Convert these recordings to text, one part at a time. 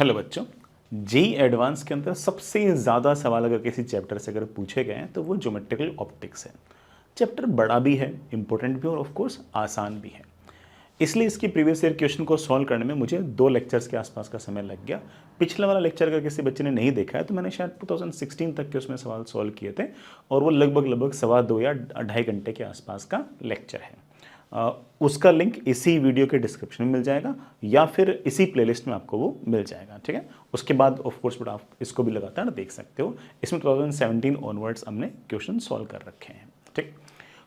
Hello बच्चों, JEE advance के अंदर सबसे ज़्यादा सवाल अगर किसी चैप्टर से अगर पूछे गए हैं तो वो ज्योमेट्रिकल ऑप्टिक्स है। चैप्टर बड़ा भी है, इंपॉर्टेंट भी और ऑफ कोर्स आसान भी है। इसलिए इसकी प्रीवियस ईयर क्वेश्चन को सॉल्व करने में मुझे 2 लेक्चर्स के आसपास का समय लग गया। पिछला वाला लेक्चर अगर किसी बच्चे ने नहीं देखा है तो मैंने शायद 2016 तक के उसमें सवाल सॉल्व किए थे और वो लगभग सवा 2 या 2.5 घंटे के आसपास का लेक्चर है। उसका लिंक इसी वीडियो के डिस्क्रिप्शन में मिल जाएगा या फिर इसी प्लेलिस्ट में आपको वो मिल जाएगा, ठीक है। उसके बाद ऑफ कोर्स बट आप इसको भी लगातार देख सकते हो। इसमें 2017 ऑनवर्ड्स हमने क्वेश्चन सॉल्व कर रखे हैं, ठीक।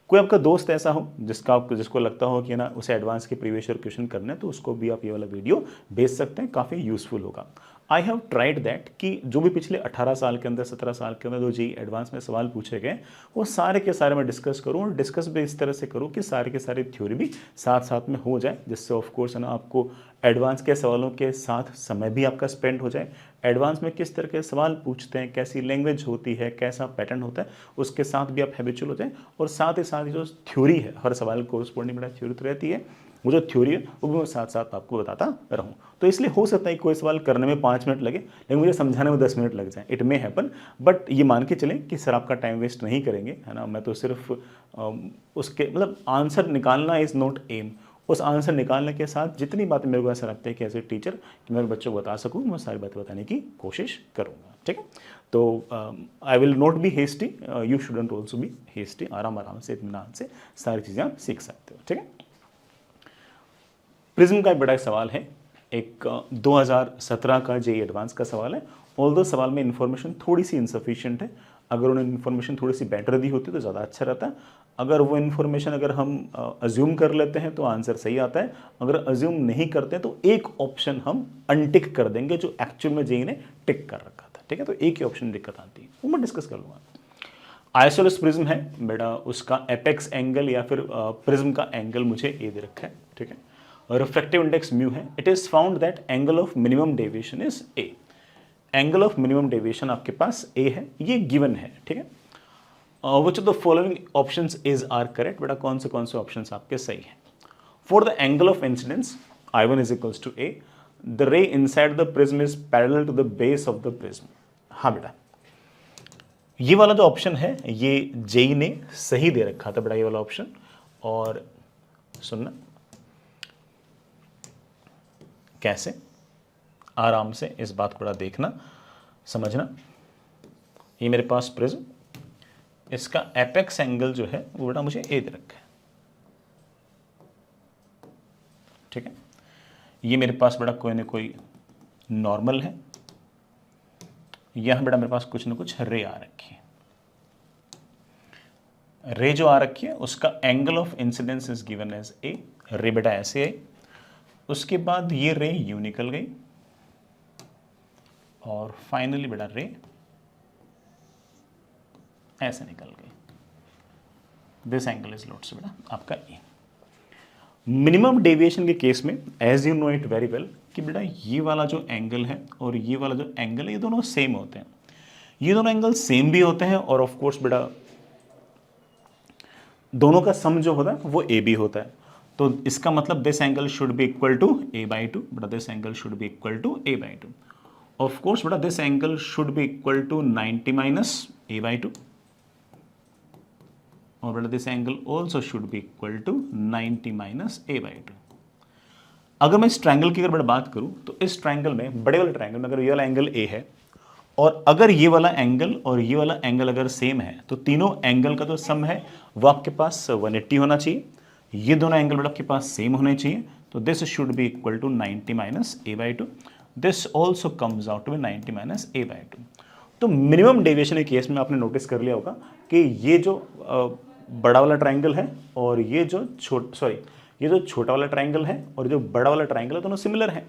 कोई आपका दोस्त ऐसा हो जिसको लगता हो कि ना उसे एडवांस के प्रीवियस ईयर क्वेश्चन करने हैं तो उसको भी आप ये वाला वीडियो भेज सकते हैं, काफ़ी यूजफुल होगा। आई हैव ट्राइड दैट कि जो भी पिछले 18 साल के अंदर 17 साल के अंदर जो जेई एडवांस में सवाल पूछे गए वो सारे के सारे मैं डिस्कस करूं और डिस्कस भी इस तरह से करूं कि सारे के सारे थ्योरी भी साथ साथ में हो जाए, जिससे ऑफ कोर्स है ना आपको एडवांस के सवालों के साथ समय भी आपका स्पेंड हो जाए। एडवांस में किस तरह के सवाल पूछते हैं, कैसी लैंग्वेज होती है, कैसा पैटर्न होता है, उसके साथ भी आप हैबिचुअल हो जाए और साथ ही जो थ्योरी है, हर सवाल कोरस्पॉन्डिंग में थ्योरी तो रहती है, वो जो थ्योरी है वो भी मैं साथ साथ आपको बताता रहूँ। तो इसलिए हो सकता है कि कोई सवाल करने में 5 मिनट लगे लेकिन मुझे समझाने में 10 मिनट लग जाए, इट मे हैपन। बट ये मान के चलें कि सर आपका टाइम वेस्ट नहीं करेंगे, है ना। मैं तो सिर्फ उसके मतलब आंसर निकालना इज़ नॉट एम। उस आंसर निकालने के साथ जितनी बातें मेरे को ऐसा लगता है कि एज ए टीचर कि मैं बच्चों को बता सकूँ, मैं सारी बातें बताने की कोशिश करूँगा, ठीक है। तो I will not be hasty, you shouldn't also be hasty. आराम से इत्मीनान से सारी चीज़ें आप सीख सकते हो, ठीक है। प्रिज्म का एक बड़ा सवाल है, एक 2017 का जेई एडवांस का सवाल है। ऑल्दो सवाल में इन्फॉर्मेशन थोड़ी सी इनसफिशिएंट है, अगर उन्होंने इन्फॉर्मेशन थोड़ी सी बेटर दी होती तो ज़्यादा अच्छा रहता। अगर वो इन्फॉर्मेशन अगर हम अज्यूम कर लेते हैं तो आंसर सही आता है, अगर अज्यूम नहीं करते हैं तो एक ऑप्शन हम अनटिक कर देंगे जो एक्चुअल में जेई ने टिक कर रखा था, ठीक है। तो एक ही ऑप्शन दिक्कत आती है, वो मैं डिस्कस कर लूँगा। आइसोलेस प्रिज्म है बेटा, उसका एपेक्स एंगल या फिर प्रिज्म का एंगल मुझे ए दे रखा है, ठीक है। रिफ्रैक्टिव इंडेक्स म्यू है। It is found that angle of minimum deviation is A. Angle of minimum deviation आपके पास ए है, ये गिवन है, ठीक है। Which of the following options is are correct, बेटा कौन से ऑप्शंस आपके सही हैं। For the angle of incidence I1 is equals to A, the ray inside the prism is parallel to the base of the prism. हाँ बेटा, ये वाला जो ऑप्शन है ये जेई ने सही दे रखा था बेटा, ये वाला ऑप्शन। और सुनना कैसे, आराम से इस बात को बड़ा देखना समझना। ये मेरे पास प्रिज्म, इसका एपेक्स एंगल जो है वो बेटा मुझे ए दे रखा है, ठीक है। ये मेरे पास बेटा कोई ना कोई नॉर्मल है, यहां बेटा मेरे पास कुछ ना कुछ रे आ रखी है। रे जो आ रखी है उसका angle of incidence is given as A. Ray बेटा ऐसे आई, उसके बाद ये रे यूं निकल गई और फाइनली बेटा रे ऐसे निकल गई। दिस एंगल इज लोड से बेटा आपका ए। मिनिमम डेविएशन के केस में as you know it very well कि बेटा ये वाला जो एंगल है और ये वाला जो एंगल है ये दोनों सेम होते हैं, ये दोनों एंगल सेम भी होते हैं और ऑफ कोर्स बेटा दोनों का सम जो होता है वो ए बी होता है। तो इसका मतलब this angle should be equal to a by two, बेटा this angle should be equal to a by two. Of course बेटा this angle should be equal to 90 minus A by two, और बेटा this angle also should be equal to 90 minus A by two. अगर मैं इस triangle की अगर बेटा बात करूं तो इस ट्रायंगल में, बड़े वाले ट्रायंगल में अगर ये वाला एंगल ए है और अगर ये वाला एंगल और ये वाला एंगल अगर सेम है तो तीनों एंगल का जो सम है वो आपके पास 180 होना चाहिए। ये दोनों एंगल बेटा आपके पास सेम होने चाहिए, तो this should be equal to 90 minus A by two. This also comes out to be 90 minus A by two. तो मिनिमम डेविएशन के केस में आपने नोटिस कर लिया होगा कि ये जो बड़ा वाला ट्रायंगल है और ये जो छोटा वाला ट्रायंगल है और जो बड़ा वाला ट्रायंगल है दोनों सिमिलर हैं।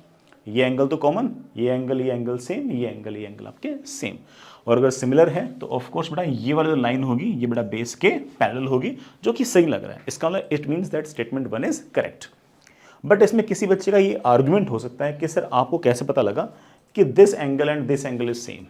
ये एंगल तो कॉमन, ये एंगल सेम, ये एंगल आपके सेम। और अगर सिमिलर है तो ऑफ कोर्स बेटा ये वाली जो लाइन होगी ये बेटा बेस के पैरेलल होगी, जो कि सही लग रहा है। इसका मतलब it means that statement 1 is correct. But इसमें किसी बच्चे का ये आर्गुमेंट हो सकता है कि सर आपको कैसे पता लगा कि this angle and this angle is same.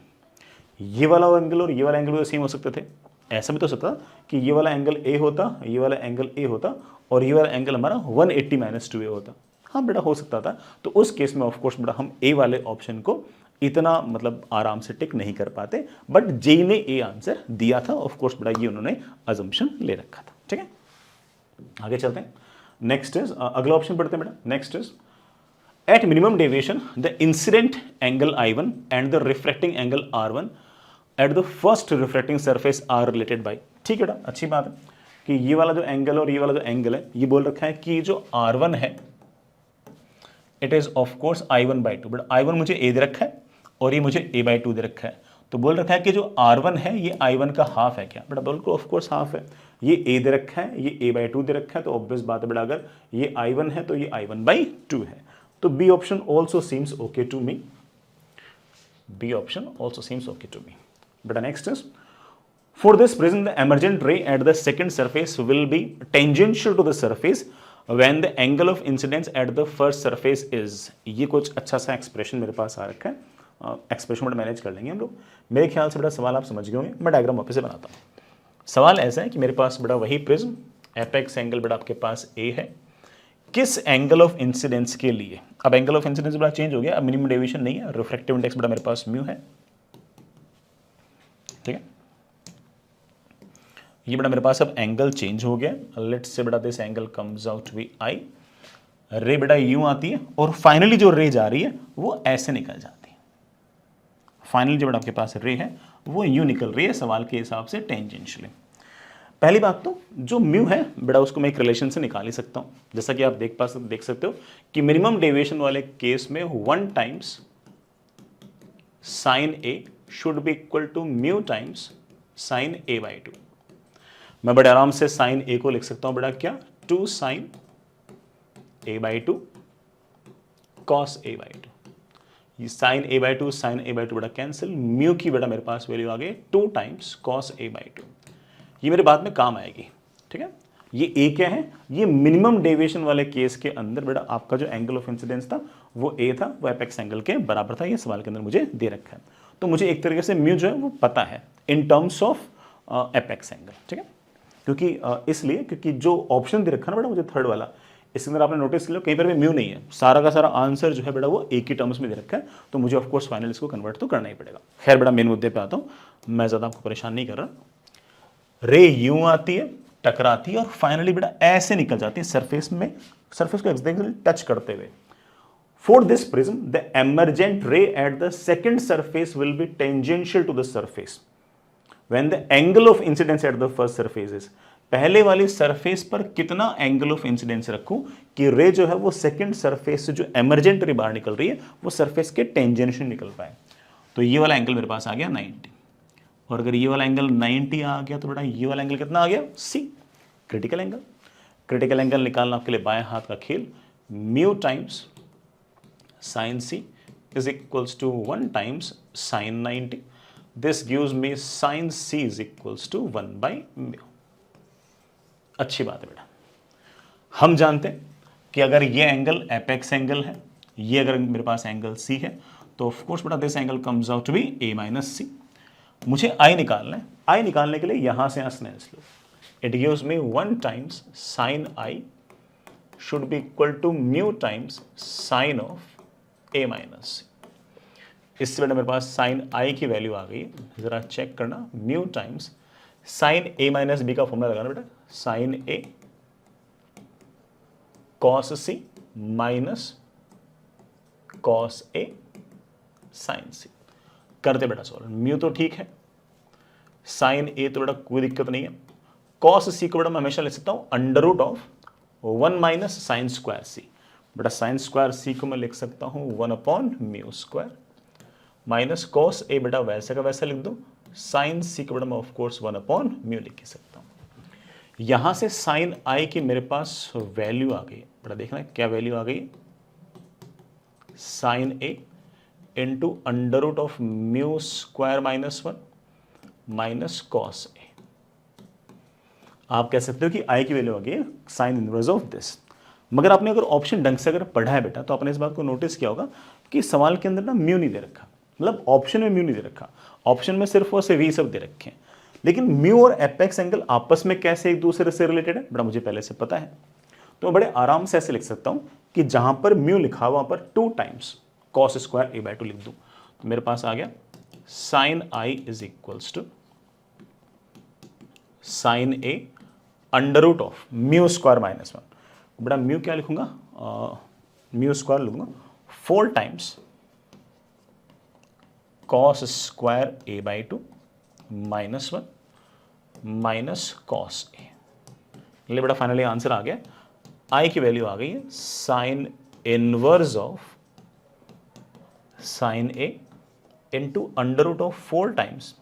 ये वाला एंगल और ये वाला एंगल सेम हो सकते थे, ऐसा भी तो सकता कि ये वाला एंगल ए होता, ये वाला एंगल ए होता और ये वाला एंगल हमारा 180 माइनस 2a होता। हाँ बेटा हो सकता था। तो उस केस में ऑफ कोर्स बेटा हम ए वाले ऑप्शन को इतना मतलब आराम से टिक नहीं कर पाते, बट जेई ने ए आंसर दिया था, ऑफ कोर्स बेटा ये उन्होंने अजम्पशन ले रखा था। ठीक है, आगे चलते हैं। नेक्स्ट इज अगला ऑप्शन पढ़ते हैं बेटा। Next is at minimum deviation the incident angle I1 and the reflecting angle R1 at the first reflecting surface are related by. ठीक है बेटा, अच्छी बात है कि ये वाला जो एंगल और ये वाला जो एंगल है, ये बोल रखा है कि जो R1 है it is of course I1/2, but I1 मुझे ए दे रखा है और ये मुझे a/2 दे रखा है। तो बोल रखा है कि जो R1 है ये I1 का हाफ है क्या बेटा, बिल्कुल ऑफ कोर्स हाफ है। ये a दे रखा है, ये a/2 दे रखा है, तो ऑब्वियस बात है बेटा अगर ये I1 है तो ये I1/2 है। तो b option also seems okay to me, b option also seems okay to me बेटा। Next is for this prism the emergent ray at the second surface will be tangential to the surface when the angle of incidence at the first surface is। ये कुछ अच्छा सा expression मेरे पास आ रखा है, expression बड़ा मैनेज कर लेंगे हम लोग। मेरे ख्याल से बेटा सवाल आप समझ गए होंगे, मैं डायग्राम वापस से बनाता हूँ। सवाल ऐसा है कि मेरे पास बेटा वही प्रिज्म, एपेक्स एंगल बेटा आपके पास ए है, किस एंगल ऑफ इंसिडेंस के लिए। अब एंगल ऑफ इंसिडेंस बेटा चेंज हो गया, अब मिनिमम डेविएशन नहीं है, रिफ्रैक्टिव इंडेक्स बेटा मेरे पास म्यू है। ठीक है, ये बेटा मेरे पास अब एंगल चेंज हो गया। लेट्स से बेटा this angle comes out to be I, ray बेटा यूं आती है और फाइनली जो रे जा रही है वो ऐसे निकल जाती है। फाइनली जो बेटा आपके पास रे है वो यूं निकल रही है सवाल के हिसाब से टेंजेंशियली। पहली बात तो जो म्यू है बेटा उसको मैं एक रिलेशन से निकाल ही सकता हूं, जैसा कि आप देख सकते हो कि मिनिमम डेविएशन वाले केस में 1 times sine A should be equal to mu times sine a/2। मैं बड़े आराम से साइन ए को लिख सकता हूं बेटा क्या, 2 साइन a/2 कॉस a/2। ये साइन a/2 साइन a/2 बेटा कैंसिल, म्यू की बेटा मेरे पास वैल्यू आ गई 2 टाइम्स कॉस a/2। ये मेरे बाद में काम आएगी। ठीक है, ये ए क्या है, ये मिनिमम डेविएशन वाले केस के अंदर बेटा आपका जो एंगल ऑफ इंसिडेंस था वो ए था, वो एपेक्स एंगल के बराबर था। ये सवाल के अंदर मुझे दे रखा है, तो मुझे एक तरीके से म्यू जो है वो पता है in terms of apex angle. ठीक है, क्योंकि इसलिए क्योंकि जो ऑप्शन दे रखा ना बेटा मुझे थर्ड वाला, इसके अंदर आपने नोटिस किया कहीं पर भी म्यू नहीं है, सारा का सारा आंसर जो है बेटा वो एक ही टर्म्स में दे रखा है, तो मुझे ऑफ कोर्स फाइनल इसको कन्वर्ट तो करना ही पड़ेगा। खैर बेटा मेन मुद्दे पे आता हूँ, मैं ज़्यादा आपको परेशान नहीं कर रहा। रे यूं आती है, टकराती है और फाइनली बेटा ऐसे निकल जाती है सरफेस में, सरफेस को एक्जैक्टली टच करते हुए। For this prism, the emergent ray at the second surface will be tangential to the surface when the angle of incidence at the first surface is। पहले वाली सरफेस पर कितना angle of incidence रखूं कि रे जो है वो सेकंड सरफेस से जो एमर्जेंट रे बाहर निकल रही है वो सरफेस के टेंजेंशियल निकल पाए। तो ये वाला एंगल मेरे पास आ गया 90, और अगर ये वाला एंगल 90 आ गया तो बेटा ये वाला एंगल कितना आ गया, सी, क्रिटिकल एंगल। क्रिटिकल एंगल निकालना आपके लिए बाएं हाथ का खेल, mu times sin c is equals to 1 times sin 90। This gives me sin c is equals to 1/μ। अच्छी बात है बेटा, हम जानते हैं कि अगर ये एंगल एपेक्स एंगल है, ये अगर मेरे पास एंगल c है, तो ऑफ कोर्स बेटा this angle comes out to be a-c। मुझे i निकालना है, i निकालने के लिए यहां से Snell's law, it gives me 1 times sin i should be equal to mu times sine of a-c। इससे बेटा मेरे पास साइन आई की वैल्यू आ गई, जरा चेक करना, म्यू टाइम्स साइन a-b का फॉर्मूला लगाना बेटा, sine a cos c minus cos a sine c। करते बेटा सॉल्व, म्यू तो ठीक है, साइन a तो बेटा कोई दिक्कत नहीं है, कॉस c को बेटा मैं हमेशा लिख सकता हूं under root of 1 minus sine square c। बेटा साइन स्क्वायर सी को मैं लिख सकता हूं 1/μ² माइनस कॉस ए बेटा वैसे का वैसा लिख दो, साइन सी को बेटा मैं ऑफ कोर्स 1/μ लिख सकता हूं। यहां से साइन आई की मेरे पास वैल्यू आ गई बेटा, देखना क्या वैल्यू आ गई, sine A into under root of μ² minus 1 minus cos a. आप कह सकते हो कि आई की वैल्यू आ गई साइन इनवर्स ऑफ दिस। मगर आपने अगर ऑप्शन ढंग से अगर पढ़ा है बेटा तो आपने इस बात को नोटिस किया होगा कि सवाल के अंदर ना म्यू नहीं दे रखा, मतलब ऑप्शन में म्यू नहीं दे रखा, ऑप्शन में सिर्फ और सिर्फ वी सब दे रखे हैं। लेकिन म्यू और एपेक्स एंगल आपस में कैसे एक दूसरे से रिलेटेड है बेटा मुझे पहले से पता है। तो मैं बड़े आराम से ऐसे लिख सकता हूँ कि जहाँ पर म्यू लिखा हुआ वहाँ पर 2 times cos square A by two लिख दूँ। तो मेरे पास आ गया sine i is equals to sine a under root of mu square minus 1। बड़ा म्यू क्या लिखूंगा, म्यू स्क्वायर लिखूंगा 4 times cos square A by two minus 1 minus cos a. ये बड़ा फाइनली आंसर आ गया, आई की वैल्यू आ गई है sine inverse of sine A into under root of 4 times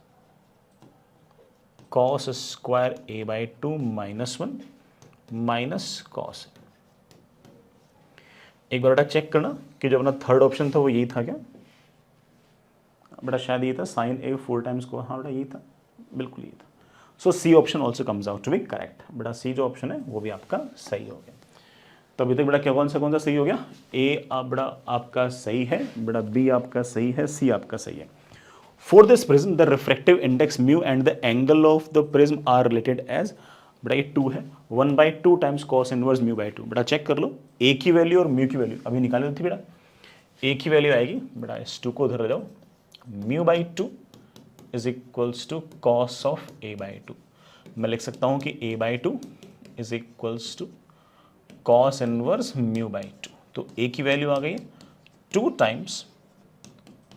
cos square A by two minus 1 minus cos. एक बार बेटा चेक करना कि जो अपना थर्ड ऑप्शन था वो यही था क्या बेटा, शायद ये था साइन ए 4 टाइम्स को, हाँ बेटा यही था, बिल्कुल यही था। So c option also comes out to be correct. बेटा सी जो ऑप्शन है वो भी आपका सही हो गया। तो अभी तक बेटा क्या कौन सा सही हो गया, ए बेटा आपका सही है, बेटा बी आपका सही है, सी आपका सही है। For this prism the refractive index mu and the angle of the prism are related as, बेटा ये 2 है, 1/2 times cos inverse mu by 2। बेटा चेक कर लो, ए की वैल्यू और म्यू की वैल्यू अभी निकाली थी बेटा। ए की वैल्यू आएगी बेटा इस 2 को उधर जाओ, mu by 2 is equals to cos of a by 2। मैं लिख सकता हूं कि a by 2 is equals to cos inverse mu by 2। तो ए की वैल्यू आ गई है 2 times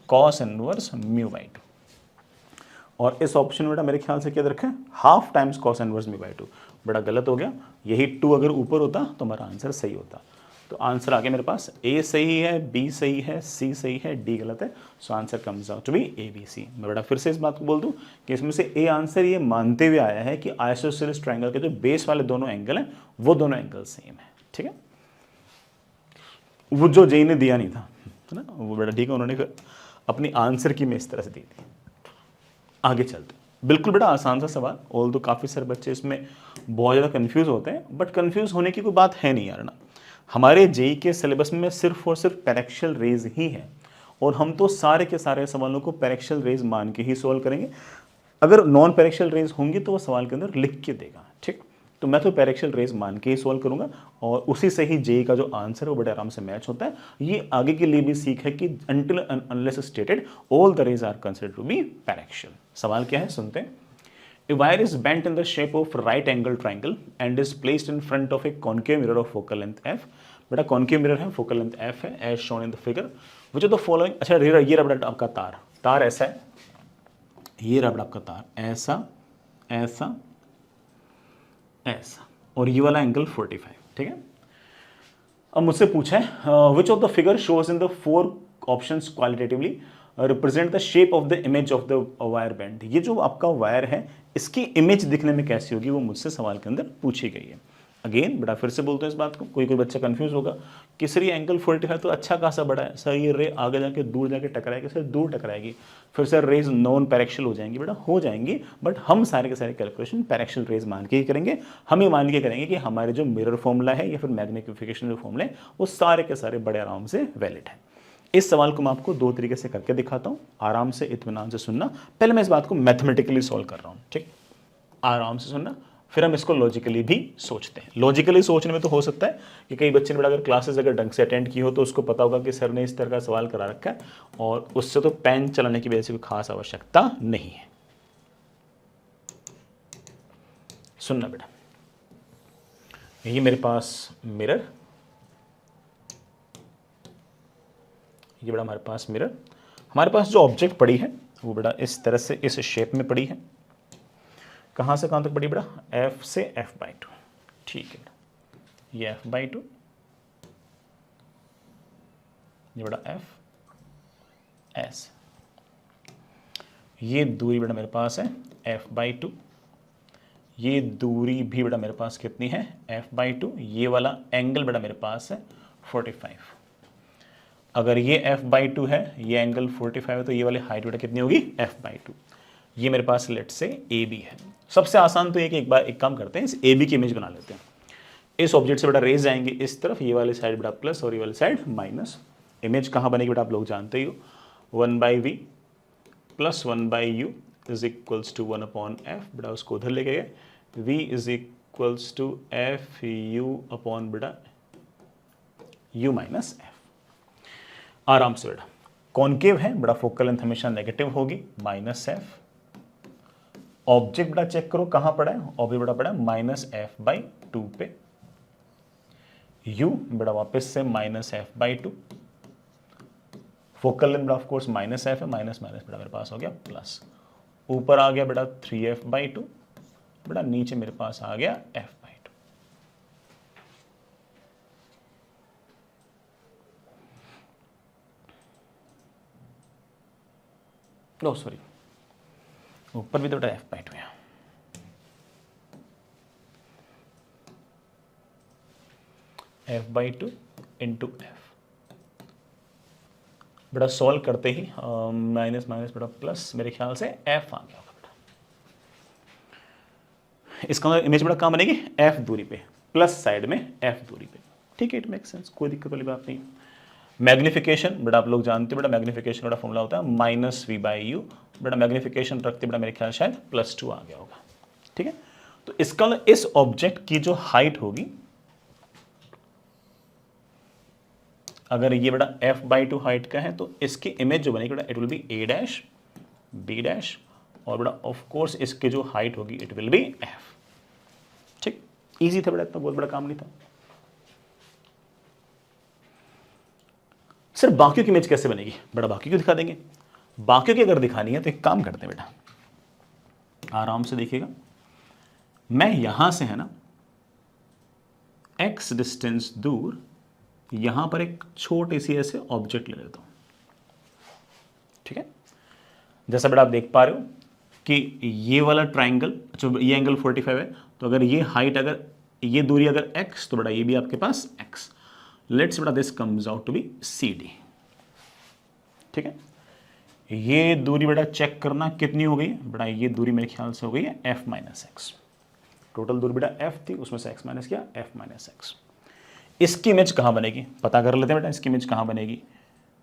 cos inverse mu by 2। और इस ऑप्शन में बेटा मेरे ख्याल से क्या रखा है, half times cos inverse mu by 2। बड़ा गलत हो गया, यही 2 अगर ऊपर होता तो हमारा आंसर सही होता। तो आंसर आ गया मेरे पास ए सही है, बी सही है, सी सही है, डी गलत है। So answer comes out to be A B C. मैं बेटा फिर से इस बात को बोल दूं कि इसमें से ए आंसर ये मानते हुए आया है कि आइसोसेलेस ट्रायंगल के जो बेस वाले दोनों एंगल हैं वो दोनों एंगल सेम है। ठीक है, वो जो जेई ने दिया नहीं था है ना, वो बेटा ठीक है, उन्होंने अपनी आंसर की में इस तरह से दी थी। आगे चलते, बिल्कुल बेटा आसान सा सवाल, ऑल तो काफ़ी सारे बच्चे इसमें बहुत ज़्यादा कंफ्यूज होते हैं, बट कंफ्यूज होने की कोई बात है नहीं यार ना। हमारे जेई के सिलेबस में सिर्फ और सिर्फ पैरेक्शियल रेज ही है, और हम तो सारे के सारे सवालों को पैरेक्शियल रेज मान के ही सॉल्व करेंगे। अगर नॉन पैरेक्शियल रेज होंगी तो वो सवाल के अंदर लिख के देगा। ठीक, तो मैं तो पैरेक्शियल रेज मान के ही सॉल्व करूंगा, और उसी से ही जेई का जो आंसर है वो बड़े आराम से मैच होता है। ये आगे के लिए भी सीख है कि until unless stated all the rays are considered to be paraxial. सवाल क्या है सुनते हैं। A wire is bent in the shape of right angle triangle and is placed in front of a concave mirror of focal length f। बेटा concave mirror है, focal length f है, as shown in the figure। Which of the following, अच्छा ये रहा बेटा आपका तार ऐसा है, ये रहा बेटा आपका तार ऐसा ऐसा ऐसा, और ये वाला एंगल 45। ठीक है, अब मुझसे पूछा है which of the figure shows in the 4 options qualitatively represent the shape of the image of the wire band. ये जो आपका वायर है इसकी इमेज दिखने में कैसी होगी वो मुझसे सवाल के अंदर पूछी गई है। अगेन बेटा फिर से बोलते हैं इस बात को, कोई बच्चा कंफ्यूज होगा कि सर ये एंगल 45 तो अच्छा खासा बड़ा है, सर ये रे आगे जाके दूर जाके टकराएगी, सर दूर टकराएगी, फिर सर रेज नॉन पैरेक्शियल हो जाएंगी। बेटा हो जाएंगी, बट हम सारे के सारे कैलकुलेशन पैरेक्शियल रेज मान के ही करेंगे। हम ये मान के करेंगे कि हमारे जो मिरर फॉर्मूला है या फिर मैग्निफिकेशन जो फॉर्मूला है वो सारे के सारे बड़े आराम से वैलिड है। इस सवाल को मैं आपको 2 तरीके से करके दिखाता हूँ, आराम से इत्मीनान से सुनना। पहले मैं इस बात को मैथमेटिकली सॉल्व कर रहा हूँ, ठीक, आराम से सुनना, फिर हम इसको लॉजिकली भी सोचते हैं। लॉजिकली सोचने में तो हो सकता है कि कई बच्चे ने अगर क्लासेस अगर ढंग से अटेंड की हो तो उसको पता होगा कि सर ने इस तरह का सवाल करा रखा है, और उससे तो पेन चलाने की वजह से कोई खास आवश्यकता नहीं है। सुनना बेटा, ये मेरे पास मिरर, ये बड़ा हमारे पास मिरर, हमारे पास जो ऑब्जेक्ट पड़ी है वो बड़ा इस तरह से इस शेप में पड़ी है। कहाँ से कहाँ तक पड़ी बेटा, f से f/2। ठीक है, ये f/2, ये बड़ा f s, ये दूरी बेटा मेरे पास है f/2, ये दूरी भी बेटा मेरे पास कितनी है f/2, ये वाला एंगल बेटा मेरे पास है 45। अगर ये f/2 है, ये एंगल 45 है, तो ये वाली हाइट बेटा कितनी होगी f/2। ये मेरे पास लेट से AB है। सबसे आसान तो ये कि एक बार एक काम करते हैं, इस AB की इमेज बना लेते हैं। इस ऑब्जेक्ट से बेटा रेज जाएंगे इस तरफ, ये वाली साइड बेटा प्लस और ये वाली साइड माइनस। इमेज कहाँ बनेगी बेटा आप लोग जानते ही हो, 1/v + 1/u is equals to 1/f। बेटा उसको उधर लेके गए, v is equals to F you upon बेटा यू माइनस एफ। आराम से बेटा, कॉन्केव है बेटा, फोकल लेंथ हमेशा नेगेटिव होगी, माइनस एफ। ऑब्जेक्ट बेटा चेक करो कहां पड़ा है, ऑब्जेक्ट बेटा पड़ा है माइनस एफ बाई टू पे, यू बेटा वापस से minus F by two, focal length बेटा ऑफ कोर्स माइनस एफ है, माइनस माइनस बेटा मेरे पास हो गया प्लस, ऊपर आ गया बेटा 3f बाई टू, बेटा नीचे मेरे पास आ गया f बाई टू। सॉरी, ऊपर भी तो बेटा f बाई टू है, f by two into F. बेटा सॉल्व करते ही माइनस माइनस बेटा प्लस, मेरे ख्याल से f आ गया होगा बेटा। इसका मतलब इमेज बेटा कहाँ बनेगी, f दूरी पे, प्लस साइड में f दूरी पे। ठीक है, इट मेक सेंस, कोई दिक्कत वाली बात नहीं। मैग्निफिकेशन बेटा आप लोग जानते हो, बेटा मैग्निफिकेशन बेटा फॉर्मूला होता है माइनस वी बाई यू, बेटा मैग्निफिकेशन रखते बेटा मेरे ख्याल शायद +2 आ गया होगा। ठीक है, तो इसका मतलब इस ऑब्जेक्ट की जो हाइट होगी, अगर ये बेटा f बाई टू हाइट का है तो इसकी इमेज जो बनेगी बेटा it will B a dash b dash, और बेटा ऑफ कोर्स इसकी जो हाइट होगी इट विल बी f। ठीक, इजी था बेटा, इतना बहुत बड़ा काम नहीं था। सर बाकियों की इमेज कैसे बनेगी, बेटा बाकी क्यों दिखा देंगे, बाकियों की अगर दिखानी है तो एक काम करते हैं बेटा, आराम से देखिएगा, मैं यहां से है ना x डिस्टेंस दूर यहां पर एक छोटी सी ऐसे ऑब्जेक्ट ले लेता हूं। ठीक है, जैसा बेटा आप देख पा रहे हो कि ये वाला ट्राइंगल, जो ये एंगल 45 है, तो अगर ये हाइट, अगर ये दूरी अगर x, तो बेटा ये भी आपके पास x। लेट्स बेटा this comes out to be CD। ठीक है, ये दूरी बेटा चेक करना कितनी हो गई बेटा, ये दूरी मेरे ख्याल से हो गई है f माइनस एक्स। टोटल दूरी बेटा f थी, उसमें से x माइनस किया, f माइनस एक्स। इसकी इमेज कहाँ बनेगी पता कर लेते हैं बेटा, इसकी इमेज कहाँ बनेगी,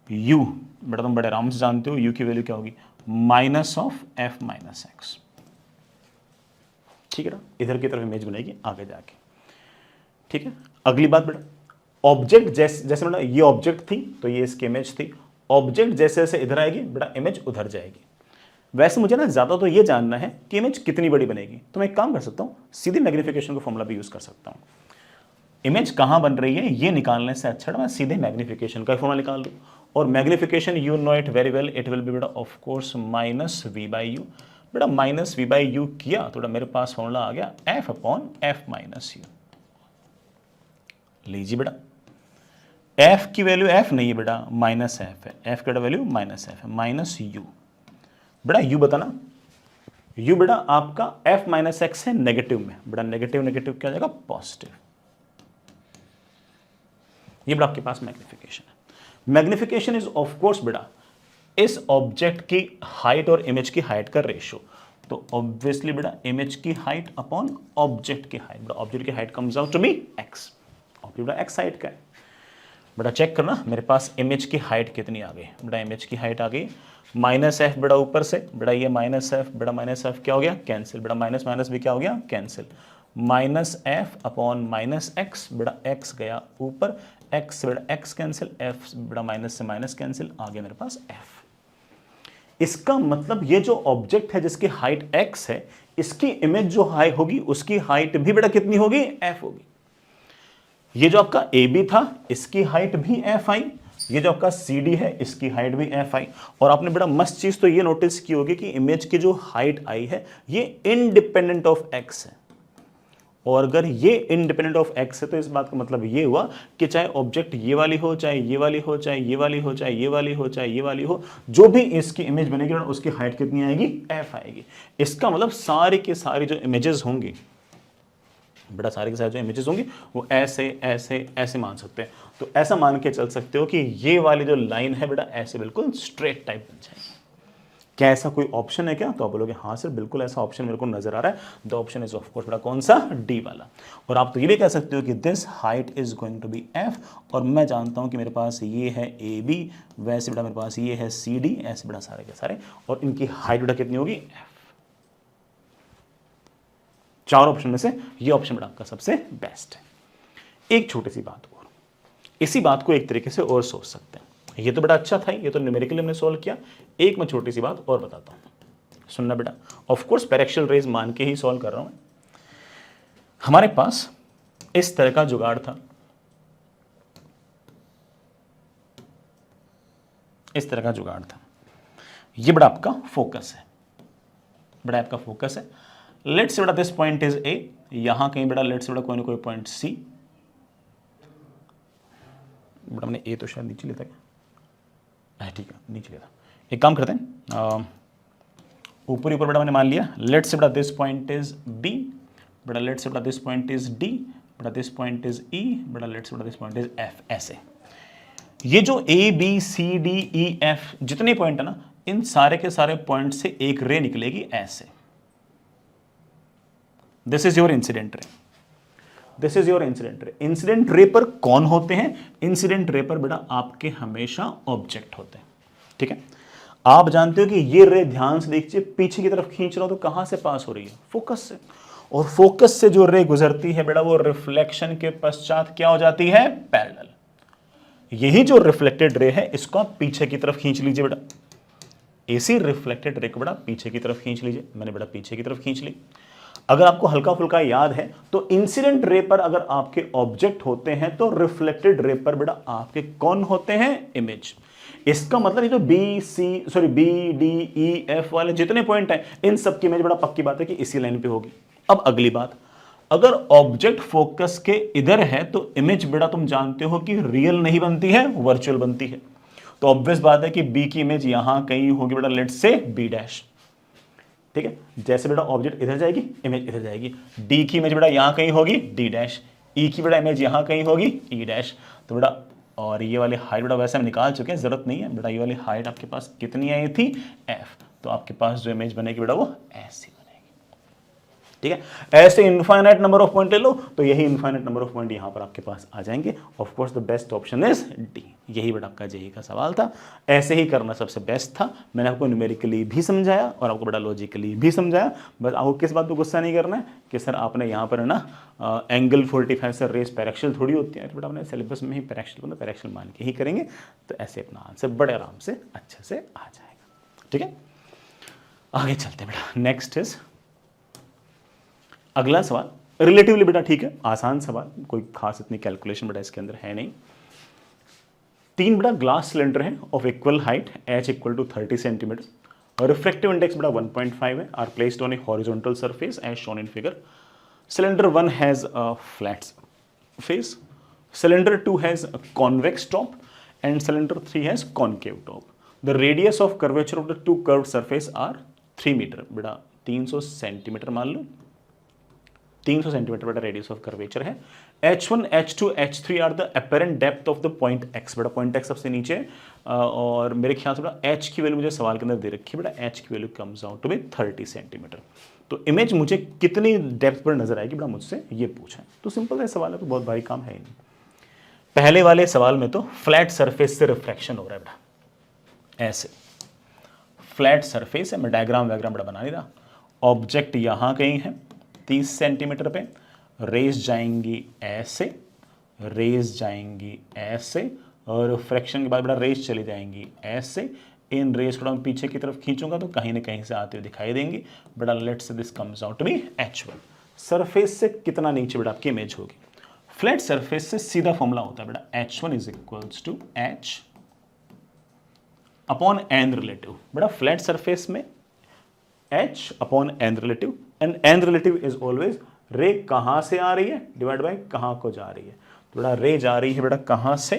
u बेटा तुम बड़े आराम से जानते हो u की वैल्यू क्या होगी, minus of f minus x. ठीक है ना, इधर की तरफ इमेज बनेगी आगे जाके। ठीक है, अगली बात बेटा, ऑब्जेक्ट जैसे बेटा ये ऑब्जेक्ट थी तो ये इसकी इमेज थी, ऑब्जेक्ट जैसे जैसे इधर आएगी बेटा इमेज उधर जाएगी। वैसे मुझे ना ज्यादा तो ये जानना है कि इमेज कितनी बड़ी बनेगी, तो मैं एक काम कर सकता हूँ, सीधे मैग्निफिकेशन का फॉर्मूला भी यूज कर सकता हूँ। इमेज कहाँ बन रही है ये निकालने से अच्छा मैं सीधे मैग्निफिकेशन का फॉर्मूला निकाल दूँ, और magnification you know it very well, it will be बेटा of course minus v by u. बेटा माइनस वी बाई यू किया तो बेटा मेरे पास फॉर्मूला आ गया f upon f minus u. लीजिए बेटा, एफ की वैल्यू एफ नहीं है बेटा, माइनस एफ है, एफ की वैल्यू माइनस एफ है, माइनस यू। बेटा यू बताना, यू बेटा आपका एफ माइनस एक्स है नेगेटिव में, बेटा नेगेटिव नेगेटिव क्या हो जाएगा पॉजिटिव। ये बेटा आपके पास मैग्निफिकेशन है। मैग्निफिकेशन इज ऑफ कोर्स बेटा इस ऑब्जेक्ट की हाइट और इमेज की हाइट का रेशियो, तो ऑब्वियसली बेटा इमेज की हाइट अपॉन ऑब्जेक्ट की हाइट, बेटा ऑब्जेक्ट की height comes out to be X, object बेटा एक्स हाइट का है। बेटा चेक करना मेरे पास इमेज की हाइट कितनी आ गई, बेटा इमेज की हाइट आ गई माइनस एफ बेटा ऊपर से, बेटा ये माइनस एफ, बेटा माइनस एफ क्या हो गया कैंसिल, बेटा माइनस माइनस भी क्या हो गया cancel, minus F upon minus x, बेटा एक्स गया ऊपर, एक्स बेटा एक्स कैंसिल, एफ बेटा माइनस से माइनस कैंसिल, आ गया मेरे पास एफ। इसका मतलब ये जो ऑब्जेक्ट है जिसकी हाइट x है, इसकी इमेज जो हाई होगी उसकी हाइट भी बेटा कितनी होगी f होगी। ये जो आपका AB था इसकी हाइट भी f आई, ये जो आपका CD है इसकी हाइट भी f आई। और आपने बेटा मस्त चीज तो ये नोटिस की होगी कि इमेज की जो हाइट आई है ये इंडिपेंडेंट ऑफ x है, और अगर ये इंडिपेंडेंट ऑफ x है तो इस बात का मतलब ये हुआ कि चाहे ऑब्जेक्ट ये वाली हो, चाहे ये वाली हो, चाहे ये वाली हो, चाहे ये वाली हो, चाहे ये वाली हो, जो भी इसकी इमेज बनेगी उसकी हाइट कितनी आएगी f आएगी। इसका मतलब सारी की सारी जो इमेजेस होंगी बेटा, सारी की सारी जो इमेजेस होंगी वो ऐसे ऐसे ऐसे मान सकते हैं। तो ऐसा मान के चल सकते हो कि ये वाली जो लाइन है बेटा ऐसे बिल्कुल स्ट्रेट टाइप बन जाएगी। क्या ऐसा कोई ऑप्शन है क्या, तो आप बोलोगे हाँ सर बिल्कुल ऐसा ऑप्शन मेरे को नजर आ रहा है। The option is of course बेटा कौन सा, डी वाला। और आप तो ये भी कह सकते हो कि this height is going to be F, और मैं जानता हूं कि मेरे पास ये है ए बी, वैसे बेटा मेरे पास ये है सी डी, ऐसे बेटा सारे के सारे, और इनकी हाइट बेटा कितनी होगी एफ। चार ऑप्शन में से ये ऑप्शन बड़ा आपका सबसे बेस्ट है। एक छोटी सी बात और, इसी बात को एक तरीके से और सोच सकते हैं। ये तो बड़ा अच्छा था, ये तो न्यूमेरिकली हमने सोल्व किया। एक मैं छोटी सी बात और बताता हूं, सुनना बेटा। ऑफ कोर्स पैरेक्शियल रेज मान के ही सॉल्व कर रहा हूं मैं। हमारे पास इस तरह का जुगाड़ था, इस तरह का जुगाड़ था। ये बड़ा आपका फोकस है, बड़ा आपका फोकस है। लेट्स से बड़ा दिस पॉइंट इज ए, यहां कहीं बड़ा लेट्स से बड़ा कोई ना कोई पॉइंट सी। बड़ा हमने ए तो शायद नीचे लेता क्या, ठीक है नीचे लेता। एक काम करते हैं, ऊपर ऊपर बड़ा मैंने मान लिया। लेट्स से बड़ा दिस पॉइंट इज बी, बड़ा लेट्स से बड़ा दिस पॉइंट इज डी, बड़ा दिस पॉइंट इज ई, बड़ा लेट्स से बड़ा दिस पॉइंट इज एफ। ऐसे ये जो A B C D E F जितने पॉइंट है ना, इन सारे के सारे पॉइंट से एक रे निकलेगी ऐसे। This is your incident ray, this is your incident ray. Incident ray पर कौन होते हैं? इंसिडेंट रे पर बेटा आपके हमेशा ऑब्जेक्ट होते हैं, ठीक है। आप जानते हो कि ये रे, ध्यान से देखिए, पीछे की तरफ खींच रहा हो तो कहां से पास हो रही है? फोकस से। और फोकस से जो रे गुजरती है बेटा, वो रिफ्लेक्शन के पश्चात क्या हो जाती है? पैरेलल। यही जो रिफ्लेक्टेड रे है, इसको आप पीछे की तरफ खींच लीजिए बेटा। इसी रिफ्लेक्टेड रे को बेटा पीछे की तरफ खींच लीजिए। मैंने बेटा पीछे की तरफ खींच ली। अगर आपको हल्का फुल्का याद है तो इंसिडेंट रे पर अगर आपके ऑब्जेक्ट होते हैं तो रिफ्लेक्टेड रे पर बेटा आपके कौन होते हैं? इमेज। इसका मतलब ये जो बी डी ई एफ वाले जितने पॉइंट हैं, इन सब की इमेज बड़ा पक्की बात है कि इसी लाइन पे होगी। अब अगली बात, अगर ऑब्जेक्ट फोकस के इधर है तो इमेज बेटा तुम जानते हो कि रियल नहीं बनती है, वर्चुअल बनती है। तो ऑब्वियस बात है कि बी की इमेज यहां कहीं होगी बेटा, लेट्स से बी डैश, ठीक है। जैसे बेटा ऑब्जेक्ट इधर जाएगी, इमेज इधर जाएगी। डी की इमेज बेटा यहां कहीं होगी, डी डैश। ई की बेटा इमेज यहां कहीं होगी, ई डैश। तो बेटा, और ये वाली हाइट बेटा वैसे हम निकाल चुके हैं, जरूरत नहीं है बेटा। ये वाली हाइट आपके पास कितनी आई थी? एफ। तो आपके पास जो इमेज बनेगी बेटा वो ऐसी बनेगी, ठीक है। ऐसे इनफाइनाइट नंबर ऑफ पॉइंट ले लो तो यही इनफाइनाइट नंबर ऑफ पॉइंट यहां पर आपके पास आ जाएंगे। Of course the best option is D. यही बेटा आपका जेई का सवाल था। ऐसे ही करना सबसे बेस्ट था। मैंने आपको न्यूमेरिकली भी समझाया और आपको बड़ा लॉजिकली भी समझाया। बस आपको किस बात पर गुस्सा नहीं करना है कि सर आपने यहाँ पर है ना एंगल 45 से रेस पैरेक्शियल थोड़ी होती है। बेटा अपने सिलेबस में ही पैरेक्शियल पैरेक्शियल मान के ही करेंगे तो ऐसे अपना आंसर बड़े आराम से अच्छे से आ जाएगा, ठीक है। आगे चलते बेटा, नेक्स्ट इज अगला सवाल। रिलेटिवली बेटा ठीक है, आसान सवाल, कोई खास इतनी कैलकुलेशन बेटा इसके अंदर है नहीं। तीन बेटा ग्लास सिलेंडर है of equal height, H equal to 30 centimetre और रिफ्रैक्टिव इंडेक्स बेटा 1.5 है, are placed on a horizontal surface as shown in figure. Cylinder 1 has a flat face, cylinder 2 has a convex top and cylinder 3 has concave top. The radius of curvature of the two curved surface are 3 metre. बेटा 300 centimetre मान लो, 300 centimetre बेटा radius of curvature है। H1, H2, H3 are the apparent depth of the point X। बेटा point X सबसे नीचे है और मेरे ख्याल से बेटा H की वैल्यू मुझे सवाल के अंदर दे रखी है बेटा, H की value comes out to be 30 centimetre. तो इमेज मुझे कितनी डेप्थ पर नजर आएगी बेटा, मुझसे ये पूछा है। तो सिंपल है सवाल है, तो बहुत भारी काम है ही नहीं। पहले वाले सवाल में तो फ्लैट सरफेस से रिफ्रैक्शन हो रहा है बेटा, ऐसे फ्लैट सरफेस है। मैं डायग्राम बड़ा बना नहीं रहा। ऑब्जेक्ट यहां कहीं है 30 सेंटीमीटर पे, रेस जाएंगी ऐसे, रेस जाएंगी ऐसे और रिफ्रैक्शन के बाद बेटा रेस चली जाएंगी ऐसे। इन रेस को मैं पीछे की तरफ खींचूंगा तो कहीं ना कहीं से आते हुए दिखाई देंगी बेटा। Let's say this comes out to be H1। Surface से कितना नीचे बेटा आपकी इमेज होगी? फ्लैट सरफेस से सीधा फॉर्मूला होता है बेटा, H1 is equals to H upon N relative. बेटा फ्लैट सरफेस में H upon N relative, and N relative is always ray कहां से आ रही है डिवाइड बाय कहां को जा रही है। तो बेटा रे जा रही है बेटा कहां से?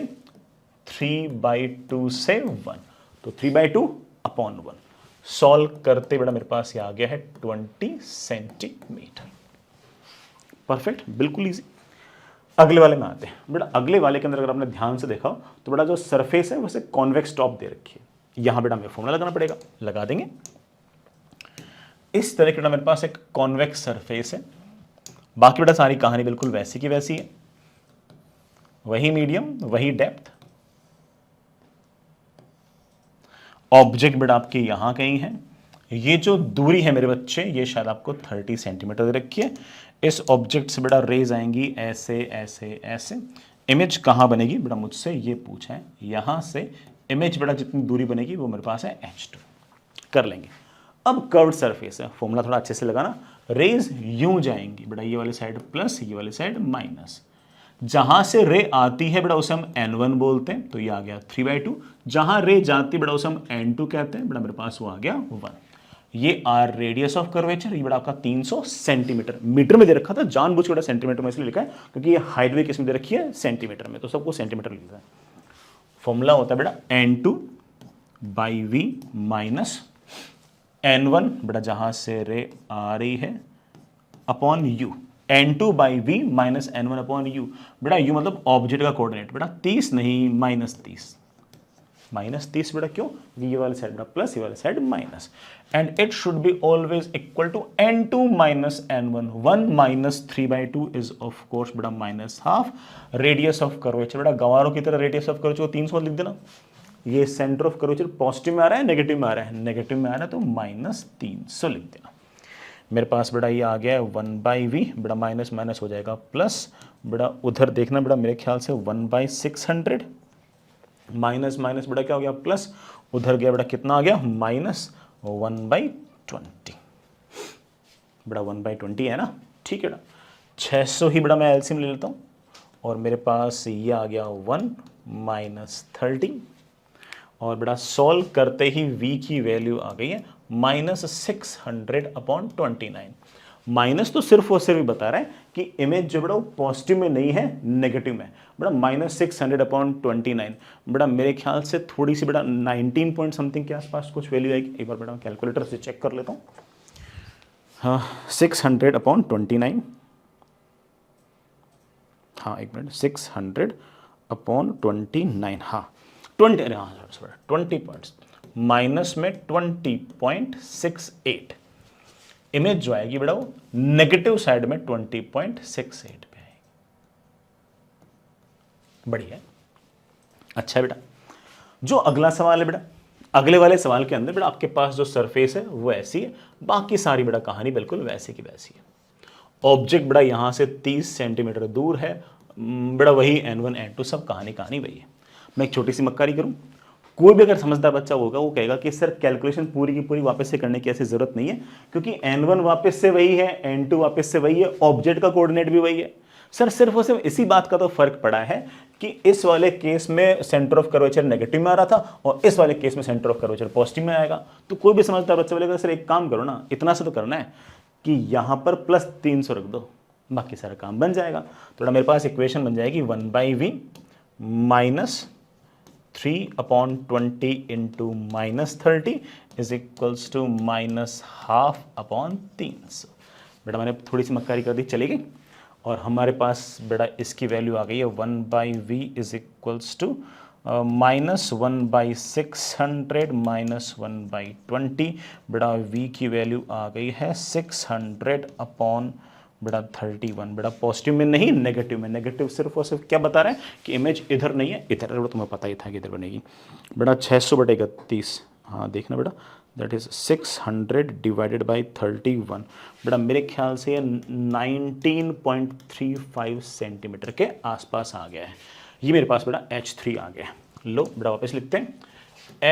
3/2 से 1, तो 3/2 अपॉन 1। सॉल्व करते बेटा मेरे पास ये आ गया है 20 सेंटीमीटर। परफेक्ट, बिल्कुल इजी। अगले वाले में आते हैं बेटा। अगले वाले के अंदर अगर आपने ध्यान से देखा तो बेटा जो सरफेस है वैसे कॉन्वेक्स टॉप दे रखी है। यहां बेटा हमें फॉर्मूला लगाना पड़ेगा, लगा देंगे। इस तरह की बेटा मेरे पास एक कॉन्वेक्स सरफेस है। बाकी बेटा सारी कहानी बिल्कुल वैसी की वैसी है, वही मीडियम, वही डेप्थ। ऑब्जेक्ट बेटा आपके यहां कहीं है, ये जो दूरी है मेरे बच्चे, ये शायद आपको 30 सेंटीमीटर दे रखी है। इस ऑब्जेक्ट से बेटा रेज आएंगी ऐसे ऐसे ऐसे। इमेज कहाँ बनेगी बेटा, मुझसे ये पूछा है। यहाँ से इमेज बेटा जितनी दूरी बनेगी वो मेरे पास है h2। कर लेंगे। अब कर्व्ड सरफेस है, फॉर्मूला थोड़ा अच्छे से लगाना। रेज यूं जाएंगी बेटा, ये वाली साइड प्लस, ये वाली साइड माइनस। जहां से रे आती है बेटा उसे हम n1 बोलते हैं, तो ये आ गया 3/2। जहां रे जाती है बेटा उसे हम n2 कहते हैं, बेटा मेरे पास वो आ गया 1। ये आर रेडियस ऑफ कर्वेचर, ये बेटा आपका 300 सेंटीमीटर। मीटर में दे रखा था, जानबूझ के बेटा सेंटीमीटर में इसलिए लिखा है क्योंकि ये हाइट वे किस में दे रखी है, सेंटीमीटर में, तो सबको सेंटीमीटर लिखा है। फॉर्मूला होता है बेटा n2/v माइनस n1 बेटा जहां से रे आ रही है upon u। n2/v minus n1 upon u। बेटा u मतलब ऑब्जेक्ट का कोऑर्डिनेट, बेटा 30 नहीं -30। -30 बेटा क्यों, ये वाली साइड बेटा प्लस, ये वाली side minus. And it should be always equal to n2 minus n1। 1 minus 3/2 इज ऑफ कोर्स बेटा -½ रेडियस ऑफ कर्वेचर। बेटा गवारों की तरह रेडियस ऑफ कर्वेचर को 300 लिख देना। ये सेंटर ऑफ कर्वेचर पॉजिटिव में आ रहा है, नेगेटिव में आ रहा है, नेगेटिव में आ रहा है तो -300 लिख देना। मेरे पास बेटा ये आ गया है 1/v, बेटा माइनस माइनस हो जाएगा प्लस। बेटा उधर देखना बेटा, मेरे ख्याल से 1/600 माइनस माइनस बेटा क्या हो गया प्लस। उधर गया बेटा कितना आ गया -1/20। बेटा 1/20 है ना, ठीक है बेटा। 600 ही बेटा मैं एलसीएम ले लेता हूँ और मेरे पास ये आ गया 1 -30। और बेटा सॉल्व करते ही v की वैल्यू आ गई है -600/29। माइनस तो सिर्फ और सिर्फ बता रहा है कि इमेज जो बेटा वो पॉजिटिव में नहीं है, नेगेटिव में। बेटा -600/29 बेटा मेरे ख्याल से थोड़ी सी बेटा 19 पॉइंट समथिंग के आसपास कुछ वैल्यू आएगी। एक बार बेटा कैलकुलेटर से चेक कर लेता हूँ। हाँ 600/29, हाँ एक मिनट, 600/29, हाँ 20, हाँ 20 पॉइंट्स, माइनस में 20.68। इमेज जो आएगी बेटा वो नेगेटिव साइड में 20.68 पे आएगी। बढ़िया, अच्छा बेटा। जो अगला सवाल है बेटा, अगले वाले सवाल के अंदर बेटा आपके पास जो सरफेस है वो ऐसी है, बाकी सारी बेटा कहानी बिल्कुल वैसे की वैसी है। ऑब्जेक्ट बेटा यहां से 30 सेंटीमीटर दूर है, बेटा वही n1 n2 सब कहानी वही है। मैं एक छोटी सी मक्कारी करूं, कोई भी अगर समझदार बच्चा होगा वो कहेगा कि सर कैलकुलेशन पूरी की पूरी वापस से करने की ऐसी जरूरत नहीं है, क्योंकि n1 वापस से वही है, n2 वापस से वही है, ऑब्जेक्ट का कोऑर्डिनेट भी वही है। सर सिर्फ और सिर्फ इसी बात का तो फर्क पड़ा है कि इस वाले केस में सेंटर ऑफ कर्वेचर नेगेटिव में आ रहा था और इस वाले केस में सेंटर ऑफ कर्वेचर पॉजिटिव में आएगा। तो कोई भी समझदार बच्चा बोलेगा सर एक काम करो ना, इतना सा तो करना है कि यहां पर +300 रख दो, बाकी सारा काम बन जाएगा। तो मेरे पास इक्वेशन बन जाएगी 1/v minus 3/20 into -30 is equals to -½/300। बेटा मैंने थोड़ी सी मक्कारी कर दी, चलेगी। और हमारे पास बेटा इसकी वैल्यू आ गई है 1/v इज इक्वल्स टू -1/600 -1/20। बेटा v की वैल्यू आ गई है 600 बेटा 31। बेटा पॉजिटिव में नहीं, नेगेटिव में। नेगेटिव सिर्फ और सिर्फ क्या बता रहे हैं कि इमेज इधर नहीं है, इधर। तुम्हें पता ही था कि इधर बनेगी। बेटा 600/31, हाँ देखना बेटा, दैट इज 600 डिवाइडेड बाई 31। बेटा मेरे ख्याल से ये 19.35 सेंटीमीटर के आसपास आ गया है। ये मेरे पास बेटा h3 आ गया है। लो बेटा वापस लिखते हैं।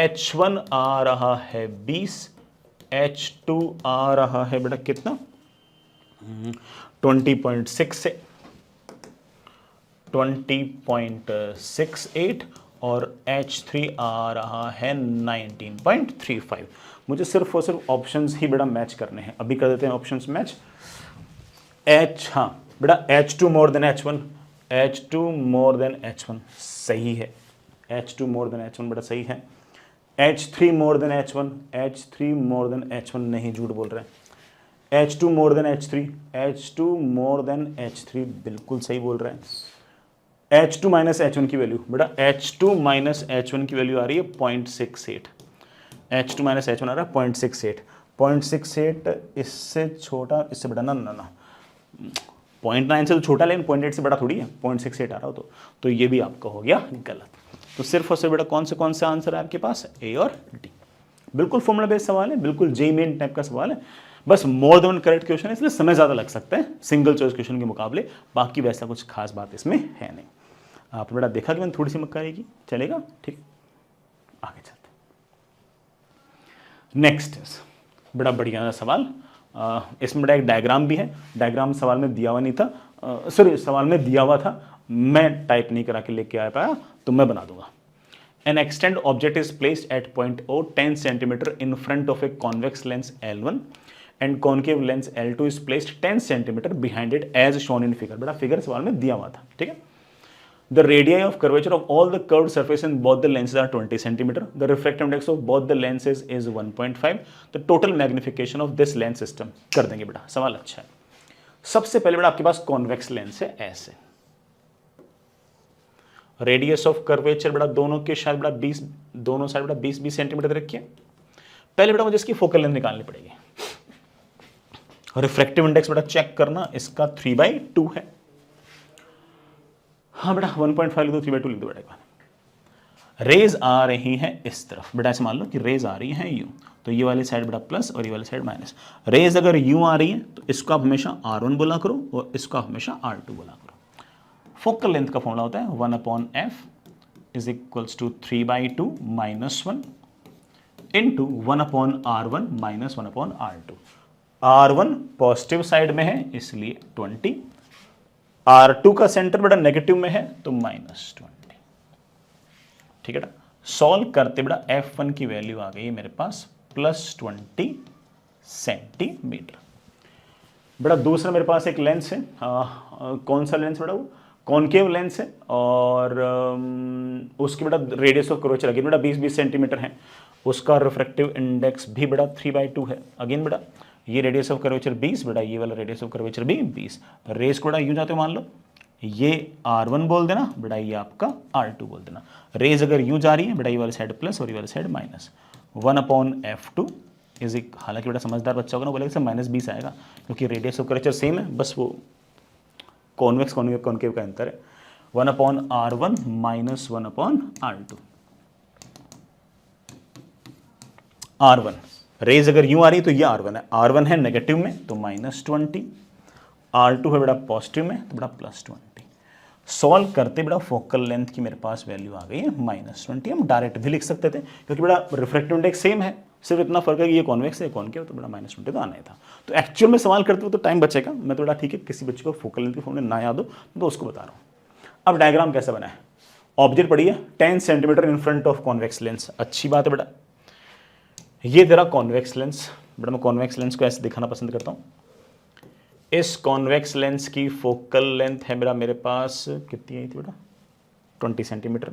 h1 आ रहा है 20, h2 आ रहा है बेटा कितना 20.6 से 20.68 और h3 आ रहा है 19.35। मुझे सिर्फ और सिर्फ ऑप्शंस ही बेटा मैच करने हैं। अभी कर देते हैं ऑप्शंस मैच। हाँ बेटा h2 more than h1, h2 more than h1 सही है। h2 मोर देन h1 बेटा सही है। h3 more than h1, h3 more than h1 नहीं, झूठ बोल रहे हैं। h2 more than h3, h2 more than h3 बिल्कुल सही बोल रहे हैं। h2 माइनस h1 की वैल्यू बेटा, h2 माइनस h1 की वैल्यू आ रही है 0.68। h2 माइनस h1 आ रहा है 0.68। 0.68 इससे छोटा, इससे बड़ा ना 0.9 से तो छोटा, लेकिन 0.8 से बड़ा थोड़ी है। 0.68 आ रहा हो तो ये भी आपका हो गया गलत। तो सिर्फ और सिर्फ बेटा कौन से आंसर है आपके पास, ए और डी। बिल्कुल फॉर्मूला बेस्ड सवाल है, बिल्कुल जेईई मेन टाइप का सवाल है, बस मोर देन करेक्ट क्वेश्चन है, इसलिए समय ज़्यादा लग सकता है सिंगल चॉइस क्वेश्चन के मुकाबले, बाकी वैसा कुछ खास बात इसमें है नहीं। आपने बेटा देखा कि मैंने थोड़ी सी मक्कारी की, चलेगा ठीक। आगे चलते नेक्स्ट बड़ा बढ़िया सवाल। इसमें बड़ा एक डायग्राम भी है, डायग्राम सवाल में दिया हुआ नहीं था, सॉरी सवाल में दिया हुआ था, मैं टाइप नहीं करा के लेके आ पाया तो मैं बना दूंगा। An extend object is placed at point O 10 cm in front of a convex lens L1 and concave lens L2 is placed 10 cm behind it as shown in figure। बड़ा फिगर सवाल में दिया हुआ था, ठीक है। The radii of curvature of all the curved surfaces in both the lenses are 20 cm. The refractive index of both the lenses is 1.5. The total magnification of this lens system कर देंगे बेटा, सवाल अच्छा है। सबसे पहले बेटा आपके पास कॉन्वेक्स लेंस है ऐसे, रेडियस ऑफ कर्वेचर बेटा दोनों के शायद बेटा 20, दोनों साइड बेटा 20-20 सेंटीमीटर रखिए। पहले बेटा मुझे इसकी फोकल लेंथ निकालनी पड़ेगी। रिफ्रैक्टिव इंडेक्स बेटा चेक करना, इसका 3/2 है। हाँ बेटा 1.5 लिख दो, 3/2 लिख दो बेटा। रेज आ रही हैं इस तरफ बेटा, ऐसे मान लो कि रेज आ रही हैं यूं, तो ये वाली साइड बेटा प्लस और ये वाली साइड माइनस। रेज अगर यूं आ रही है तो इसको आप हमेशा R1 बोला करो और इसको आप हमेशा R2 बोला करो। फोकल लेंथ का फॉर्मूला होता है 1/f is equals to 3/2 - 1 into 1/R1 - 1/R2। R1 positive side में है इसलिए 20, R2 का सेंटर बेटा नेगेटिव में है तो -20, ठीक है बेटा। सॉल्व करते बेटा F1 की वैल्यू आ गई मेरे पास +20 सेंटीमीटर। बेटा दूसरा मेरे पास एक लेंस है, कौन सा लेंस बेटा, वो कॉनकेव लेंस है और उसकी बेटा रेडियस ऑफ कर्वेचर अगेन बेटा 20-20 सेंटीमीटर है, उसका रिफ्रैक्टिव इंडेक्स भी बेटा 3/2 है। अगेन बेटा ये रेडियस ऑफ कर्वेचर 20 बेटा, ये वाला रेडियस ऑफ कर्वेचर भी 20। रेस को बेटा यूं जाते हो, मान लो ये R1 बोल देना बेटा, ये आपका R2 बोल देना। रेज अगर यूं जा रही है बेटा, ये वाली साइड प्लस और ये वाली साइड माइनस, 1/f2 इज इक, हालांकि बेटा समझदार बच्चा होगा ना बोलेगा सर -20 आएगा, क्योंकि रेडियस ऑफ कर्वेचर सेम है, बस वो कॉन्वेक्स कॉनकेव का अंतर है। 1/R1 - 1/R2। R1 रेज अगर यूं आ रही है तो ये R1 है, R1 है नेगेटिव में तो -20, R2 है बेटा पॉजिटिव में तो बेटा +20। सॉल्व करते बेटा फोकल लेंथ की मेरे पास वैल्यू आ गई है -20। हम डायरेक्ट भी लिख सकते थे क्योंकि बेटा रिफ्रैक्टिव इंडेक्स सेम है, सिर्फ इतना फर्क है कि ये कॉन्वेक्स है कॉनकेव, तो बेटा -20 तो आना ही था। तो एक्चुअल में सवाल करते हुए तो टाइम बचेगा, मैं तो बेटा ठीक है किसी बच्चे को फोकल लेंथ की फॉर्मूला ना याद हो तो उसको बता रहा हूँ। अब डायग्राम कैसे बना है, ऑब्जेक्ट पड़ी है 10 centimetre in front of convex lens, अच्छी बात है बेटा। ये तेरा कॉन्वेक्स लेंस बेटा, मैं कॉन्वेक्स लेंस को ऐसे दिखाना पसंद करता हूँ। इस कॉन्वेक्स लेंस की फोकल लेंथ है मेरा, मेरे पास कितनी आई थी बेटा, 20 सेंटीमीटर।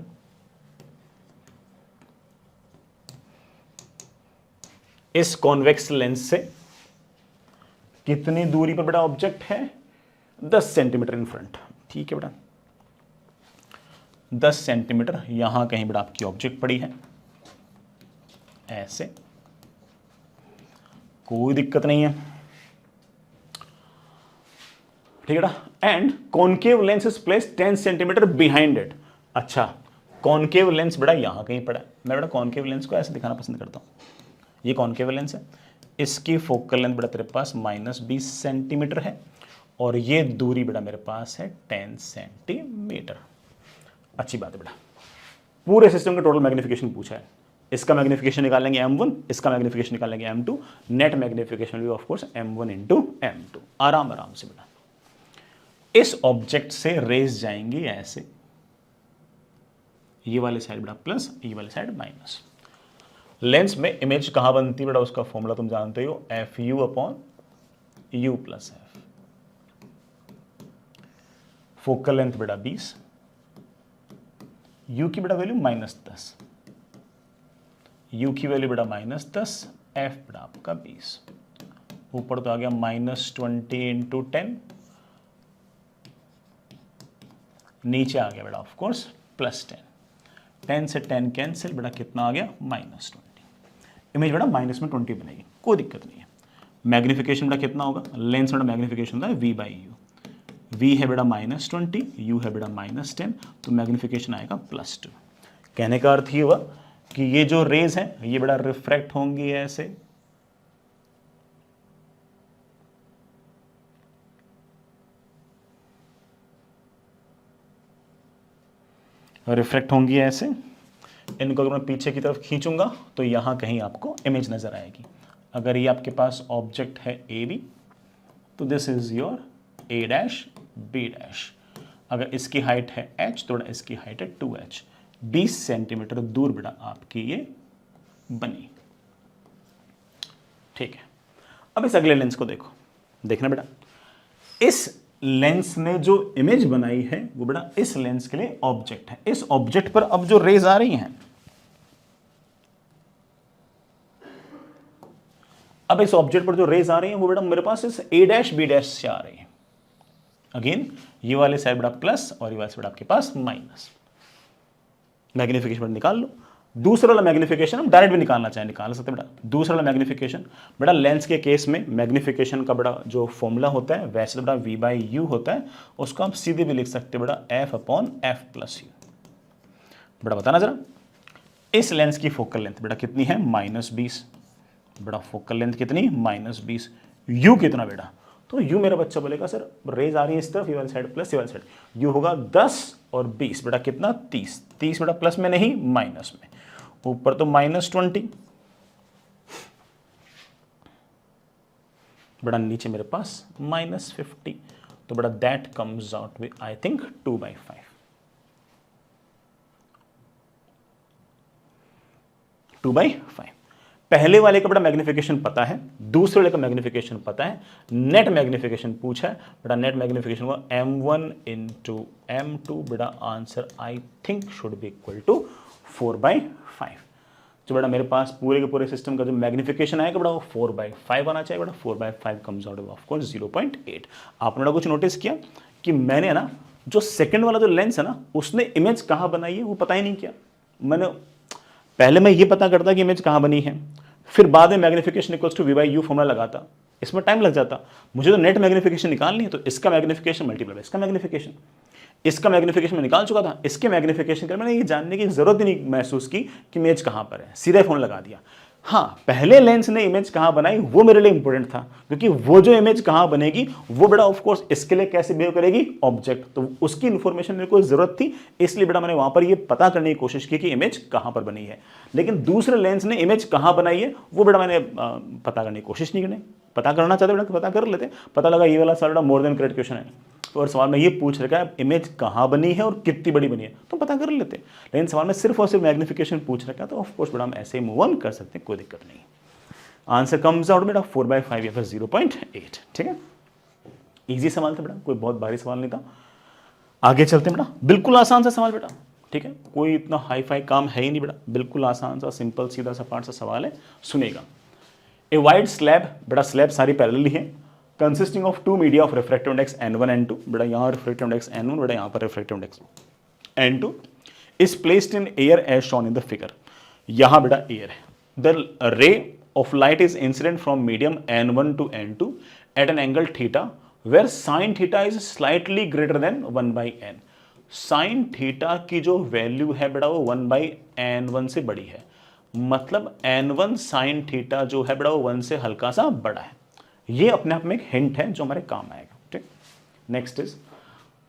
इस कॉन्वेक्स लेंस से कितनी दूरी पर बेटा ऑब्जेक्ट है, 10 सेंटीमीटर इन फ्रंट, ठीक है बेटा 10 सेंटीमीटर। यहां कहीं बेटा आपकी ऑब्जेक्ट पड़ी है ऐसे, कोई दिक्कत नहीं है, ठीक है बेटा। And concave lens is placed 10 centimetre behind it. अच्छा कॉनकेव लेंस बेटा यहां कहीं पड़ा है, मैं बेटा कॉनकेव लेंस को ऐसे दिखाना पसंद करता हूं। ये कॉनकेव लेंस है, इसकी फोकल लेंथ बेटा तेरे पास -20 सेंटीमीटर है और ये दूरी बेटा मेरे पास है 10 सेंटीमीटर। अच्छी बात है बेटा। पूरे सिस्टम का टोटल मैग्निफिकेशन पूछा है, इसका मैग्निफिकेशन निकालेंगे M1, इसका मैग्निफिकेशन निकालेंगे M2, नेट मैग्निफिकेशन भी ऑफ कोर्स M1 × M2। आराम आराम से बेटा इस ऑब्जेक्ट से रेज जाएंगी ऐसे, ये वाले साइड बेटा प्लस, ये वाले साइड माइनस। लेंस में इमेज कहां बनती है बेटा, उसका फॉर्मूला तुम जानते हो, FU/U + F। फोकल लेंथ बेटा 20, U की बेटा वैल्यू -10, U की वैल्यू बेटा -10, F बेटा आपका 20। ऊपर तो आ गया -20 × 10, नीचे आ गया बेटा ऑफ कोर्स +10। 10 से 10 कैंसिल बेटा, कितना आ गया -20। इमेज बेटा -20 बनेगी, कोई दिक्कत नहीं है। मैग्निफिकेशन बेटा कितना होगा, लेंस बेटा मैग्निफिकेशन होता है V/U। V है बेटा -20, U है बेटा -10, तो मैग्निफिकेशन आएगा +2। कहने का अर्थ ये हुआ कि ये जो रेज हैं ये बड़ा रिफ्रैक्ट होंगी ऐसे, रिफ्रैक्ट होंगी ऐसे। इनको अगर मैं पीछे की तरफ खींचूंगा तो यहां कहीं आपको इमेज नजर आएगी। अगर ये आपके पास ऑब्जेक्ट है ए बी, तो this is your A dash B dash. अगर इसकी हाइट है h तो बेटा इसकी हाइट है 2h, 20 सेंटीमीटर दूर बेटा आपकी ये बनी। ठीक है, अब इस अगले लेंस को देखो। देखना बेटा, इस लेंस ने जो इमेज बनाई है वो बेटा इस लेंस के लिए ऑब्जेक्ट है। इस ऑब्जेक्ट पर अब जो रेज आ रही हैं, अब इस ऑब्जेक्ट पर जो रेज आ रही हैं वो बेटा मेरे पास इस ए डैश बी डैश से आ रही है। अगेन ये वाले साइड बेटा प्लस और ये वाले साइड आपके पास माइनस। मैग्निफिकेशन बेटा निकाल लो। दूसरा वाला मैग्निफिकेशन हम डायरेक्ट भी निकालना चाहें निकाल सकते हैं बेटा। दूसरा वाला मैग्निफिकेशन बेटा लेंस के केस में मैग्निफिकेशन का बेटा जो फॉर्मूला होता है वैसे तो बेटा v बाई यू होता है, उसको आप सीधे भी लिख सकते हैं बेटा f upon F plus you. बेटा बताना जरा, इस लेंस की फोकल लेंथ बेटा कितनी है -20। बेटा फोकल लेंथ कितनी -20। यू कितना बेटा, तो यू मेरा बच्चा बोलेगा सर रेज आ रही है इस तरफ, ये वाली साइड प्लस ये वाली साइड, यू होगा 10 और 20 बेटा कितना 30। 30 बेटा प्लस में नहीं माइनस में, ऊपर तो -20 बेटा नीचे मेरे पास -50, तो बेटा that comes out with I think 2/5। 2/5। पहले वाले का बेटा मैग्निफिकेशन पता है, दूसरे वाले का मैग्निफिकेशन पता है, नेट मैग्निफिकेशन पूछा है बेटा। नेट मैग्निफिकेशन हुआ m1 इंटू m2 बेटा, answer I think should be equal to 4/5। तो बेटा मेरे पास पूरे के पूरे सिस्टम का जो मैग्निफिकेशन आएगा बेटा वो 4/5 आना चाहिए बेटा। 4/5 कम्स आउट ऑफ कोर्स 0.8। आपने बेटा कुछ नोटिस किया कि मैंने ना जो सेकंड वाला जो लेंस है ना उसने इमेज कहाँ बनाई है वो पता ही नहीं किया। मैंने पहले मैं ये पता करता कि इमेज कहाँ बनी है, फिर बाद में magnification equals to v by U formula लगाता, इसमें टाइम लग जाता। मुझे तो नेट मैग्निफिकेशन निकालनी है, तो इसका मैग्निफिकेशन मल्टीप्लाई बाय इसका मैग्निफिकेशन, इसका मैग्निफिकेशन में निकाल चुका था, इसके मैग्निफिकेशन कर मैंने ये जानने की जरूरत ही नहीं महसूस की कि इमेज कहाँ पर है, सीधा फोन लगा दिया। हाँ, पहले लेंस ने इमेज कहाँ बनाई वो मेरे लिए इंपॉर्टेंट था, क्योंकि वो जो इमेज कहाँ बनेगी वो बेटा ऑफ कोर्स इसके लिए कैसे बिहेव करेगी ऑब्जेक्ट, तो उसकी इंफॉर्मेशन मेरे को जरूरत थी, इसलिए बेटा मैंने वहां पर ये पता करने की कोशिश की कि इमेज कहाँ पर बनी है। लेकिन दूसरे लेंस ने इमेज कहाँ बनाई है वो बेटा मैंने पता करने की कोशिश नहीं करनी। पता करना चाहते बेटा पता कर लेते, पता लगा ये वाला सवाल मोर देन क्रेडिट क्वेश्चन है और सवाल में ये पूछ रखा है इमेज कहाँ बनी है और कितनी बड़ी बनी है, तो पता कर लेते। लेकिन सवाल में सिर्फ और सिर्फ मैग्निफिकेशन पूछ रखा है, तो ऑफ कोर्स बेटा हम ऐसे ही मूव ऑन कर सकते हैं, कोई दिक्कत नहीं। आंसर कम्स आउट बेटा 4/5 या फिर 0.8। ठीक है, इजी सवाल था बेटा, कोई बहुत भारी सवाल नहीं था। आगे चलते हैं बेटा, बिल्कुल आसान सा सवाल बेटा। ठीक है, कोई इतना हाई फाई काम है ही नहीं बेटा, बिल्कुल आसान सा सिंपल सीधा सा पार्ट सा सवाल है, सुनेगा। ए वाइड स्लैब बेटा, स्लैब सारी पैरेलल है, consisting of two media of refractive index n1 n2 बेटा, यहाँ रिफ्रैक्टिव इंडेक्स n1 बेटा, यहाँ पर refractive index n2 is placed in air as shown in the figure. यहाँ बेटा एयर है, द रे of light is incident from medium n1 to n2 at an angle theta where sin theta is slightly greater than 1/n। sin theta की जो value है बेटा वो 1/n1 से बड़ी है, मतलब n1 sin theta जो है बेटा वो 1 से हल्का सा बड़ा है। ये अपने आप में एक हिंट है जो हमारे काम आएगा। ठीक, next is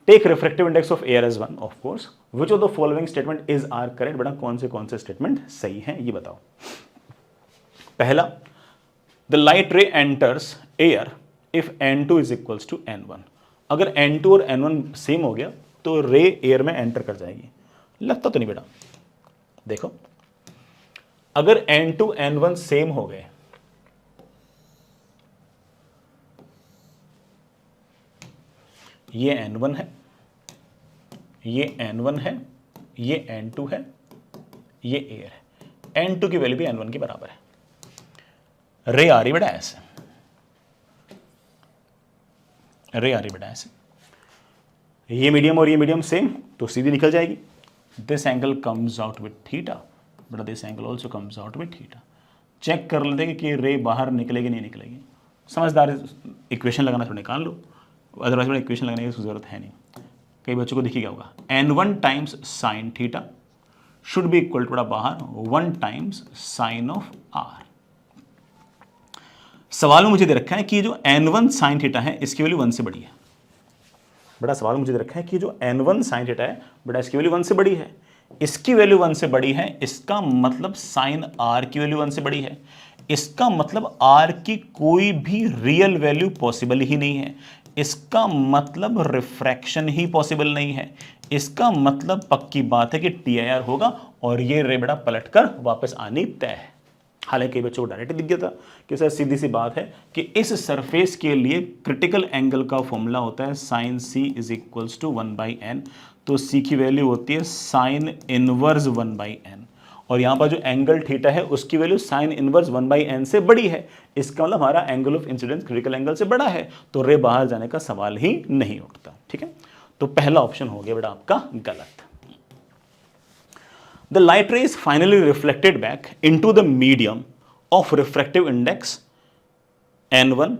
take refractive index of air as 1 of course, which of the following statement is are correct. बेटा कौन से स्टेटमेंट सही है ये बताओ। पहला, the light ray enters air if n2 is equals to n1। अगर n2 और n1 सेम हो गया तो रे एयर में एंटर कर जाएगी। लगता तो नहीं बेटा, देखो अगर n2 n1 सेम हो गए, ये n1 है, ये n1 है, ये n2 है, ये एयर है, n2 की वैल्यू भी n1 के बराबर है। रे आ रही बेटा ऐसे, रे आ रही बेटा ऐसे, ये मीडियम और ये मीडियम सेम तो सीधी निकल जाएगी। This angle comes out with theta बेटा, this angle also comes out with theta. Check कर लेते कि रे बाहर निकलेगी नहीं निकलेगी। समझदार इक्वेशन लगाना तो निकाल लो, अदरवाइज बेटा इक्वेशन लगाने की जरूरत है नहीं। कई बच्चों को दिखी क्या होगा, n1 times sine theta should be equal to बाहर 1 टाइम्स साइन ऑफ आर। सवाल में मुझे दे रखा है कि जो n1 साइन थीटा है इसकी वैल्यू 1 से बड़ी है। बड़ा सवाल मुझे दे रखा है कि जो n1 साइन थीटा है बड़ा इसकी वैल्यू 1 से बड़ी है, इसकी वैल्यू 1 से बड़ी है, इसका मतलब साइन r की वैल्यू 1 से बड़ी है, इसका मतलब r की कोई भी रियल वैल्यू पॉसिबल ही नहीं है, इसका मतलब रिफ्रैक्शन ही पॉसिबल नहीं है, इसका मतलब पक्की बात है कि TIR होगा और ये रे बेटा पलटकर वापस आनी तय है। हालांकि बच्चों को डायरेक्ट दिख गया था कि सर सीधी सी बात है कि इस सरफेस के लिए क्रिटिकल एंगल का फॉर्मूला होता है sine C is equals to 1/n। तो C की वैल्यू होती है साइन इनवर्स 1/n और यहाँ पर जो एंगल थीटा है उसकी वैल्यू साइन इनवर्स 1/n से बड़ी है। इसका मतलब हमारा angle of incidence critical angle से बड़ा है, तो रे बाहर जाने का सवाल ही नहीं उठता। ठीक है, तो पहला ऑप्शन हो गया बेटा आपका गलत। The light ray is finally reflected back into the medium of refractive index n1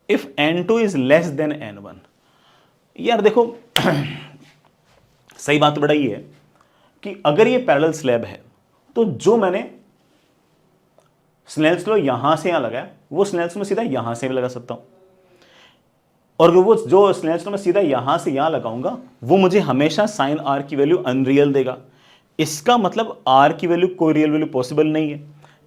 if n2 is less than n1। यार देखो सही बात तो बड़ा ये है कि अगर ये पैरेलल स्लैब है तो जो मैंने स्नेल्स लॉ यहां से यहां लगाया वो स्नेल्स में सीधा यहां से भी लगा सकता हूं, और वो जो स्नेल्स लॉ मैं सीधा यहां से यहां लगाऊंगा वो मुझे हमेशा साइन आर की वैल्यू अनरियल देगा। इसका मतलब आर की वैल्यू कोई रियल वैल्यू पॉसिबल नहीं है,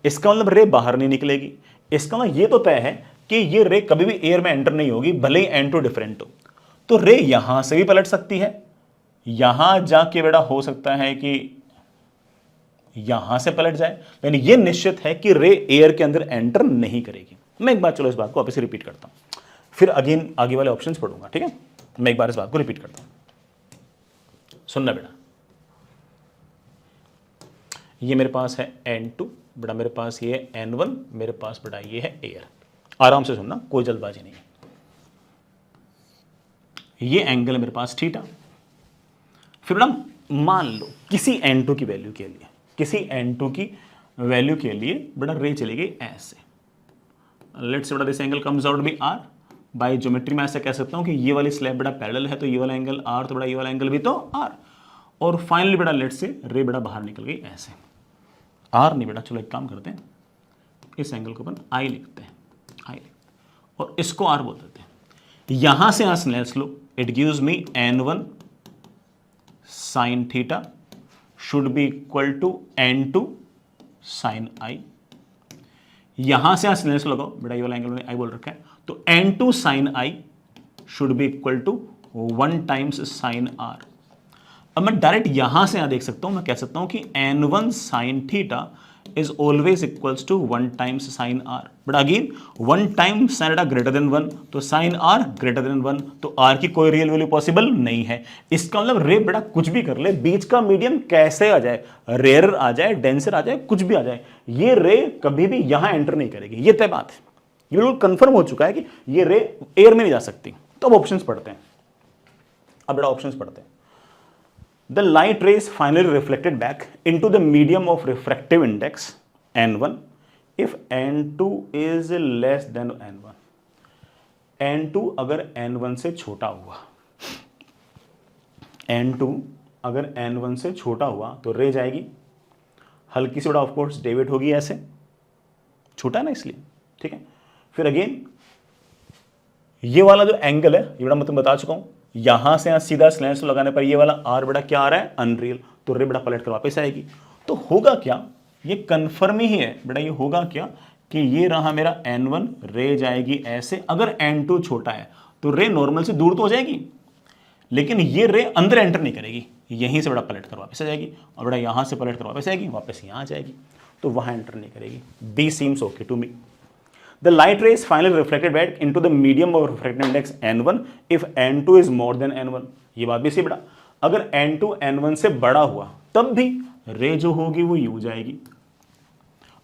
इसका मतलब रे बाहर नहीं निकलेगी। इसका मतलब ये तो तय है कि ये रे कभी भी एयर में एंटर नहीं होगी, भले ही n2 डिफरेंट हो। तो रे यहां से भी पलट सकती है, यहां जाके बेटा हो सकता है कि यहां से पलट जाए, यानी ये निश्चित है कि रे एयर के अंदर एंटर नहीं करेगी। मैं एक बार चलो इस बात को वापस से रिपीट करता हूं, फिर अगेन आगे वाले ऑप्शंस पढ़ूंगा। ठीक है, मैं एक बार इस बात को रिपीट करता हूं, सुनना बेटा। ये मेरे पास है n2 बेटा, मेरे पास ये है n1, मेरे पास बेटा ये है एयर। आराम से सुनना, कोई जल्दबाजी नहीं है। ये एंगल है मेरे पास थीटा। फिर बेटा मान लो किसी n2 की वैल्यू के लिए, किसी n2 की वैल्यू के लिए बेटा रे चली गई ऐसे। लेट्स से बेटा this angle comes out be r। By geometry में ऐसा कह सकता हूं कि ये वाली स्लैब बेटा पैरेलल है तो ये वाला एंगल r, तो बेटा ये वाला एंगल भी तो r। और फाइनली बेटा लेट्स से रे बेटा बाहर निकल गई ऐसे। r नहीं बेटा, चलो एक काम करते हैं, इस एंगल को अपन i लिखते हैं, i और इसको r बोल देते हैं। यहां से Snell's law, it gives me n1 sine theta should be equal to n2 sine i। यहां से स्नेल्स लगाओ बेटा, ये वाला एंगल मैंने i बोल रखा है, तो n2 sine i should be equal to 1 times sine r। अब मैं डायरेक्ट यहां से यहां देख सकता हूं, मैं कह सकता हूं कि n1 sine theta is always equals to 1 times sine r। But again 1 time sine theta greater than 1, तो साइन r ग्रेटर देन 1, तो r की कोई रियल वैल्यू पॉसिबल नहीं है। इसका मतलब रे बेटा कुछ भी कर ले, बीच का मीडियम कैसे आ जाए, रेयर आ जाए, डेंसर आ जाए, कुछ भी आ जाए, ये रे कभी भी यहां एंटर नहीं करेगी। ये तय बात है, ये बिल्कुल कंफर्म हो चुका है कि ये रे एयर में नहीं जा सकती। तो अब ऑप्शंस पढ़ते हैं, अब बेटा ऑप्शंस पढ़ते हैं। The light ray is finally reflected back into the medium of refractive index n1 if n2 is less than n1। n2 अगर n1 से छोटा हुआ, n2 अगर n1 से छोटा हुआ तो रे जाएगी हल्की से, बड़ा ऑफ कोर्स डेविएट होगी ऐसे, छोटा है ना इसलिए। ठीक है, फिर अगेन ये वाला जो एंगल है ये बड़ा मैं तुम्हें बता चुका हूं, यहां से यहां सीधा स्लैंस लगाने पर ये वाला r बड़ा क्या आ रहा है, अनरियल, तो रे बड़ा पलट कर वापस आएगी। तो होगा क्या, ये कंफर्म ही है बेटा, ये होगा क्या कि ये रहा मेरा n1, रे जाएगी ऐसे। अगर n2 छोटा है तो रे नॉर्मल से दूर तो हो जाएगी, लेकिन ये रे अंदर एंटर नहीं करेगी, यहीं से बड़ा पलट कर वापस आ जाएगी, और बड़ा यहां से पलट कर वापस आएगी, वापस यहां आ जाएगी, तो वहां एंटर नहीं करेगी। Be seems okay to me. The light ray is finally reflected back into the medium of refractive index n1 if n2 is more than n1। ये बात भी सही बेटा, अगर n2 n1 से बड़ा हुआ तब भी रे जो होगी वो यूं जाएगी।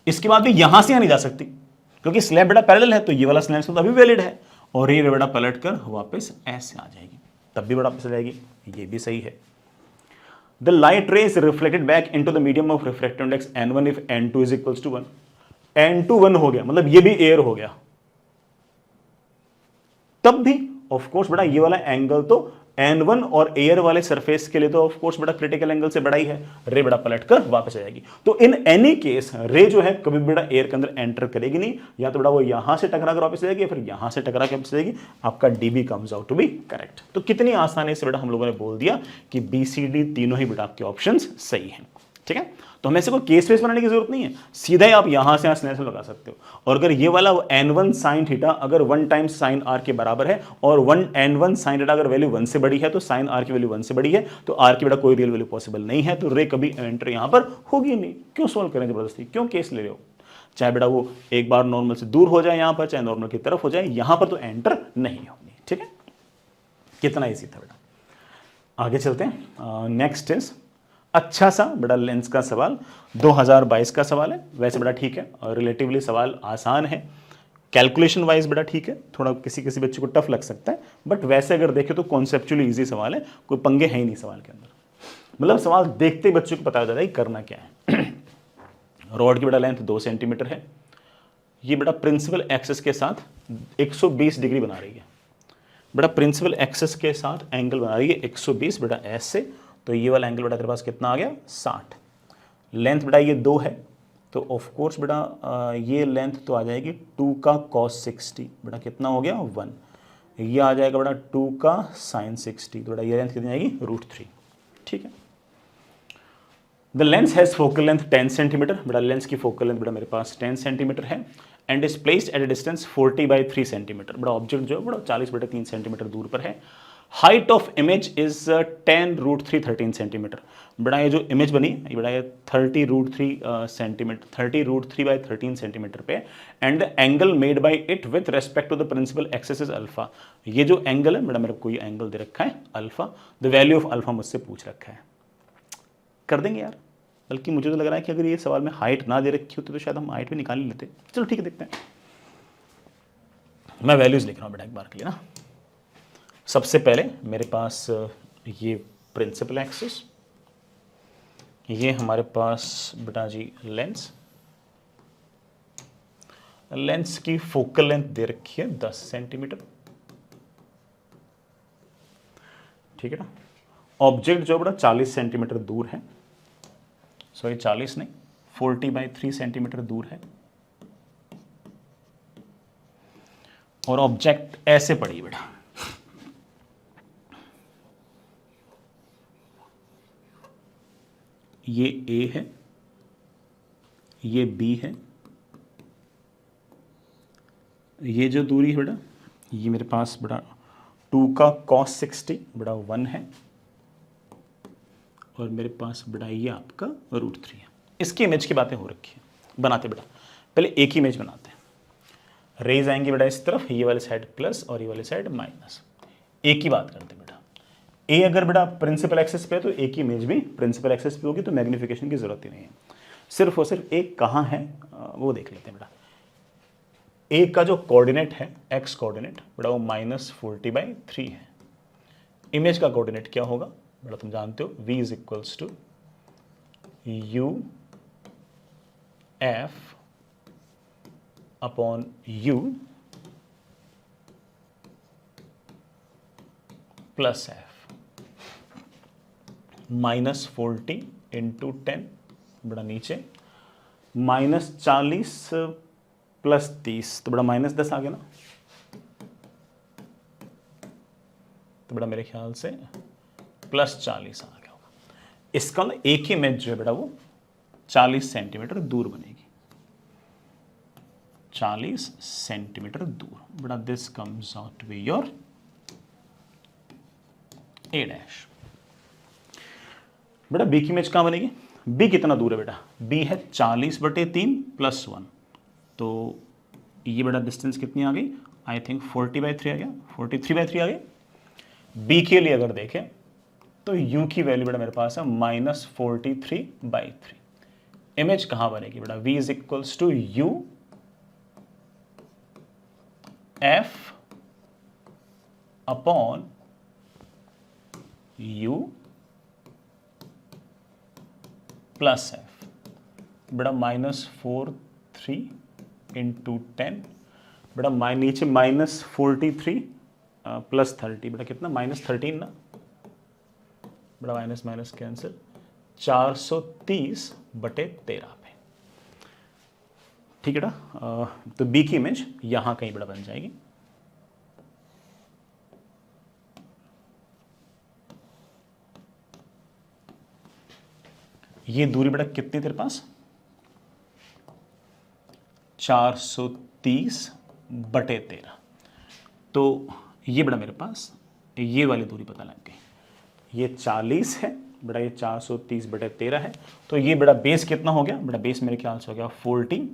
इसके बाद भी यहां से यहां नहीं जा सकती क्योंकि स्लैब बेटा पैरेलल है, तो ये वाला स्लैब तो अभी वैलिड है, और ये बेटा पलट कर वापस ऐसे आ जाएगी, तब भी बेटा वापस आ जाएगी। ये भी सही है। The light ray is reflected back into the medium of refractive index n1 if n2 is equals to 1। n2 1 हो गया, मतलब ये भी एयर हो गया, तब भी ऑफ कोर्स बेटा ये वाला एंगल तो N1 और एयर वाले सरफेस के लिए तो ऑफ कोर्स बड़ा क्रिटिकल एंगल से बड़ा ही है, रे बड़ा पलट कर वापस आ जाएगी। तो इन एनी केस रे जो है कभी बड़ा एयर के अंदर एंटर करेगी नहीं, या तो बड़ा वो यहां से टकरा कर वापस आ जाएगी या फिर यहां से टकरा के वापस आ जाएगी। आपका DB comes out to be correct. तो कितनी आसानी से बेटा हम लोगों ने बोल दिया कि BCD तीनों ही बेटा आपके ऑप्शंस सही हैं। ठीक है, तो हमें ऐसे कोई केस फेस बनाने की जरूरत नहीं है, सीधा ही आप यहां से स्नेह से लगा सकते हो। और अगर ये वाला N1 sin थीटा अगर 1 टाइम्स साइन आर के बराबर है और N1 sin थीटा अगर वैल्यू 1 से बड़ी है तो साइन आर की वैल्यू 1 से बड़ी है, तो आर की बेटा कोई रियल वैल्यू पॉसिबल नहीं है, तो रे कभी एंटर यहां पर होगी नहीं। क्यों सॉल्व करें जबरदस्ती, क्यों केस ले रहे हो? चाहे बेटा वो एक बार नॉर्मल से दूर हो जाए यहां पर, चाहे नॉर्मल की तरफ हो जाए, यहां पर तो एंटर नहीं होगी। ठीक है, कितना ईजी था बेटा। आगे चलते हैं। नेक्स्ट इज अच्छा सा बड़ा लेंस का सवाल, 2022 का सवाल है। वैसे बड़ा ठीक है और रिलेटिवली सवाल आसान है, कैलकुलेशन वाइज बड़ा ठीक है, थोड़ा किसी किसी बच्चे को टफ लग सकता है, बट वैसे अगर देखें तो कॉन्सेप्चुअली इजी सवाल है, कोई पंगे है ही नहीं सवाल के अंदर। मतलब सवाल देखते ही बच्चों को पता हो जाता है कि करना क्या है। रॉड की बड़ा लेंथ 2 सेंटीमीटर है, ये बड़ा प्रिंसिपल एक्सिस के साथ 120 डिग्री बना रही है। बड़ा प्रिंसिपल एक्सिस के साथ एंगल बना रही है 120 बेटा एस से, तो ये वाला एंगल बेटा तेरे पास कितना आ गया 60। लेंथ बेटा ये 2 है, तो ऑफ कोर्स बेटा ये लेंथ तो आ जाएगी 2 का cos 60, बेटा कितना हो गया 1। ये आ जाएगा बेटा 2 का sin 60, तो बेटा ये लेंथ कितनी आएगी √3। ठीक है, the lens has focal length 10 centimeter, बेटा लेंस की फोकल लेंथ बेटा मेरे पास 10 सेंटीमीटर है, and is placed at a distance 40/3 centimeter, बड़ा ऑब्जेक्ट जो है बड़ा 40/3 सेंटीमीटर दूर पर है। Height of image is 10√3 13 centimeter, बड़ा ये जो इमेज बनी ये बड़ा ये 30√3 सेंटीमीटर 30√3/13 सेंटीमीटर पे, and the angle made by it with respect to the principal axis is alpha. ये जो एंगल है बड़ा मेरे को ये एंगल दे रखा है alpha, the value of alpha मुझसे पूछ रखा है। कर देंगे यार, बल्कि मुझे तो लग रहा है कि अगर ये सवाल में हाइट ना दे रखी होती तो शायद हम हाइट भी निकाल ही लेते। चलो ठीक है, देखते हैं। मैं वैल्यूज लिख रहा हूँ बेटा एक बार के लिए ना। सबसे पहले मेरे पास ये प्रिंसिपल एक्सिस, ये हमारे पास बेटा जी लेंस, लेंस की फोकल लेंथ दे रखी है 10 सेंटीमीटर। ठीक है ना, ऑब्जेक्ट जो बड़ा 40 सेंटीमीटर दूर है, सॉरी 40 नहीं 40/3 सेंटीमीटर दूर है, और ऑब्जेक्ट ऐसे पड़ी बेटा, ये A है, ये B है, ये जो दूरी है बेटा ये मेरे पास बेटा 2 का cos 60 बेटा 1 है, और मेरे पास बेटा ये आपका √3 है। इसकी इमेज की बातें हो रखी है, बनाते बेटा पहले एक ही इमेज बनाते हैं। रेज आएंगे बेटा इस तरफ, ये वाले साइड प्लस और ये वाले साइड माइनस। एक ही बात करते हैं बेटा, ए अगर बेटा प्रिंसिपल एक्सिस पे है तो एक ही इमेज भी प्रिंसिपल एक्सिस पे होगी, तो मैग्निफिकेशन की जरूरत ही नहीं है। सिर्फ और सिर्फ एक कहाँ है वो देख लेते हैं बेटा। ए का जो कोऑर्डिनेट है एक्स कोऑर्डिनेट बेटा वो -40/3 है। इमेज का कोऑर्डिनेट क्या होगा बेटा तुम जानते हो, v is equals to u f upon u plus f, -40 into 10 बड़ा नीचे, -40 प्लस 30 तो बड़ा -10 आ गया ना, तो बड़ा मेरे ख्याल से +40 आ गया होगा। इसका ना एक ही इमेज जो है बेटा वो 40 सेंटीमीटर दूर बनेगी, 40 सेंटीमीटर दूर बेटा, this comes out to be your A dash. बेटा बी की इमेज कहां बनेगी, बी कितना दूर है बेटा, बी है 40/3 + 1, तो ये बेटा डिस्टेंस कितनी आ गई, आई थिंक 40/3 आ गया, 43/3 आ गया। बी के लिए अगर देखें तो u की वैल्यू बेटा मेरे पास है -43/3। इमेज कहां बनेगी बेटा, v is equals to u f upon u plus f बेटा -43 इंटू 10 बेटा नीचे -43 + 30 बेटा कितना -13 ना, बड़ा माइनस माइनस कैंसिल, 430/13 पे। ठीक है ना। तो बी की इमेज यहां कहीं बड़ा बन जाएगी। ये दूरी बड़ा कितनी तेरे पास, 430/13। तो ये बड़ा मेरे पास ये वाली दूरी पता लग गई। ये 40 है बड़ा, ये 430/13 है। तो ये बड़ा बेस कितना हो गया, बड़ा बेस मेरे ख्याल से हो गया 40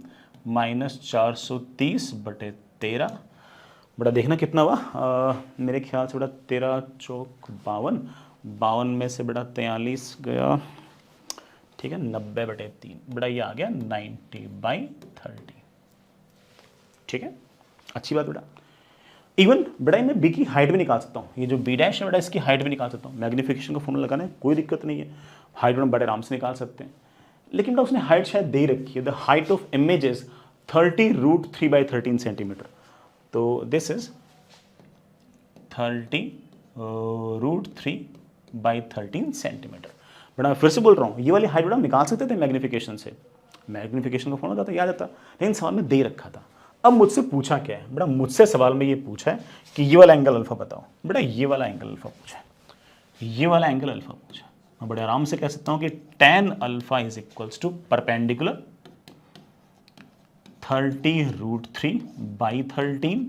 माइनस 430/13। बड़ा देखना कितना हुआ, मेरे ख्याल से बड़ा 13 चौक 52, 52 में से बड़ा 43 गया, ठीक है, 90/3, बड़ा ये आ गया 90/30। ठीक है, अच्छी बात बेटा। इवन बेटा मैं बी की हाइट भी निकाल सकता हूँ, ये जो बी डैश है बेटा इसकी हाइट भी निकाल सकता हूँ। मैग्नीफिकेशन का फॉर्मूला लगाने कोई दिक्कत नहीं है, हाइट हम बड़े आराम से निकाल सकते हैं। लेकिन बेटा उसने हाइट शायद दे रखी है, the height of image is 30√3/13 centimetre. तो दिस इज 30√3/13 सेंटीमीटर। बेटा मैं फिर से बोल रहा हूँ, ये वाली हाइट बेटा निकाल सकते थे मैग्नीफिकेशन से, मैग्नीफिकेशन का फॉर्मूला था, याद आता, लेकिन सवाल में दे रखा था। अब मुझसे पूछा क्या है बेटा, मुझसे सवाल में ये पूछा है कि ये वाला एंगल अल्फा बताओ। बेटा ये वाला एंगल अल्फा पूछा है, ये वाला एंगल अल्फा पूछा है। मैं बड़े आराम से कह सकता हूं कि tan alpha is equals to perpendicular 30√3/13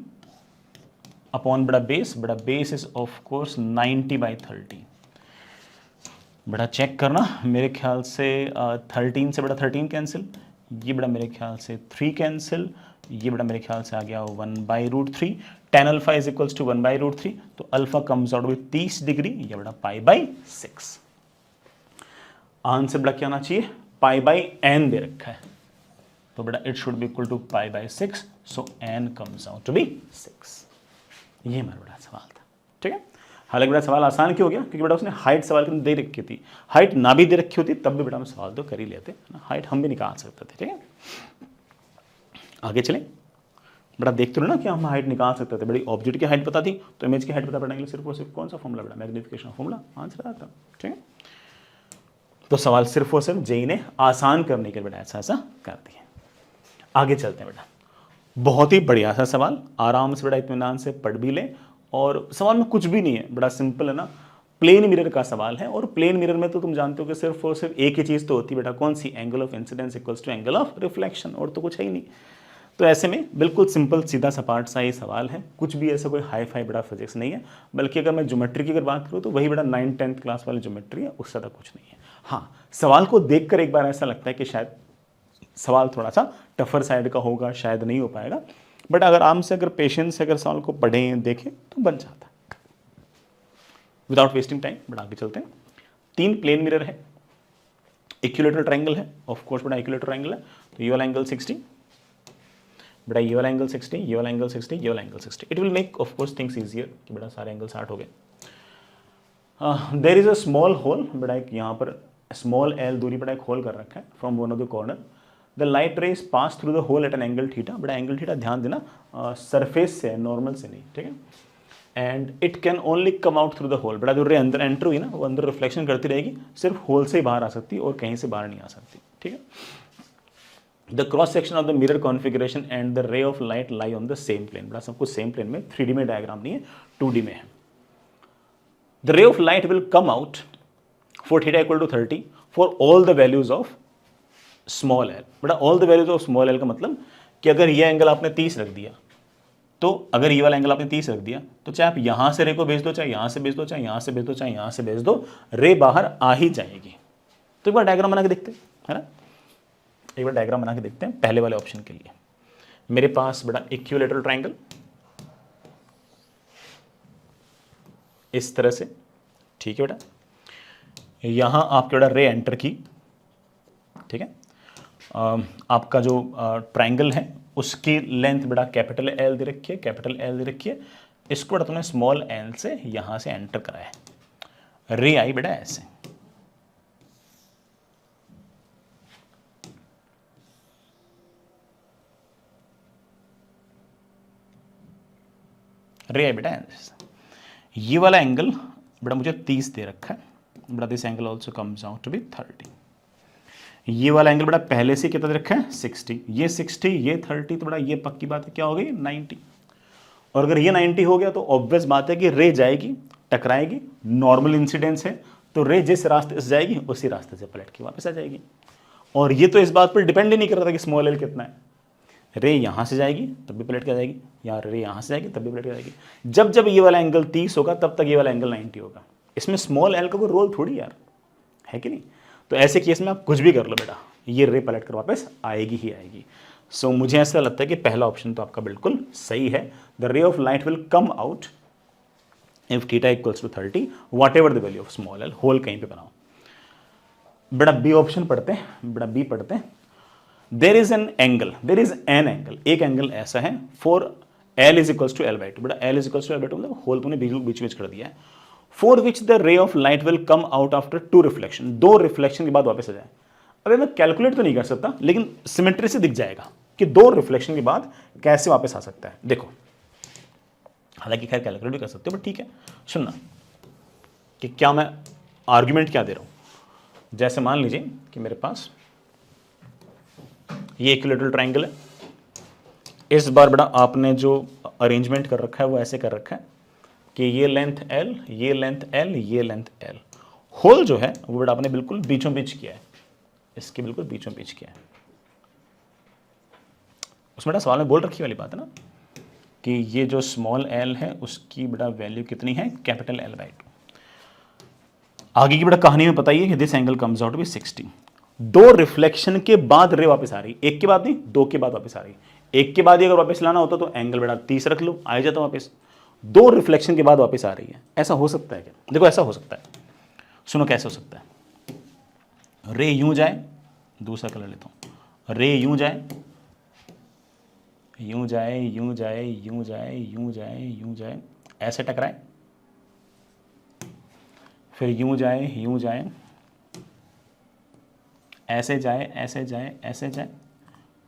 upon बड़ा बेस इज ऑफ कोर्स 90/13। बड़ा चेक करना, मेरे ख्याल से 13 से बड़ा 13 कैंसिल, ये बड़ा मेरे ख्याल से 3 कैंसिल, ये बड़ा मेरे ख्याल से आ गया 1/√3। tan alpha is equals to 1/√3, तो alpha comes out with 30 degree, ये बड़ा π/6। आंसर बड़ा क्या आना चाहिए, π/n दे रखा है, तो बेटा it should be equal to π/6, so n comes out to be 6। ये हमारा बड़ा सवाल था। ठीक है, हालांकि बेटा सवाल आसान क्यों हो गया, क्योंकि बेटा उसने हाइट सवाल के अंदर दे रखी थी। हाइट ना भी दे रखी होती तब भी बेटा हम सवाल तो कर ही लेते, हाइट हम भी निकाल सकते थे। ठीक है, आगे चलें। बेटा देखते रहो ना कि हम हाइट निकाल सकते थे। बड़ी ऑब्जेक्ट की हाइट पता थी तो इमेज की हाइट पता पड़ने के लिए सिर्फ और सिर्फ कौन सा फॉर्मूला बेटा, मैग्नीफिकेशन फॉर्मूला, आंसर आता। ठीक है, तो सवाल सिर्फ और सिर्फ जेई ने आसान करने के लिए बेटा ऐसा कर दिया। आगे चलते हैं बेटा, बहुत ही बढ़िया सा सवाल, आराम से बेटा इत्मीनान से पढ़ भी ले, और सवाल में कुछ भी नहीं है, बड़ा सिंपल है ना, प्लेन मिरर का सवाल है। और प्लेन मिरर में तो तुम जानते हो कि सिर्फ और सिर्फ एक ही चीज़ तो होती है बेटा, कौन सी, angle of incidence equals to angle of reflection, और तो कुछ है ही नहीं। तो ऐसे में बिल्कुल सिंपल सीधा सपाट सा ये सवाल है, कुछ भी ऐसा कोई हाई फाई बड़ा फिजिक्स नहीं है। बल्कि अगर मैं ज्योमेट्री की अगर बात करूँ तो वही बड़ा 9th-10th क्लास वाली ज्योमेट्री है, उससे ज़्यादा कुछ नहीं है। हाँ, सवाल को देखकर एक बार ऐसा लगता है कि शायद सवाल थोड़ा सा टफर साइड का होगा, शायद नहीं हो पाएगा, बट अगर आराम से अगर पेशेंस से अगर सवाल को पढ़ें देखें तो बन जाता है विदाउट वेस्टिंग टाइम। बड़ा आगे चलते हैं। 3 प्लेन मिरर है, इक्विलेटरल ट्रायंगल है, ऑफ कोर्स बड़ा इक्विलेटरल ट्रायंगल है, तो ये वाला एंगल 60, बेटा ये वाला एंगल 60, ये वाला एंगल 60, ये वाला angle 60। It will make of course things easier कि बेटा सारे एंगल 60 हो गए। There is a small hole, बेटा एक यहाँ पर स्मॉल एल दूरी पर एक होल कर रखा है from one of the corner. The light rays pass through the hole at an angle theta, बड़ा एंगल थीटा ध्यान देना सरफेस से, नॉर्मल से नहीं। ठीक है, and it can only come out through the hole, बड़ा जो रे अंदर एंटर हुई ना वो अंदर रिफ्लेक्शन करती रहेगी, सिर्फ होल से ही बाहर आ सकती है और कहीं से बाहर नहीं आ सकती। ठीक है, the cross section of the mirror configuration and the ray of light lie on the same plane, बड़ा सब कुछ सेम प्लेन में, 3D में डायग्राम नहीं है, 2D में है। The ray of light will come out for theta equal to 30 for all the values of small L. बेटा all the values of small L का मतलब कि अगर ये एंगल आपने 30 रख दिया, तो अगर ये वाला एंगल आपने 30 रख दिया, तो चाहे आप यहां से रे को भेज दो, चाहे यहां से भेज दो, चाहे यहां से भेज दो, चाहे यहां से भेज दो, रे बाहर आ ही जाएगी। तो एक बार डायग्राम बना के देखते हैं, है ना, एक बार डायग्राम बना के देखते हैं पहले वाले ऑप्शन के लिए। मेरे पास बड़ा इक्विलेटरल ट्रायंगल इस तरह से, ठीक है बेटा, यहां आपके बेटा रे एंटर की, ठीक है, आपका जो ट्रायंगल है उसकी लेंथ बड़ा कैपिटल एल दे रखी है, कैपिटल एल दे रखी है, इसको बड़ा तुमने स्मॉल एल से यहां से एंटर कराया है, रे आई बेटा ऐसे, रे आई बेटा ऐसे। ये वाला एंगल बड़ा मुझे 30 दे रखा है, बेटा this angle also comes out to be 30। ये वाला एंगल बेटा पहले से कितना रखा है 60, ये 60 ये 30, तो बेटा ये पक्की बात है क्या हो गई 90। और अगर ये 90 हो गया तो ऑब्वियस बात है कि रे जाएगी, टकराएगी, नॉर्मल इंसिडेंस है, तो रे जिस रास्ते से जाएगी उसी रास्ते से पलट के वापस आ जाएगी। और ये तो इस बात पर डिपेंड ही नहीं कर रहा था कि स्मॉल एल कितना है, रे यहाँ से जाएगी तब भी पलट के आ जाएगी, या रे यहाँ से जाएगी तब भी पलट के आ जाएगी। जब जब ये वाला एंगल 30 होगा तब तक ये वाला एंगल 90 होगा। इसमें स्मॉल एल का कोई रोल थोड़ी यार, है कि नहीं। तो ऐसे केस में आप कुछ भी कर लो बेटा, ये रे पलट कर वापस आएगी ही आएगी। सो मुझे ऐसा लगता है कि पहला ऑप्शन तो आपका बिल्कुल सही है। The ray of light will come out if theta equals to 30 whatever the value of small L, hole कहीं पे बनाओ। बेटा बी ऑप्शन पढ़ते हैं, बेटा बी पढ़ते हैं। देर इज एन एंगल, एक एंगल ऐसा है for L is equals to L/2, बेटा L is equals to L/2 मतलब होल तुमने बीच बीच कर दिया है। For which the ray of light will come out after 2 reflection, 2 reflection के बाद वापस आ जाए। अबे मैं कैलकुलेट तो नहीं कर सकता, लेकिन सिमेट्री से दिख जाएगा कि 2 रिफ्लेक्शन के बाद कैसे वापस आ सकता है। देखो, हालांकि खैर कैलकुलेट भी कर सकते हो, बट ठीक है सुनना कि क्या मैं आर्ग्यूमेंट क्या दे रहा हूं। जैसे मान लीजिए कि मेरे पास ये इक्विलेटरल ट्रायंगल है, इस बार बेटा आपने जो अरेंजमेंट कर रखा है वो ऐसे कर रखा है कि ये लेंथ L, ये लेंथ L, ये लेंथ L। होल जो है वो बेटा आपने बिल्कुल बीचों बीच किया है, इसके बिल्कुल बीचों बीच किया है। उसमें बेटा सवाल में बोल रखी वाली बात है ना कि ये जो स्मॉल l है उसकी बेटा वैल्यू कितनी है कैपिटल L/2। आगे की बेटा कहानी में बताइए कि this angle comes out to be 60। 2 reflection के बाद रे वापस आ रही, एक के बाद नहीं 2 के बाद वापस आ रही। एक के बाद ही अगर वापस लाना होता तो एंगल बेटा 30 रख लो, आ जाता वापस। 2 रिफ्लेक्शन के बाद वापस आ रही है, ऐसा हो सकता है क्या? देखो ऐसा हो सकता है, सुनो कैसे हो सकता है। रे यूं जाए, दूसरा कलर लेता हूं, रे यूं जाए, यूं जाए, यूं जाए, यूं जाए, यूं जाए, यूं जाए, ऐसे टकराए, फिर यूं जाए, यूं जाए, ऐसे जाए, ऐसे जाए, ऐसे जाए,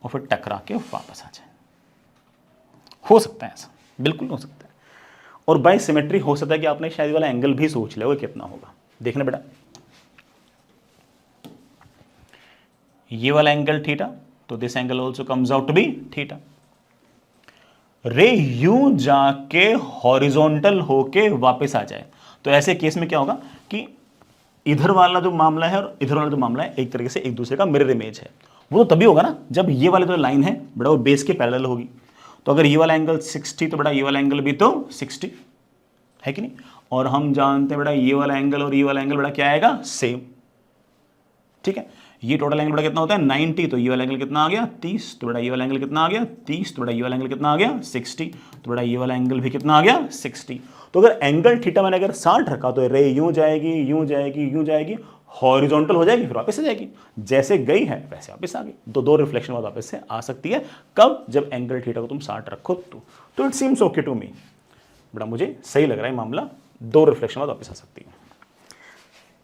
और फिर टकरा के वापस आ जाए। हो सकता है ऐसा, बिल्कुल हो सकता है। और बाय सिमेट्री हो सकता है कि आपने शायद वाला एंगल भी सोच लिया होगा कितना होगा। देखना बेटा, ये वाला एंगल थीटा, तो this angle also comes out to be theta. Ray यूं जाके हॉरिजॉन्टल होके वापस आ जाए, तो ऐसे केस में क्या होगा कि इधर वाला जो मामला है और इधर वाला जो मामला है एक तरीके से एक दूसरे का मिरर इमेज है। वो तो तभी होगा ना जब ये वाली जो लाइन है बेटा वो बेस के पैरेलल होगी। तो अगर ये वाला एंगल 60 तो बेटा ये वाला एंगल भी तो 60 है कि नहीं। और हम जानते हैं बेटा ये वाला एंगल और ये वाला एंगल बेटा क्या आएगा सेम, ठीक है। ये टोटल एंगल बेटा कितना होता है 90, तो ये वाला एंगल कितना आ गया 30, तो बेटा ये वाला एंगल कितना आ गया 30, तो बेटा ये वाला एंगल कितना आ गया 60, तो बेटा ये वाला एंगल भी कितना आ गया 60। तो अगर एंगल थीटा मैंने अगर 60 रखा तो रे यूं जाएगी, यूं जाएगी, यूं जाएगी, हॉरिजॉन्टल हो जाएगी, फिर वापस आ जाएगी, जैसे गई है वैसे वापस आ गई। तो 2 रिफ्लेक्शन बाद वापस से आ सकती है, कब? जब एंगल थीटा को तुम 60 रखो तो it seems okay to me, बेटा मुझे सही लग रहा है मामला, 2 रिफ्लेक्शन बाद वापस आ सकती है।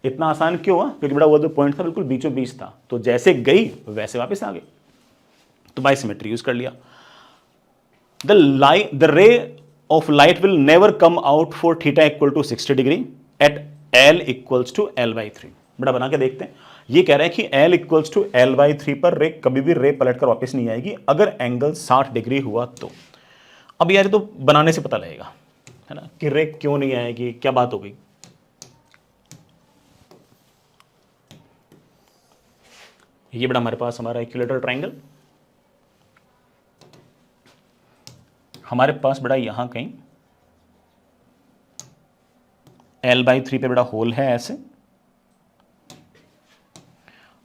इतना आसान क्यों हुआ? क्योंकि बेटा वो जो पॉइंट था बिल्कुल बीचों बीच था, तो जैसे गई वैसे वापस आ गई, तो बाय सिमेट्री यूज कर लिया। The ray of light will never come out for theta equal to 60 degree at L equals to L/3। बेटा बना के देखते हैं। ये कह रहा है कि L इक्वल्स टू L/3 पर रे कभी भी रे पलट कर वापस नहीं आएगी अगर एंगल 60 डिग्री हुआ तो। अब यार तो बनाने से पता लगेगा है ना कि रे क्यों नहीं आएगी, क्या बात हो गई। ये बेटा हमारे पास हमारा इक्विलेटरल ट्रायंगल, हमारे पास बेटा यहां कहीं L/3 पे बेटा होल है ऐसे,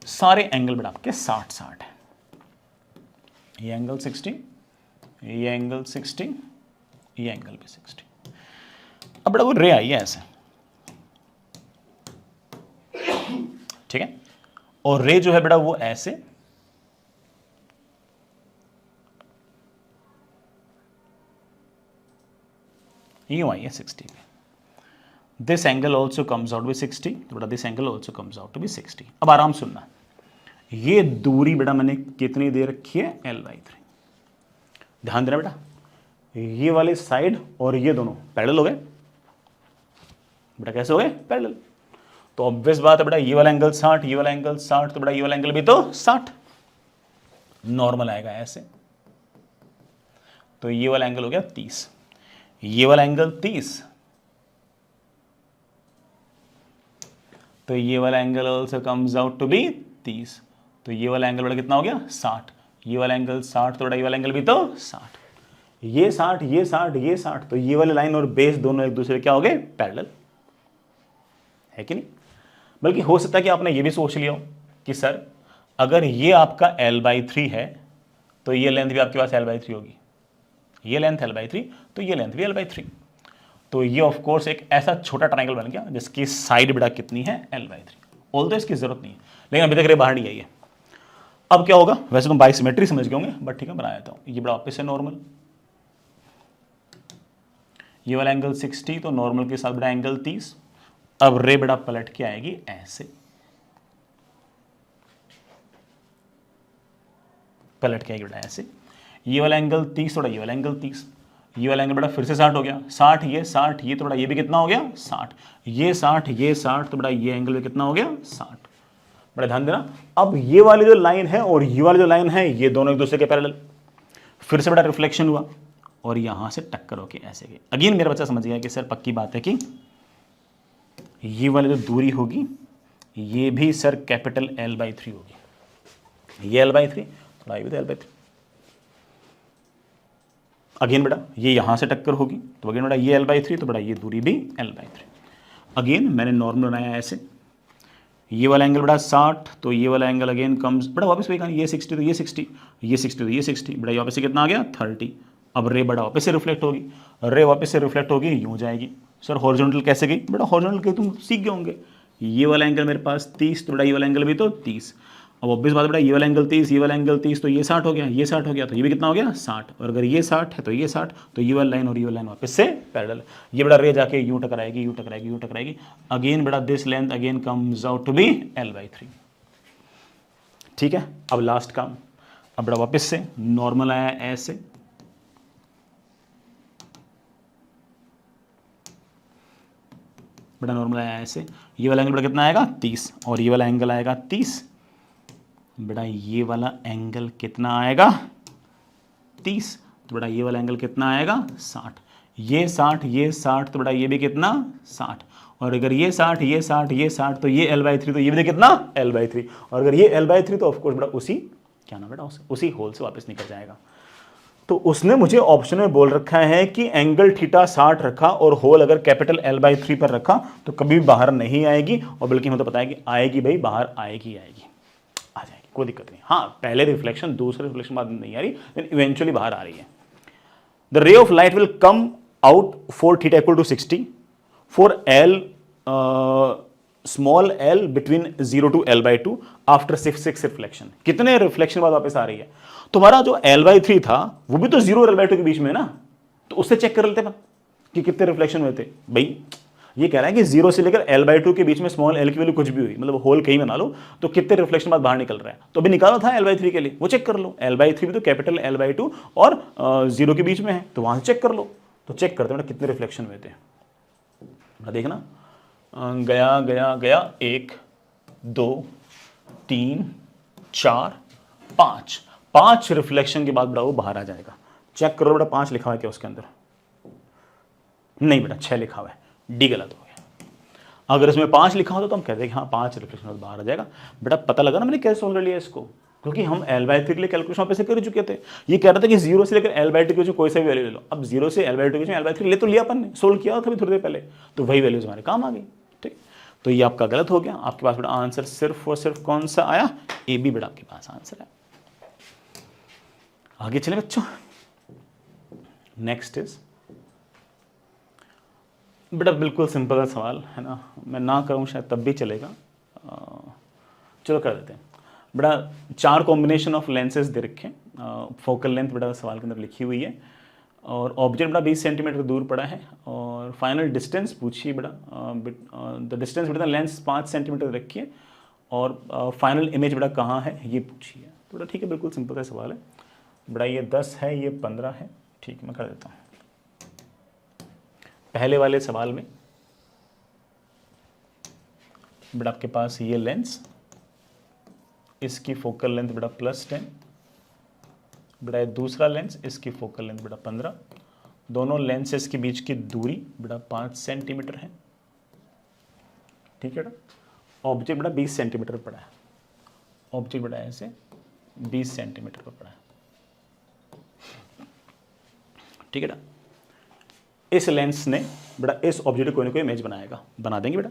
सारे एंगल बेटा आपके 60 है। ये एंगल 60, ये एंगल 60, ये एंगल भी 60। अब बेटा वो रे आई है ऐसे, ठीक है, और रे जो है बेटा वो ऐसे यूं आई है 60 पे। This angle also comes out be 60, तो बेटा this angle also comes out to be 60। अब आराम सुनना, ये दूरी बेटा मैंने कितनी दे रखी है L/3। ध्यान देना बेटा, ये वाले साइड और ये दोनों पैरेलल हो गए बेटा, कैसे हो गए पैरेलल। तो ऑब्वियस बात है बेटा ये वाला एंगल 60, ये वाला एंगल 60, तो बेटा ये वाला एंगल भी तो 60 नॉर्मल आएगा ऐसे। तो ये वाला एंगल हो गया 30, ये वाला एंगल 30, तो ये वाला angle also comes out to be 30, तो ये वाला एंगल बेटा कितना हो गया 60, ये वाला एंगल 60, तो बेटा ये वाला एंगल भी तो 60, ये 60, ये 60, ये 60, तो ये वाली लाइन और बेस दोनों एक दूसरे क्या हो गए पैरेलल, है कि नहीं। बल्कि हो सकता है कि आपने ये भी सोच लिया हो कि सर अगर ये आपका l/3 है तो ये लेंथ भी आपके पास l/3 होगी, ये लेंथ l/3 तो ये लेंथ भी l/3, तो ये ऑफ कोर्स एक ऐसा छोटा ट्रायंगल बन गया जिसकी साइड बेटा कितनी है l/3। ऑल तो इसकी जरूरत नहीं है, लेकिन अभी तक ये बाहर नहीं आई है। अब क्या होगा, वैसे तुम बाइसिमेट्री समझ गए होंगे बट ठीक है बना देता हूं। ये बड़ा वापस से नॉर्मल, ये वाला एंगल 60, तो नॉर्मल के साथ बड़ा एंगल 30। अब रे बड़ा पलट के आएगी ऐसे, पलट के आएगी बड़ा ऐसे, ये वाला एंगल 30, थोड़ा ये वाला एंगल 30, ये वाला एंगल बड़ा फिर से 60 हो गया, 60 ये 60 ये, थोड़ा ये भी कितना हो गया 60, ये 60 ये 60, तो बड़ा ये एंगल भी कितना हो गया 60। बड़ा ध्यान देना, अब ये वाली जो लाइन है और ये वाली जो लाइन है ये दोनों एक दूसरे के पैरेलल, फिर से बड़ा रिफ्लेक्शन हुआ और यहां से टक्कर होके ऐसे गई। अगेन मेरा बच्चा समझ गया कि सर पक्की बात है कि ये वाली जो दूरी होगी ये भी सर कैपिटल l/3 होगी, ये l/3 थोड़ा ये भी तो l/3। अगेन बेटा ये यहां से टक्कर होगी तो अगेन बेटा ये l/3, तो बेटा ये दूरी भी l/3। अगेन मैंने नॉर्मल बनाया ऐसे, ये वाला एंगल बेटा 60, तो ये वाला एंगल अगेन कम्स बेटा वापस वही कहानी, ये 60 तो ये 60, ये 60 तो ये 60, बेटा ये वापस से कितना आ गया 30। अब रे बड़ा वापस से रिफ्लेक्ट होगी, रे वापस से रिफ्लेक्ट होगी यूं जाएगी। सर हॉरिजॉन्टल कैसे गई, बेटा हॉरिजॉन्टल के तुम सीख गए होंगे, ये वाला एंगल मेरे पास 30, तो बेटा ये वाला एंगल भी तो 30। अब ऑब्वियस बात बेटा ये वाला एंगल 30, ये वाला एंगल 30, तो ये 60 हो गया, ये 60 हो गया, तो ये भी कितना हो गया 60, और अगर ये 60 है तो ये 60, तो ये वाला लाइन और ये वाला लाइन वापस से पैरेलल। ये बड़ा रे जाके यूं टकराएगी, यूं टकराएगी, यूं टकराएगी। अगेन बेटा this length again comes out to be l/3। ठीक है, अब लास्ट काम, अब बड़ा वापस से नॉर्मल आया ऐसे, बड़ा नॉर्मल आया ऐसे, ये वाला एंगल बड़ा कितना आएगा 30, और ये वाला एंगल आएगा 30, बेटा ये वाला एंगल कितना आएगा 30, तो बेटा ये वाला एंगल कितना आएगा 60, ये 60 ये 60, तो बेटा ये भी कितना 60, और अगर ये 60 ये 60 ये 60, तो ये l/3, तो ये भी कितना l/3, और अगर ये l/3 तो ऑफकोर्स बेटा उसी क्या ना बेटा उसी होल से वापस निकल जाएगा। तो उसने मुझे ऑप्शन में बोल रखा है कि एंगल थीटा 60 रखा और होल अगर कैपिटल l/3 पर रखा तो कभी बाहर नहीं आएगी, और बल्कि हमें तो पता है कि आएगी भाई, बाहर आएगी आ जाएगी, कोई दिक्कत नहीं। हाँ पहले रिफ्लेक्शन दूसरे रिफ्लेक्शन बाद नहीं आ रही, लेकिन इवेंचुअली बाहर आ रही है। The ray of light will come out for theta equal to 60 for l small l between 0 to l/2 after 6 reflection. कितने रिफ्लेक्शन बाद वापस आ रही है? तुम्हारा जो l/3 था वो भी तो 0 और l/2 के बीच में है ना, तो उससे चेक कर लेते कि कितने रिफ्लेक्शन हुए थे। भाई ये कह रहा है कि 0 से लेकर l/2 के बीच में स्मॉल l की वैल्यू कुछ भी हुई, मतलब होल कहीं बना लो, तो कितने रिफ्लेक्शन बाद बाहर निकल रहा है। तो अभी निकाला था l/3 के लिए, वो चेक कर लो। l/3 भी तो कैपिटल l/2 और 0 के बीच में है, तो वहां से चेक कर लो। तो चेक करते हैं कितने रिफ्लेक्शन हुए थे। देखना गया गया गया 1 2 3 4 5 रिफ्लेक्शन के बाद बेटा वो बाहर आ जाएगा। चेक करो बेटा 5 लिखा हुआ है क्या उसके अंदर? नहीं बेटा 6 लिखा हुआ है, डी गलत हो गया। अगर इसमें 5 लिखा होता तो हम कहते हैं कि हाँ 5 रिफ्लेक्शन बाहर आ जाएगा। बेटा पता लगा ना मैंने कैसे सॉल्व कर लिया इसको, क्योंकि हम l/3 के लिए कैलकुलेशन वापस से कर चुके थे। ये कह रहा था कि 0 से लेकर l/2 के बीच में कोई सा भी वैल्यू ले लो। अब 0 से l/2 के बीच में l/3 ले तो लिया अपन ने, सोल्व किया था थोड़ी देर पहले, तो वही वैल्यूज हमारे काम आ गई। ठीक, तो ये आपका गलत हो गया। आपके पास बेटा आंसर सिर्फ और सिर्फ कौन सा आया? ए बी बेटा आपके पास आंसर है। आगे चले बच्चों, नेक्स्ट इज बेटा बिल्कुल सिंपल सवाल है ना, मैं ना करूं शायद तब भी चलेगा, चलो कर देते हैं। बेटा 4 कॉम्बिनेशन ऑफ लेंसेज दे रखे, फोकल लेंथ बेटा सवाल के अंदर लिखी हुई है, और ऑब्जेक्ट बेटा 20 सेंटीमीटर दूर पड़ा है, और फाइनल डिस्टेंस पूछिए बेटा, द डिस्टेंस बेटा लेंस 5 सेंटीमीटर रखिए, और फाइनल इमेज बेटा कहाँ है ये पूछिए। तो बेटा ठीक है, बिल्कुल सिंपल सा सवाल है बेटा। ये 10 है, ये 15 है, ठीक है मैं कर देता हूँ। पहले वाले सवाल में बेटा आपके पास ये लेंस, इसकी फोकल लेंथ बेटा +10, बेटा दूसरा लेंस, इसकी फोकल लेंथ बेटा 15, दोनों लेंसेस के बीच की दूरी बेटा 5 सेंटीमीटर है। ठीक है बेटा। ऑब्जेक्ट बेटा 20 सेंटीमीटर पड़ा है, ऑब्जेक्ट बेटा ऐसे 20 सेंटीमीटर पर पड़ा है। ठीक है बेटा। इस लेंस ने बेटा इस ऑब्जेक्ट को कोई ना कोई इमेज बनाएगा, बना देंगे बेटा।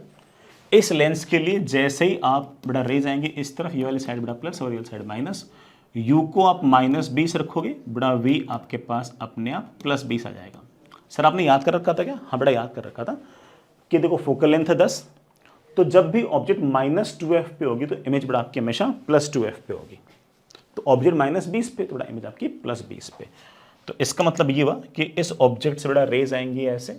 इस लेंस के लिए जैसे ही आप बेटा रेज आएंगे इस तरफ, ये वाली साइड बेटा प्लस और ये वाली साइड माइनस, u को आप -20 रखोगे बेटा v आपके पास अपने आप +20 आ जाएगा। सर आपने याद कर रखा था क्या? हाँ बेटा याद कर रखा था कि देखो फोकल लेंथ है 10, तो जब भी ऑब्जेक्ट -2f पे होगी तो इमेज बेटा आपकी हमेशा +2f पे होगी। तो ऑब्जेक्ट -20 पे तो बेटा इमेज आपकी +20 पे। तो इसका मतलब ये हुआ कि इस ऑब्जेक्ट से बेटा रेज आएंगी ऐसे,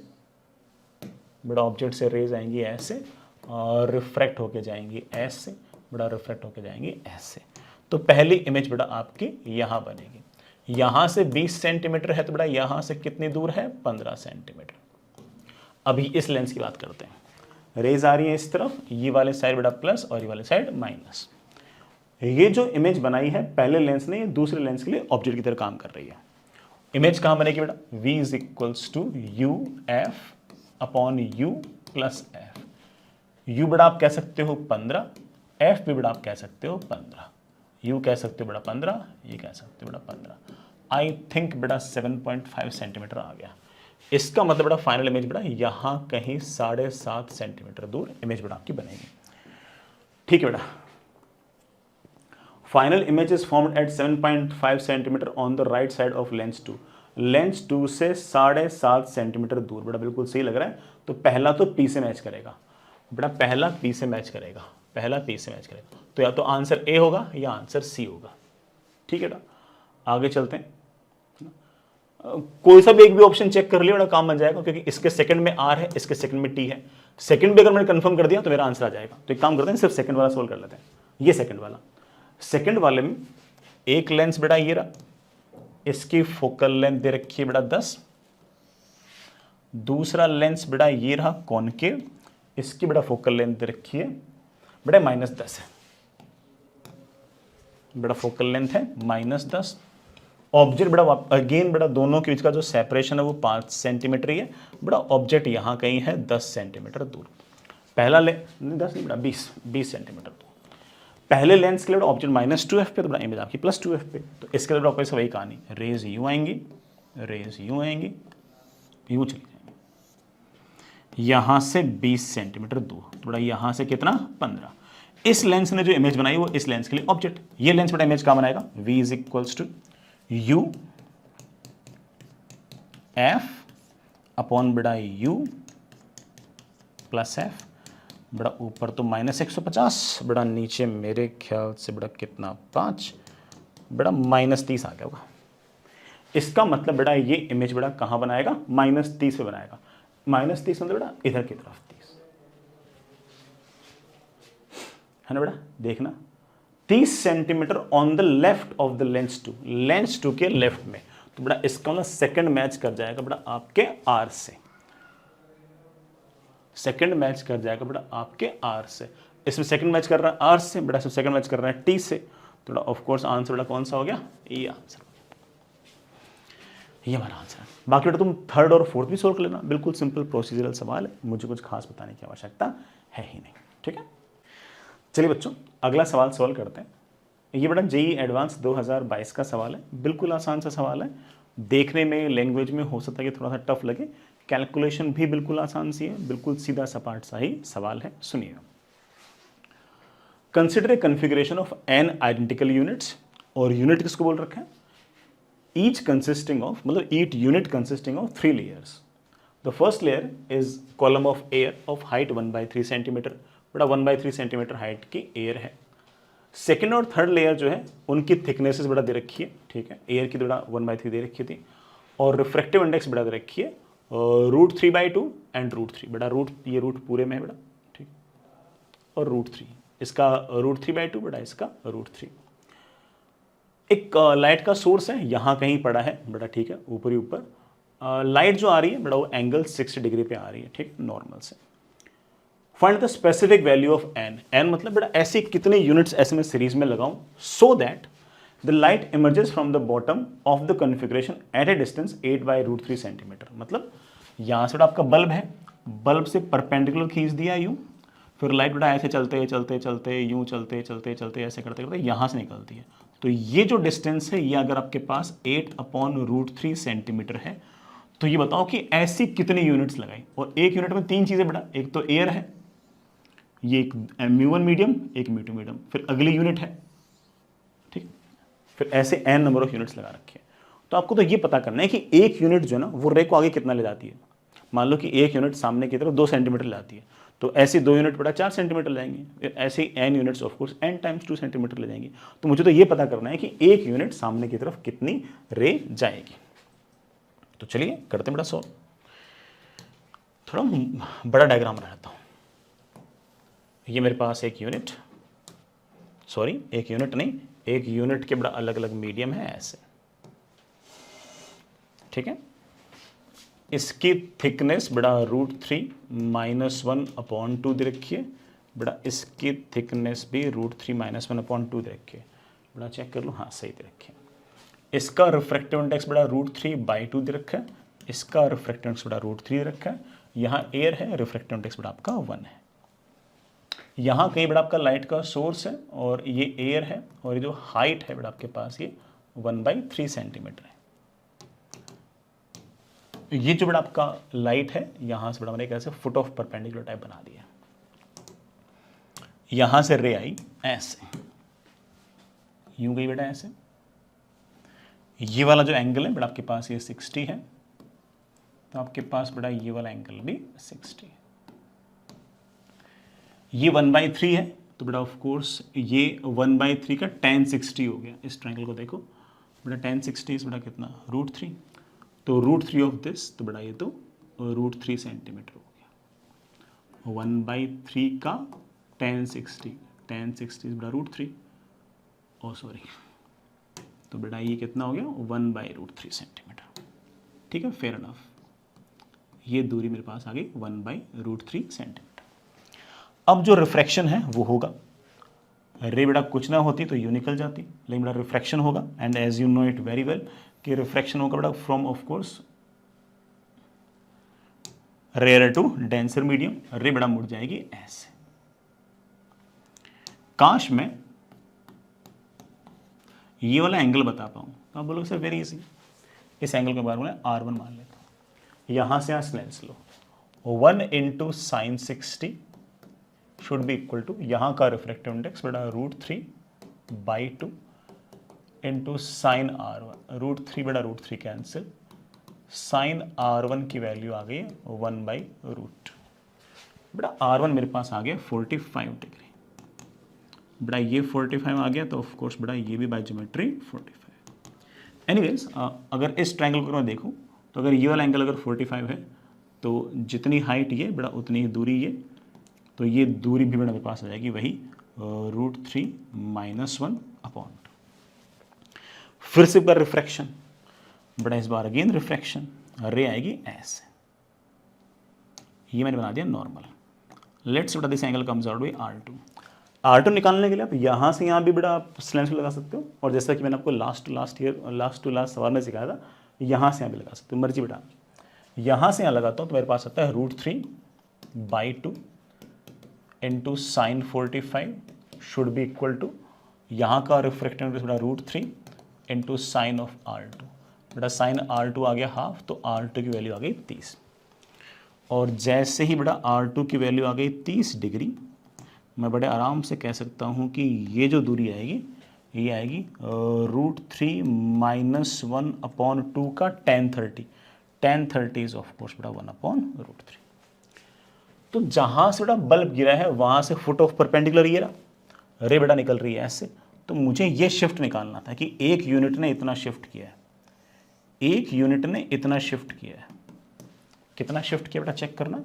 बेटा ऑब्जेक्ट से रेज आएंगी ऐसे और रिफ्रैक्ट होके जाएंगी ऐसे, बेटा रिफ्रैक्ट होके जाएंगी ऐसे। तो पहली इमेज बेटा आपकी यहाँ बनेगी। यहाँ से 20 सेंटीमीटर है तो बेटा यहाँ से कितनी दूर है? 15 सेंटीमीटर। अभी इस लेंस की बात करते हैं। रेज आ रही है इस तरफ, ये वाले साइड बेटा प्लस और ये वाले साइड माइनस। ये जो इमेज बनाई है पहले लेंस ने, दूसरे लेंस के लिए ऑब्जेक्ट की तरह काम कर रही है। इमेज कहाँ बनेगी बेटा? v = uf/u + f। u बेटा आप कह सकते हो 15, f भी बेटा आप कह सकते हो 15, u कह सकते हो बेटा 15, ये कह सकते हो बेटा 15। आई थिंक बेटा 7.5 सेंटीमीटर आ गया। इसका मतलब बेटा फाइनल इमेज बेटा यहाँ कहीं 7.5 सेंटीमीटर दूर इमेज बेटा आपकी बनेगी। ठीक है बेटा। Final image is formed at 7.5 centimetre on the right side of lens 2। Lens 2 से 7.5 सेंटीमीटर दूर। बेटा बिल्कुल सही लग रहा है। तो पहला तो P से मैच करेगा बेटा, पहला P से मैच करेगा, पहला P से मैच करेगा। तो या तो आंसर A होगा या आंसर C होगा। ठीक है बेटा। आगे चलते हैं। कोई सा भी एक भी ऑप्शन चेक कर लियो बेटा, काम बन जाएगा, क्योंकि इसके सेकंड में R है, इसके सेकंड में T है। सेकंड भी अगर मैंने कंफर्म कर दिया तो मेरा आंसर आ जाएगा। तो एक काम करते हैं, सिर्फ सेकंड वाला सोल्व कर लेते हैं। ये सेकंड वाला, सेकंड वाले में एक लेंस बेटा ये रहा, इसकी फोकल लेंथ दे रखी है बेटा 10। दूसरा लेंस बेटा ये रहा कॉनकेव, इसकी बेटा फोकल लेंथ दे रखी है बेटा -10 है। बेटा फोकल लेंथ है -10। ऑब्जेक्ट बेटा अगेन बेटा दोनों के बीच का जो सेपरेशन है वो 5 सेंटीमीटर ही है। बेटा ऑब्जेक्ट यहां कहीं है 10 सेंटीमीटर दूर। पहला 10 नहीं बेटा 20 सेंटीमीटर दूर। पहले लेंस के लिए ऑब्जेक्ट -2f पे, तो बेटा इमेज आपकी +2f पे। तो इसके लिए वापस वही कहानी, रेज यूं आएंगी, रेज यूं आएंगी, यूं चली जाएंगी। यहां से 20 सेंटीमीटर दूर, तो बेटा यहां से कितना? 15। इस लेंस ने जो इमेज बनाई वो इस लेंस के लिए ऑब्जेक्ट। ये लेंस बेटा इमेज कहां बनाएगा? v = u f अपॉन बेटा u + f। बड़ा ऊपर तो -150, बड़ा नीचे मेरे ख्याल से बड़ा कितना 5, बड़ा -30 आ गया होगा। इसका मतलब बेटा ये इमेज बेटा कहाँ बनाएगा? -30 पे बनाएगा। -30 मतलब बेटा इधर की तरफ 30 है ना बेटा। देखना 30 centimetre on the left of the lens 2, lens 2 के लेफ्ट में। तो बेटा इसका मतलब सेकंड मैच कर जाएगा बेटा आपके R से, सेकंड मैच कर जाएगा बेटा आपके R से। इसमें सेकंड मैच कर रहा है R से, बेटा इसमें सेकंड मैच कर रहा है T से। तो बेटा ऑफ कोर्स आंसर बेटा कौन सा हो गया? ये आंसर हो गया, ये हमारा आंसर है। बाकी बेटा तुम थर्ड और फोर्थ भी सोल्व कर लेना, बिल्कुल सिंपल प्रोसीजरल सवाल है, मुझे कुछ खास बताने की आवश्यकता है ही नहीं। ठीक है, चलिए बच्चों अगला सवाल सॉल्व करते हैं। ये बेटा जेईई एडवांस 2022 का सवाल है, बिल्कुल आसान सा सवाल है। देखने में लैंग्वेज में हो सकता है कि थोड़ा सा टफ लगे, कैलकुलेशन भी बिल्कुल आसान सी है, बिल्कुल सीधा सपाट सा ही सवाल है। सुनिए, consider a configuration of n identical units, और यूनिट किसको बोल रखा है? ईच कंसिस्टिंग ऑफ, मतलब each unit consisting of 3 layers. The first layer is column of air of height 1/3 centimetre, बेटा 1/3 सेंटीमीटर हाइट की एयर है। सेकेंड और थर्ड लेयर जो है उनकी थिकनेसेस बेटा दे रखी है, ठीक है। एयर की बेटा 1/3 दे रखी थी, और रिफ्रैक्टिव इंडेक्स बेटा दे रखी है √3/2 एंड √3। बेटा ये रूट पूरे में है बेटा, ठीक, और √3, इसका √3/2 बेटा, इसका √3। एक लाइट का सोर्स है, यहाँ कहीं पड़ा है बेटा, ठीक है, ऊपर ही ऊपर। लाइट जो आ रही है बेटा वो एंगल 60 डिग्री पे आ रही है, ठीक, नॉर्मल से। Find the specific value of N. N मतलब बेटा ऐसे कितने यूनिट्स ऐसे मैं सीरीज में लगाऊं so that the light emerges from the bottom of the configuration at a distance 8/√3 centimeter. मतलब यहां से बेटा आपका बल्ब है, बल्ब से परपेंडिकुलर खींच दिया यूं, फिर लाइट बेटा ऐसे चलते चलते चलते यूं चलते चलते चलते ऐसे करते करते यहां से निकलती है। तो ये जो डिस्टेंस है ये अगर आपके पास 8/√3 सेंटीमीटर है तो ये बताओ कि ऐसी कितनी यूनिट्स लगाई। और एक यूनिट में तीन चीजें बेटा, एक तो एयर है, ये एक म्यू1 मीडियम, एक म्यू2 मीडियम, फिर अगली यूनिट है, ठीक, फिर ऐसे n नंबर ऑफ यूनिट्स लगा रखे हैं। तो आपको तो ये पता करना है कि एक यूनिट जो है ना वो रे को आगे कितना ले जाती है। मान लो कि एक यूनिट सामने की तरफ 2 सेंटीमीटर ले जाती है, तो ऐसी 2 यूनिट बेटा 4 सेंटीमीटर लेंगे, ऐसे n units of course n times 2 centimetre ले जाएंगे। तो मुझे तो ये पता करना है कि एक यूनिट सामने की तरफ कितनी रे जाएगी। तो चलिए करते हैं बेटा सॉल्व। थोड़ा बड़ा डायग्राम बनाता हूँ। ये मेरे पास एक यूनिट, सॉरी एक यूनिट नहीं, एक यूनिट के बड़ा अलग अलग मीडियम है ऐसे, ठीक है। इसकी थिकनेस बड़ा √3 -1/2 दे रखी है बड़ा, इसकी थिकनेस भी √3 -1/2 दे रखी है बड़ा, चेक कर लो, हाँ सही दे रखी है। इसका रिफ्रैक्टिव इंडेक्स बड़ा √3/2 दे रखा है, इसका रिफ्रैक्टिव इंडेक्स बड़ा √3 दे रखा है। यहाँ एयर है, रिफ्रैक्टिव इंडेक्स बड़ा आपका 1 है। यहाँ कहीं बड़ा आपका लाइट का सोर्स है और ये एयर है, और ये जो हाइट है बड़ा आपके पास ये 1/3 सेंटीमीटर है। ये जो बड़ा आपका लाइट है यहाँ से बड़ा मैंने कैसे फुट ऑफ परपेंडिकुलर टाइप बना दिया। यहां से रे आई ऐसे, यूं गई बेटा ऐसे। ये वाला जो एंगल है बड़ा आपके पास ये 60 है, तो आपके पास बड़ा ये वाला एंगल भी 60 है। ये 1/3 है, तो बेटा ऑफ कोर्स ये 1/3 का tan 60 हो गया। इस ट्रायंगल को देखो बेटा, tan 60 बेटा कितना √3, तो √3 ऑफ दिस, तो बेटा ये तो √3 सेंटीमीटर हो गया। 1/3 का tan 60 बेटा √3, ओ सॉरी, तो बेटा ये कितना हो गया 1/√3 सेंटीमीटर, ठीक है, फेयर इनफ। ये दूरी मेरे पास आ गई 1/√3 सेंटीमीटर। अब जो रिफ्रैक्शन है वो होगा, रे बेटा कुछ ना होती तो यूं निकल जाती, लेकिन बेटा रिफ्रैक्शन होगा, and as you know it very well कि रिफ्रैक्शन होगा बेटा from of course rarer to denser medium. Ray बेटा मुड़ जाएगी ऐसे। काश मैं ये वाला एंगल बता पाऊं, तो आप बोलोगे सर वेरी इजी, इस एंगल के बारे में R1 मान लेता हूं। यहां से यहां Snell's law, 1 × sin 60 should be equal to, यहां का रिफ्रैक्टिव इंडेक्स बेटा √3/2 इंटू साइन R1, √3 बेटा √3 कैंसिल, साइन R1 की वैल्यू आ गई 1/√। बेटा R1 मेरे पास आ गया 45 डिग्री, बेटा ये 45 आ गया, तो ऑफ कोर्स बेटा ये भी बाय ज्योमेट्री 45। एनीवेज अगर इस ट्रायंगल को मैं देखूं तो अगर ये वाला एंगल अगर 45 है तो जितनी हाइट ये बेटा उतनी ही दूरी ये, तो ये दूरी भी बेटा मेरे पास आ जाएगी वही √3 - 1/2। फिर से बार रिफ्रैक्शन, बेटा इस बार अगेन रिफ्रैक्शन, रे आएगी ऐसे। ये मैंने बना दिया नॉर्मल। लेट्स बेटा this angle comes out by R2 निकालने के लिए आप यहाँ से यहाँ भी बेटा आप स्लेंस लगा सकते हो, और जैसा कि मैंने आपको लास्ट टू लास्ट सवाल में सिखाया था, यहाँ से यहाँ भी लगा सकते हो, मर्जी बेटा। यहाँ से यहाँ लगाता हूँ तो मेरे पास आता है √3/2 into sine 45 should be equal to, यहाँ का रिफ्रैक्टिव इंडेक्स बेटा √3 इंटू साइन ऑफ R2, बेटा साइन R2 आ गया हाफ, तो R2 की वैल्यू आ गई 30। और जैसे ही बेटा R2 की वैल्यू आ गई 30 डिग्री, मैं बड़े आराम से कह सकता हूँ कि ये जो दूरी आएगी ये आएगी √3 - 1/2 का tan 30। tan 30 is of course बेटा 1/√3। तो जहाँ से बेटा बल्ब गिरा है वहाँ से फुट ऑफ परपेंडिकुलर ये रहा, रे बेटा निकल रही है ऐसे। तो मुझे ये शिफ्ट निकालना था कि एक यूनिट ने इतना शिफ्ट किया है, एक यूनिट ने इतना शिफ्ट किया है, कितना शिफ्ट किया बेटा चेक करना।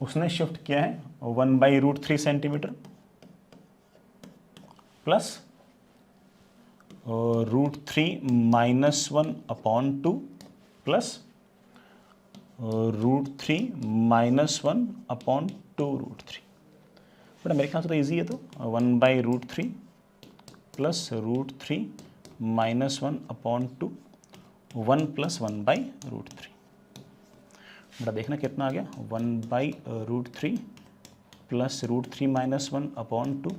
उसने शिफ्ट किया है 1/√3 सेंटीमीटर प्लस √3 - 1/2 प्लस √3 -1 अपॉन 2√3। बेटा मेरे ख्याल से तो ईजी है, तो 1/√3 प्लस √3 -1 अपॉन 2, 1 + 1/√3। बेटा देखना कितना आ गया, 1/√3 प्लस √3 - 1 अपॉन 2,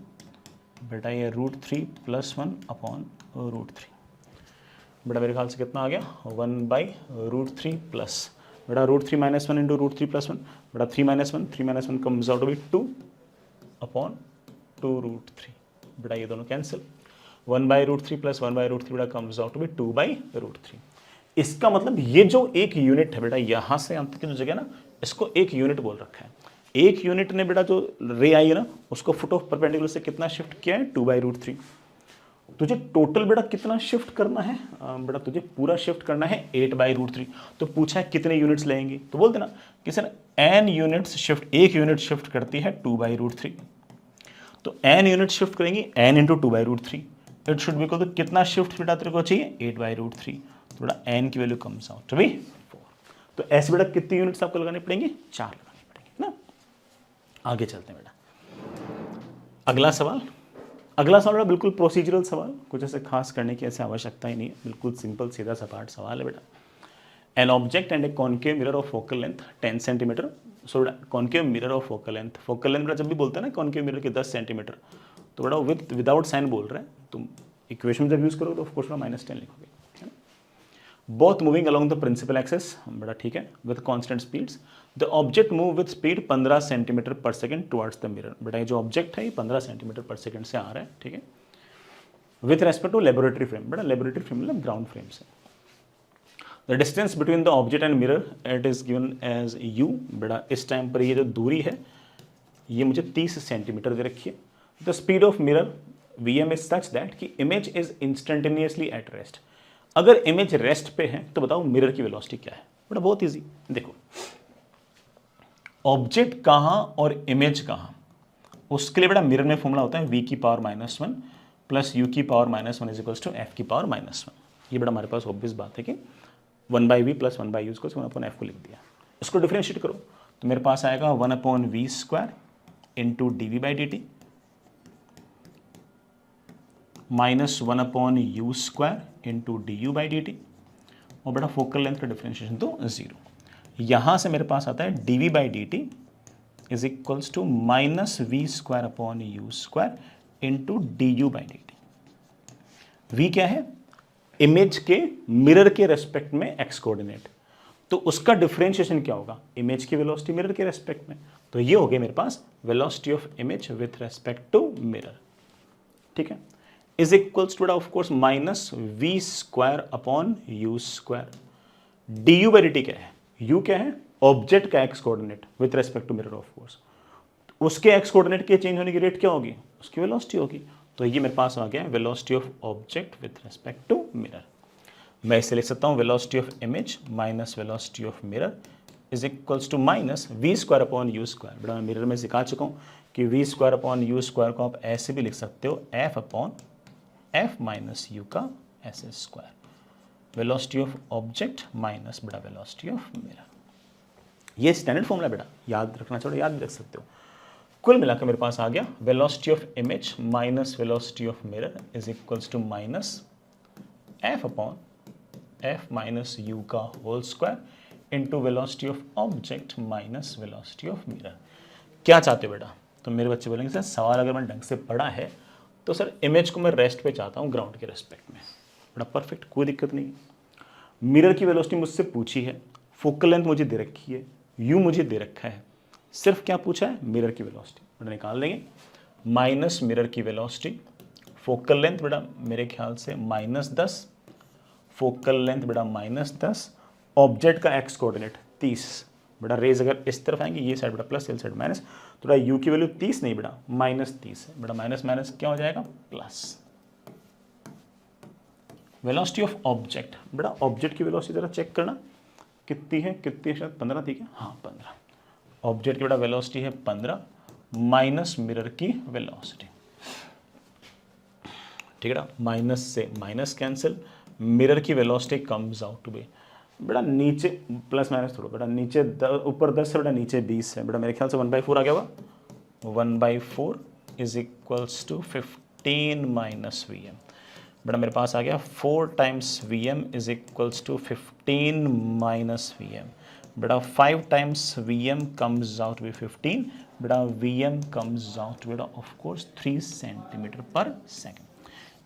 बेटा ये √3 + 1 अपॉन √3। बेटा मेरे ख्याल से कितना आ गया, 1/√3 प्लस, बेटा √3 - 1 इंटू √3 + 1, बेटा 3 - 1, 3 - 1 comes out to be 2 upon 2√3। बेटा ये दोनों कैंसिल, 1/√3 प्लस 1/√3 बेटा कम्स आउट टू बी 2/√3। इसका मतलब ये जो एक यूनिट है बेटा, यहाँ से यहाँ तक की जो जगह ना, इसको एक यूनिट बोल रखा है। एक यूनिट ने बेटा जो रे आई है ना, उसको फुट ऑफ परपेंडिकुलर से कितना शिफ्ट किया है, 2/√3। तुझे टोटल बेटा कितना शिफ्ट करना है, बेटा तुझे पूरा शिफ्ट करना है 8/√3। तो पूछा है कितने यूनिट्स लेंगे, तो बोल देना कि सर n यूनिट्स शिफ्ट, एक यूनिट शिफ्ट करती है 2/√3। तो n यूनिट शिफ्ट करेंगे n into 2/√3, it should be equal to कितना शिफ्ट बेटा तेरे को चाहिए, 8/√3। तो बेटा n की value comes out to be 4। तो ऐसे बेटा कितनी यूनिट्स आपको लगाने पड़ेंगे, 4 लगाने पड़ेंगे ना। आगे चलते हैं बेटा, अगला सवाल बेटा बिल्कुल प्रोसीजरल सवाल, कुछ ऐसे खास करने की ऐसे आवश्यकता ही नहीं है, बिल्कुल सिंपल सीधा सपाट सवाल है बेटा। An object and a concave mirror of focal length 10 centimetre. So बेटा concave mirror of focal length बेटा जब भी बोलते हैं ना कॉन्केव मिरर के 10 सेंटीमीटर, तो बेटा विदाउट साइन बोल रहे हैं, तुम इक्वेशन जब यूज करोगे तो ऑफकोर्स बेटा -10 लिखोगे, है ना। Both moving along the principal axes, बेटा ठीक है, with constant speeds. The object move with speed 15 centimeter पर सेकंड टुवर्ड्स द मिरर। बेटा ये जो ऑब्जेक्ट है ये 15 सेंटीमीटर पर सेकंड से आ रहा है, ठीक है, with respect to laboratory frame. बेटा लेबोरेटरी फ्रेम मतलब ग्राउंड फ्रेम से। The distance between the object and mirror it is given as u। बेटा इस टाइम पर ये जो दूरी है ये मुझे 30 सेंटीमीटर दे रखी है। The speed of mirror Vm is such that कि image is instantaneously at rest. अगर इमेज रेस्ट पे है तो बताओ मिरर की वेलोसिटी क्या है। बेटा बहुत इजी, देखो ऑब्जेक्ट कहां और इमेज कहां, उसके लिए बेटा मिरर में फॉर्मूला होता है v⁻⁻1 plus u⁻⁻1 is equals to f⁻⁻1। ये बेटा हमारे पास ऑब्वियस बात है कि 1/v प्लस 1/u इसको 1/f को लिख दिया। इसको डिफरेंशिएट करो तो मेरे पास आएगा 1/v² into dv/dt minus 1/u² into du/dt, और बेटा फोकल लेंथ का डिफरेंशिएशन तो 0। यहां से मेरे पास आता है dv/dt is equals to -v²/u² into du/dt। v क्या है, इमेज के मिरर के रेस्पेक्ट में एक्स कोऑर्डिनेट, तो उसका डिफरेंशिएशन क्या होगा, इमेज की वेलोसिटी मिरर के रेस्पेक्ट में, तो ये हो गया मेरे पास velocity of image with respect to mirror, ठीक है, is equals to of course -v²/u²। du/dt क्या है, u क्या है, ऑब्जेक्ट का X coordinate with respect to mirror of course, उसके एक्स कोऑर्डिनेट के चेंज होने की रेट क्या होगी, उसकी वेलोसिटी होगी। तो ये मेरे पास आ गया velocity of object with respect to mirror. मैं इसे लिख सकता हूँ velocity of image minus velocity of mirror is equals to -v²/u²। बेटा मैं मिरर में सिखा चुका हूँ कि v²/u² को आप ऐसे भी लिख सकते हो f/f माइनस u का s², velocity of object minus बेटा वेलोसिटी ऑफ मिरर। ये स्टैंडर्ड फॉर्मूला बेटा, याद रखना चाहिए, याद भी रख सकते हो। कुल मिलाकर मेरे पास आ गया velocity of image minus velocity of mirror is equals to -f/f minus u का whole square into velocity of object minus velocity of mirror. क्या चाहते हो बेटा, तो मेरे बच्चे बोलेंगे सर सवाल अगर मैं ढंग से पढ़ा है तो सर इमेज को मैं रेस्ट पे चाहता हूँ ग्राउंड के रेस्पेक्ट में। बड़ा परफेक्ट, कोई दिक्कत नहीं है। मिरर की वेलोसिटी मुझसे पूछी है, फोकल लेंथ मुझे दे रखी है, u मुझे दे रखा है, सिर्फ क्या पूछा है, मिरर की वेलोसिटी। बेटा निकाल देंगे, माइनस मिरर की वेलोसिटी, फोकल लेंथ बेटा मेरे ख्याल से -10, फोकल लेंथ बेटा -10, ऑब्जेक्ट का एक्स कोऑर्डिनेट 30। बेटा रेज अगर इस तरफ आएंगे, ये साइड बेटा प्लस, ये साइड माइनस, तो बेटा u की वैल्यू 30 नहीं बेटा -30 है। बेटा माइनस माइनस क्या हो जाएगा, प्लस। वेलोसिटी ऑफ ऑब्जेक्ट, बेटा ऑब्जेक्ट की वेलोसिटी जरा चेक करना कितनी है, शायद 15 थी क्या, हाँ 15। ऑब्जेक्ट की बेटा वेलोसिटी है 15 माइनस मिरर की वेलोसिटी, ठीक है ना, माइनस से माइनस कैंसिल, मिरर की velocity comes out to be, बेटा नीचे प्लस माइनस थोड़ा, बेटा नीचे ऊपर 10 है, बेटा नीचे 20 है, बेटा मेरे ख्याल से 1/4 आ गया होगा। 1/4 is equals to 15 minus V M. बेटा मेरे पास आ गया 4 times V M is equals to 15 minus V M. बेटा 5 times V M comes out to be 15। बेटा वी एम कम्स आउट बेटा ऑफ कोर्स 3 सेंटीमीटर पर सेकेंड।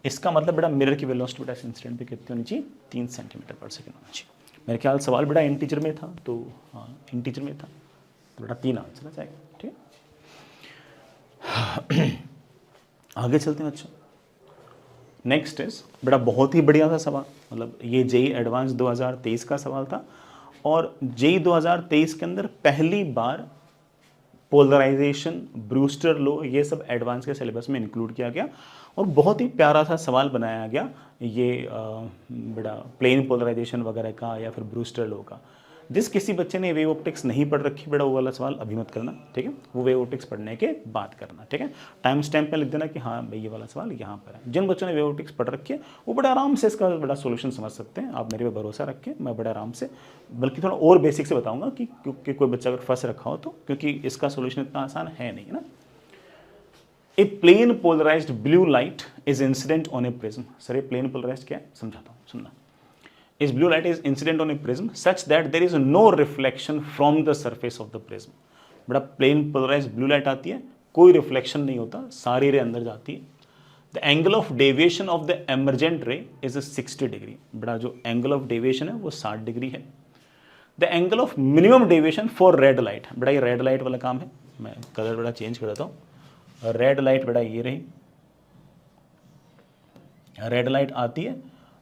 इसका मतलब बेटा मिरर की वेलोसिटी बेटा इस इंसिडेंट पे कितनी होनी चाहिए, 3 सेंटीमीटर पर सेकेंड होना चाहिए। मेरे ख्याल सवाल बेटा इंटीजर में था, तो हाँ इंटीजर में था, तो बेटा 3 आंसर आ जाएगा। ठीक है, आगे चलते हैं बच्चों। नेक्स्ट इज बेटा बहुत ही बढ़िया था सवाल, मतलब ये जेई एडवांस 2023 का सवाल था, और जेई 2023 के अंदर पहली बार पोलराइजेशन, ब्रूस्टर लॉ, ये सब एडवांस के सिलेबस में इंक्लूड किया गया, और बहुत ही प्यारा सा सवाल बनाया गया ये बेटा प्लेन पोलराइजेशन वगैरह का या फिर ब्रूस्टर लॉ का। जिस किसी बच्चे ने वेव ऑप्टिक्स नहीं पढ़ रखी बेटा वो वाला सवाल अभी मत करना, ठीक है, वो वेव ऑप्टिक्स पढ़ने के बाद करना। ठीक है, टाइम स्टैम्प में लिख देना कि हाँ भाई ये वाला सवाल यहाँ पर है। जिन बच्चों ने वेव ऑप्टिक्स पढ़ रखी है वो बड़े आराम से इसका बड़ा सोल्यूशन समझ सकते हैं, आप मेरे पे भरोसा रख के, मैं बड़े आराम से, बल्कि थोड़ा और बेसिक से बताऊंगा कि क्योंकि कोई बच्चा अगर फंस रखा हो तो, क्योंकि इसका सोल्यूशन इतना आसान है नहीं, है ना। A plane polarized blue light is incident on a prism. Sir ये प्लेन पोलराइज्ड क्या है समझाता हूँ, सुनना। Is blue light is incident on a prism such that there is no reflection from the surface of the prism। बड़ा plane polarized blue light आती है, कोई रिफ्लेक्शन नहीं होता, सारी रे अंदर जाती है। The angle of deviation of the emergent ray is 60 degree. बड़ा जो एंगल ऑफ डेविएशन है वो 60 डिग्री है। The angle of minimum deviation for red light, बड़ा ये रेड लाइट वाला काम है, मैं कलर बड़ा चेंज कर देता हूँ। रेड लाइट बड़ा ये रही, रेड लाइट आती है,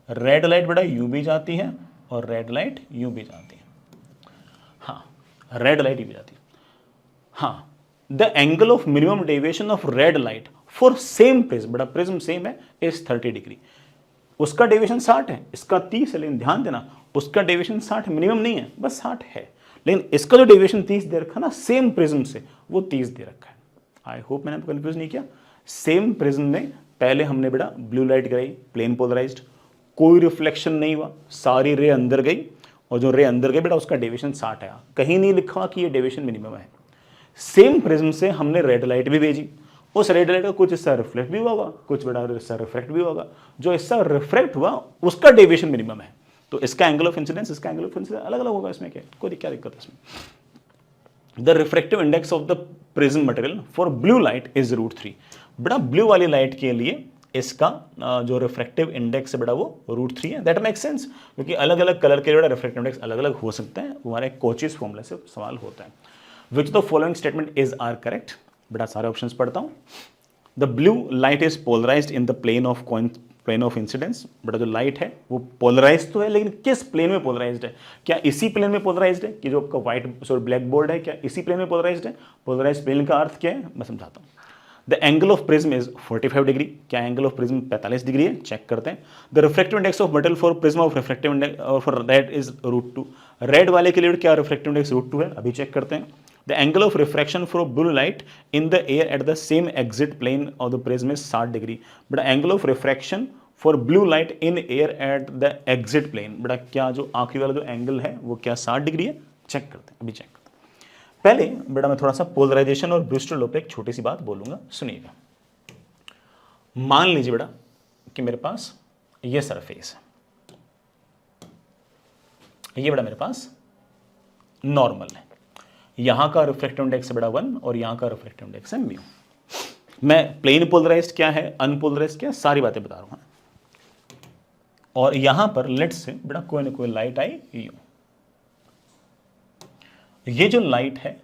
रेड लाइट बेटा यूं भी जाती है और रेड लाइट यूं भी जाती है। हाँ, रेड लाइट यूं भी जाती है। हाँ, the angle of minimum deviation of red light for same prism, बड़ा प्रिज्म सेम है, इज 30 डिग्री। उसका डेविएशन 60 है, इसका 30 है, लेकिन ध्यान देना उसका डेविएशन 60 मिनिमम नहीं है, बस 60 है, लेकिन इसका जो डेविएशन 30 दे रखा ना सेम प्रिज्म से, वो 30 दे रखा है। आई होप मैंने आपको कंफ्यूज नहीं किया। सेम प्रिज्म में पहले हमने बेटा ब्लू लाइट गिराई, प्लेन पोलराइज्ड, कोई रिफ्लेक्शन नहीं हुआ, सारी रे अंदर गई, और जो रे अंदर गई बेटा उसका डेविएशन 60 आया, कहीं नहीं लिखा कि ये डेविएशन मिनिमम है। सेम प्रिज्म से हमने रेड लाइट भी भेजी, उस रेड लाइट का कुछ हिस्सा रिफ्लेक्ट भी होगा, कुछ बड़ा हिस्सा रिफ्रैक्ट भी होगा, जो हिस्सा रिफ्रैक्ट हुआ उसका डेविएशन मिनिमम है, तो इसका एंगल ऑफ इंसिडेंस, इसका एंगल ऑफ इंसिडेंस अलग अलग होगा, इसमें क्या कोई क्या दिक्कत है इसमें। The refractive index of the prism material for blue light is √3। बड़ा ब्लू वाली लाइट के लिए इसका जो रिफ्रैक्टिव इंडेक्स है बेटा वो √3 है। दैट मेक सेंस, क्योंकि अलग अलग कलर के बेटा रिफ्रैक्टिव इंडेक्स अलग अलग हो सकते हैं, हमारे कोचिस फॉर्मूला से सवाल होता है। Which the following statement is are correct. बेटा सारे ऑप्शंस पढ़ता हूँ। The blue light is polarized in the plane of incidence. बेटा जो लाइट है वो पोलराइज तो है, लेकिन किस प्लेन में पोलराइज्ड है? क्या इसी प्लेन में पोलराइज्ड है कि जो आपका ब्लैक बोर्ड है, क्या इसी प्लेन में पोलराइज्ड है? पोलराइज्ड प्लेन का अर्थ क्या है मैं समझाता हूँ। The angle of prism is 45 degree. क्या एंगल ऑफ प्रिज्म 45 डिग्री है? चेक करते हैं। The refractive index of metal for prism of refractive index for red is √2। Red वाले के लिए क्या रिफ्रैक्टिव इंडेक्स √2 है? अभी चेक करते हैं। The angle of refraction for blue light in the air at the same exit plane of the prism is 60 degree. But angle of refraction for blue light in air at the exit plane, बड़ा क्या जो आखिरी वाला जो angle है वो क्या 60 degree है? चेक करते हैं, अभी चेक करते हैं। पहले बेटा मैं थोड़ा सा पोलराइजेशन और ब्रूस्टर लॉ पे एक छोटी सी बात बोलूंगा, सुनिएगा। मान लीजिए बेटा कि मेरे पास ये सरफेस है, ये बेटा मेरे पास नॉर्मल है, यहां का रिफ्रैक्टिव इंडेक्स है बेटा 1 और यहां का रिफ्रैक्टिव इंडेक्स है म्यू। मैं प्लेन पोलराइज्ड क्या है, अनपोलराइज्ड क्या है, सारी बातें बता रहा हूं। और यहां पर लेट्स से बेटा कोई ना कोई लाइट आई यूं, ये जो लाइट है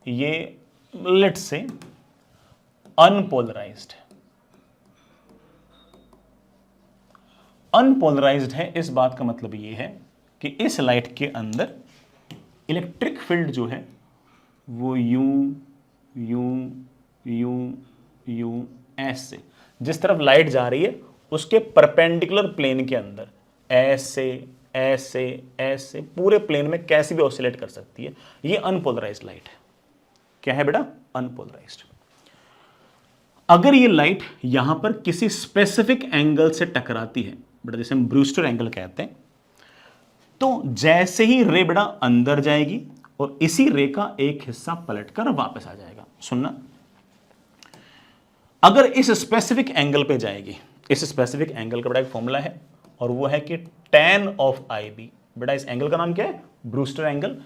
ये लेट्स से अनपोलराइज्ड है। अनपोलराइज्ड है, इस बात का मतलब ये है कि इस लाइट के अंदर इलेक्ट्रिक फील्ड जो है वो यूं यूं यूं यूं ऐसे, जिस तरफ लाइट जा रही है उसके परपेंडिकुलर प्लेन के अंदर ऐसे ऐसे ऐसे पूरे प्लेन में कैसे भी ऑसिलेट कर सकती है। ये अनपोलराइज्ड लाइट है। क्या है बेटा? अनपोलराइज्ड। अगर ये लाइट यहां पर किसी स्पेसिफिक एंगल से टकराती है बेटा, जैसे हम ब्रूस्टर एंगल कहते हैं, तो जैसे ही रे बेटा अंदर जाएगी और इसी रे का एक हिस्सा पलटकर वापस आ जाएगा। सुनना, अगर इस स्पेसिफिक एंगल पे जाएगी, इस स्पेसिफिक एंगल का बेटा एक फॉर्मूला है और वो है कि tan ऑफ आई बी, बेटा इस एंगल का नाम क्या है, Brewster angle,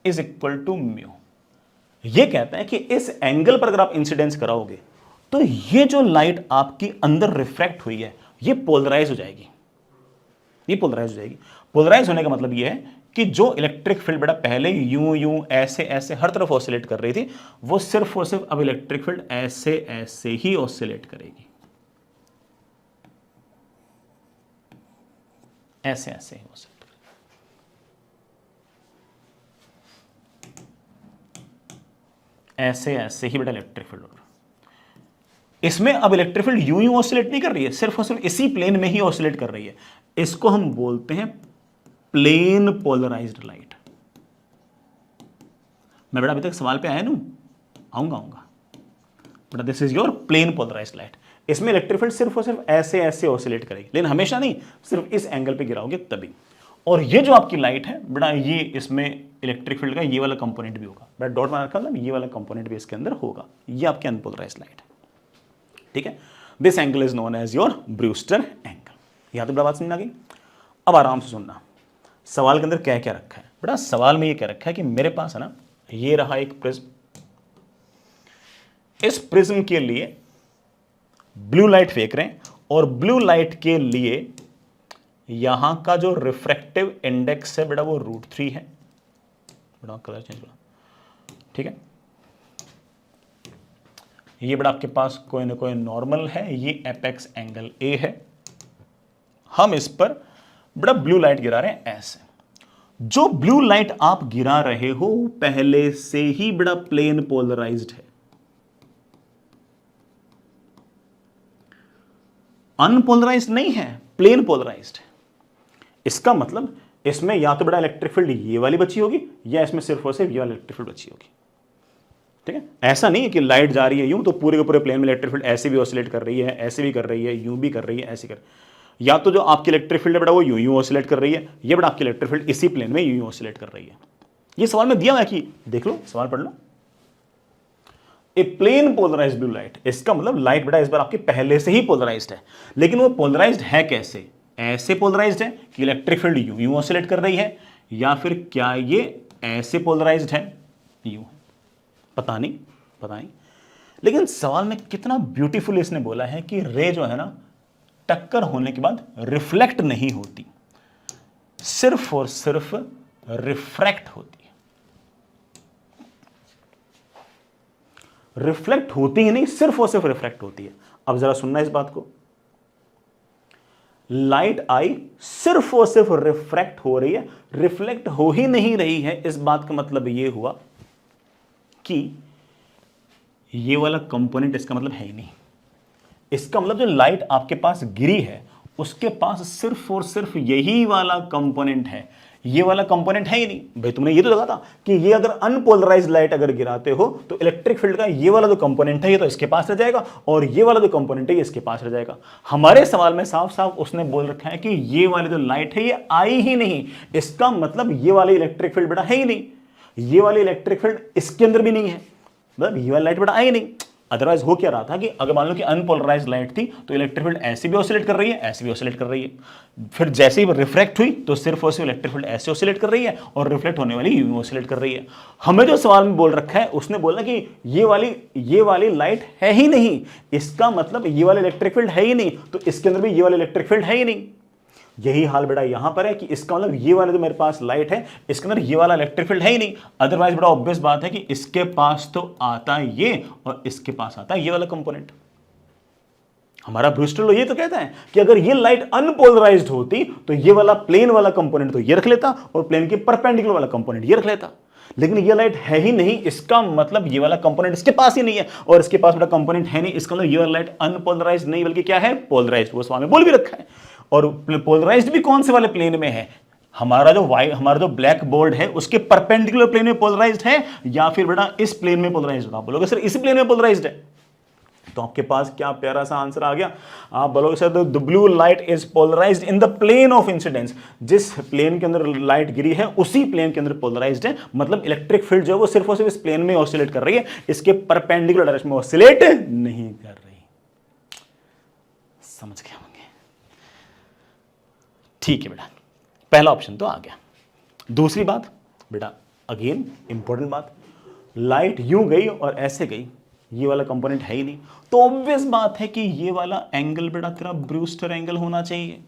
is equal to mu. ये कहता है कि इस एंगल पर अगर आप इंसिडेंस कराओगे तो ये जो लाइट आपकी अंदर रिफ्रैक्ट हुई है ये पोलराइज हो जाएगी, ये पोलराइज हो जाएगी। पोलराइज होने का मतलब ये है कि जो इलेक्ट्रिक फील्ड बेटा पहले यूं यूं ऐसे ऐसे हर तरफ ऑसिलेट कर रही थी, वो सिर्फ और सिर्फ अब इलेक्ट्रिक फील्ड ऐसे ऐसे ही ऑसिलेट करेगी, ऐसे ऐसे ही ऑसिलेट करेगी। ऐसे ऐसे ही बेटा इलेक्ट्रिक फील्ड होगा। इसमें अब इलेक्ट्रिक फील्ड यूं यूं ऑसिलेट नहीं कर रही है, सिर्फ और सिर्फ इसी प्लेन में ही ऑसिलेट कर रही है। इसको हम बोलते हैं प्लेन पोलराइज्ड लाइट। मैं बेटा अभी तक सवाल पे आया ना, आऊंगा बेटा, this is your plane polarized light. इसमें इलेक्ट्रिक फील्ड सिर्फ और सिर्फ ऐसे ऐसे ऑसिलेट करेगी, लेकिन हमेशा नहीं, सिर्फ इस एंगल पे गिराओगे तभी। और ये जो आपकी लाइट है बेटा, ये इसमें इलेक्ट्रिक फील्ड का ये वाला कंपोनेंट भी होगा, बेटा डॉट मार रखा मतलब ये वाला कंपोनेंट भी इसके अंदर होगा। ये आपकी अनपोलराइज्ड लाइट है, ठीक है। This angle is known as your Brewster angle. यहां तो बेटा बात समझ आ गई। अब आराम से सुनना, सवाल के अंदर क्या क्या रखा है बेटा। सवाल में ये क्या रखा है कि मेरे पास है ना, ये रहा एक प्रिज्म, इस प्रिज्म के लिए ब्लू लाइट फेंक रहे हैं और ब्लू लाइट के लिए यहां का जो रिफ्रैक्टिव इंडेक्स है बेटा वो √3 है। बेटा कलर चेंज करो, ठीक है। ये बेटा आपके पास कोई ना कोई नॉर्मल है, ये एपेक्स एंगल ए है। हम इस पर बेटा ब्लू लाइट गिरा रहे हैं ऐसे। जो ब्लू लाइट आप गिरा रहे हो पहले से ही बेटा प्लेन पोलराइज्ड है, अनपोलराइज्ड नहीं है, प्लेन पोलराइज्ड है। इसका मतलब इसमें या तो बेटा इलेक्ट्रिक फील्ड ये वाली बची होगी या इसमें सिर्फ और सिर्फ ये वाली इलेक्ट्रिक फील्ड बची होगी, ठीक है। ऐसा नहीं है कि लाइट जा रही है यूं तो पूरे के पूरे प्लेन में इलेक्ट्रिक फील्ड ऐसे भी ऑसिलेट कर रही है, ऐसे भी कर रही है, यूं भी कर रही है, ऐसे कर। या तो जो आपकी इलेक्ट्रिक फील्ड है बेटा वो यूं यूं ऑसिलेट कर रही है, ये बेटा आपकी इलेक्ट्रिक फील्ड इसी प्लेन में यूं यूं ऑसिलेट कर रही है। ये सवाल में दिया हुआ है कि देख लो, सवाल पढ़ लो। ए प्लेन पोलराइज्ड ब्लू लाइट, इसका मतलब लाइट बेटा इस बार आपकी पहले से ही पोलराइज्ड है, लेकिन वो पोलराइज्ड है कैसे? ऐसे पोलराइज्ड है कि इलेक्ट्रिक फील्ड यूं यूं ऑसिलेट कर रही है, या फिर क्या ये ऐसे पोलराइज्ड है यूं? पता नहीं, पता नहीं। लेकिन सवाल में कितना ब्यूटीफुल इसने बोला है कि रे जो है ना टक्कर होने के बाद रिफ्लेक्ट नहीं होती, सिर्फ और सिर्फ रिफ्रैक्ट होती है। रिफ्लेक्ट होती ही नहीं, सिर्फ और सिर्फ रिफ्रैक्ट होती है। अब जरा सुनना इस बात को, लाइट आई सिर्फ और सिर्फ रिफ्रैक्ट हो रही है, रिफ्लेक्ट हो ही नहीं रही है। इस बात का मतलब यह हुआ कि ये वाला कंपोनेंट इसका मतलब है ही नहीं। इसका मतलब जो लाइट आपके पास गिरी है उसके पास सिर्फ और सिर्फ यही वाला कंपोनेंट है, ये वाला कंपोनेंट है ही नहीं। भाई तुमने ये तो देखा था कि ये अगर अनपोलराइज्ड लाइट अगर गिराते हो तो इलेक्ट्रिक फील्ड का ये वाला जो कंपोनेंट है ये तो इसके पास रह जाएगा और ये वाला जो कंपोनेंट है ये इसके पास रह जाएगा। हमारे सवाल में साफ साफ उसने बोल रखा है कि ये वाली जो लाइट है ये आई ही नहीं, इसका मतलब ये वाली इलेक्ट्रिक फील्ड बेटा है ही नहीं, ये वाली इलेक्ट्रिक फील्ड इसके अंदर भी नहीं है, मतलब ये वाली लाइट बेटा आई नहीं। अदरवाइज हो क्या रहा था कि अगर मान लो कि अनपोलराइज्ड लाइट थी तो इलेक्ट्रिक फील्ड ऐसे भी ऑसिलेट कर रही है, ऐसे भी ऑसिलेट कर रही है, फिर जैसे ही रिफ्रैक्ट हुई तो सिर्फ और सिर्फ इलेक्ट्रिक फील्ड ऐसे ऑसिलेट कर रही है और रिफ्लेक्ट होने वाली यूं ऑसिलेट कर रही है। हमें जो सवाल में बोल रखा है उसने बोला कि ये वाली लाइट है ही नहीं, इसका मतलब ये वाली इलेक्ट्रिक फील्ड है ही नहीं, तो इसके अंदर भी ये वाली इलेक्ट्रिक फील्ड है ही नहीं। यही हाल बेटा यहां पर है कि इसका मतलब ये वाला जो मेरे पास लाइट है इसके अंदर ये वाला इलेक्ट्रिक फील्ड है ही नहीं। अदरवाइज बड़ा ऑब्वियस बात है कि इसके पास तो आता ये और इसके पास आता ये वाला कंपोनेंट। हमारा ब्रूस्टर लॉ ये तो कहता है कि अगर ये लाइट अनपोलराइज्ड होती तो ये वाला प्लेन वाला कंपोनेंट तो ये रख लेता और प्लेन के परपेंडिकुलर वाला कंपोनेंट ये रख लेता, लेकिन ये लाइट है ही नहीं, इसका मतलब ये वाला कंपोनेंट इसके पास ही नहीं है और इसके पास बेटा कंपोनेंट है नहीं, इसका मतलब ये वाला लाइट अनपोलराइज्ड नहीं बल्कि क्या है, पोलराइज्ड। वो सवाल में बोल भी रखा है। और पोलराइज्ड भी कौन से वाले प्लेन में है? हमारा जो ब्लैक बोर्ड है उसके परपेंडिकुलर प्लेन में पोलराइज्ड है या फिर बेटा इस प्लेन में पोलराइज्ड? आप बोलोगे सर इसी प्लेन में पोलराइज्ड है, तो आपके पास क्या प्यारा सा आंसर आ गया। आप बोलोगे sir the blue light is polarized in the plane of incidence, जिस प्लेन के अंदर लाइट गिरी है उसी प्लेन के अंदर पोलराइज्ड है, मतलब इलेक्ट्रिक फील्ड जो है वो सिर्फ और सिर्फ इस प्लेन में ऑसिलेट कर रही है, इसके परपेंडिकुलर डायरेक्शन में ऑसिलेट नहीं कर रही। समझ गए होंगे? ठीक है बेटा, पहला ऑप्शन तो आ गया। दूसरी बात बेटा, अगेन इंपॉर्टेंट बात, लाइट यूं गई और ऐसे गई, ये वाला कंपोनेंट है ही नहीं, तो ऑब्वियस बात है कि ये वाला एंगल बेटा तेरा ब्रूस्टर एंगल होना चाहिए।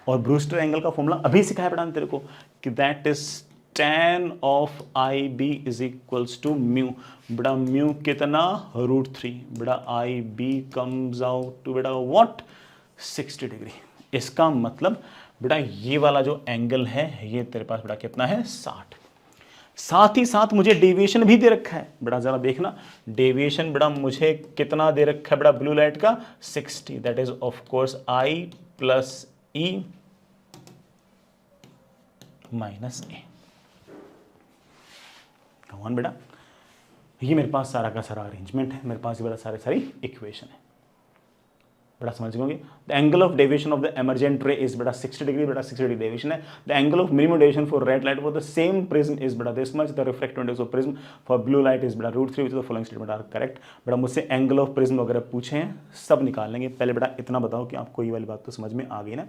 और ब्रूस्टर एंगल का फॉर्मूला अभी सिखाया बेटा तेरे को कि that is tan of I B is equals to mu. बेटा म्यू कितना, √3। बेटा I B comes out to बेटा व्हाट, 60 डिग्री। इसका मतलब बेटा ये वाला जो एंगल है ये तेरे पास बेटा कितना है, 60। साथ ही साथ मुझे डेविएशन भी दे रखा है बेटा, जरा देखना डेविएशन बेटा मुझे कितना दे रखा है बेटा ब्लू लाइट का, 60। That is of course I plus E minus A. Come on बेटा, ये मेरे पास सारा का सारा अरेंजमेंट है, मेरे पास ये बेटा सारी इक्वेशन है बेटा, समझ गए? The angle of deviation of the emergent ray is बेटा 60 डिग्री, बेटा 60 डिग्री डेविएशन है। The angle of minimum deviation for red light for the same prism is बेटा this much. The refractive index of prism for blue light is बेटा √3 which the following statement are correct. बेटा मुझसे angle of prism वगैरह पूछे हैं, सब निकाल लेंगे। पहले बेटा इतना बताओ कि आपको ये वाली बात तो समझ में आ गई ना।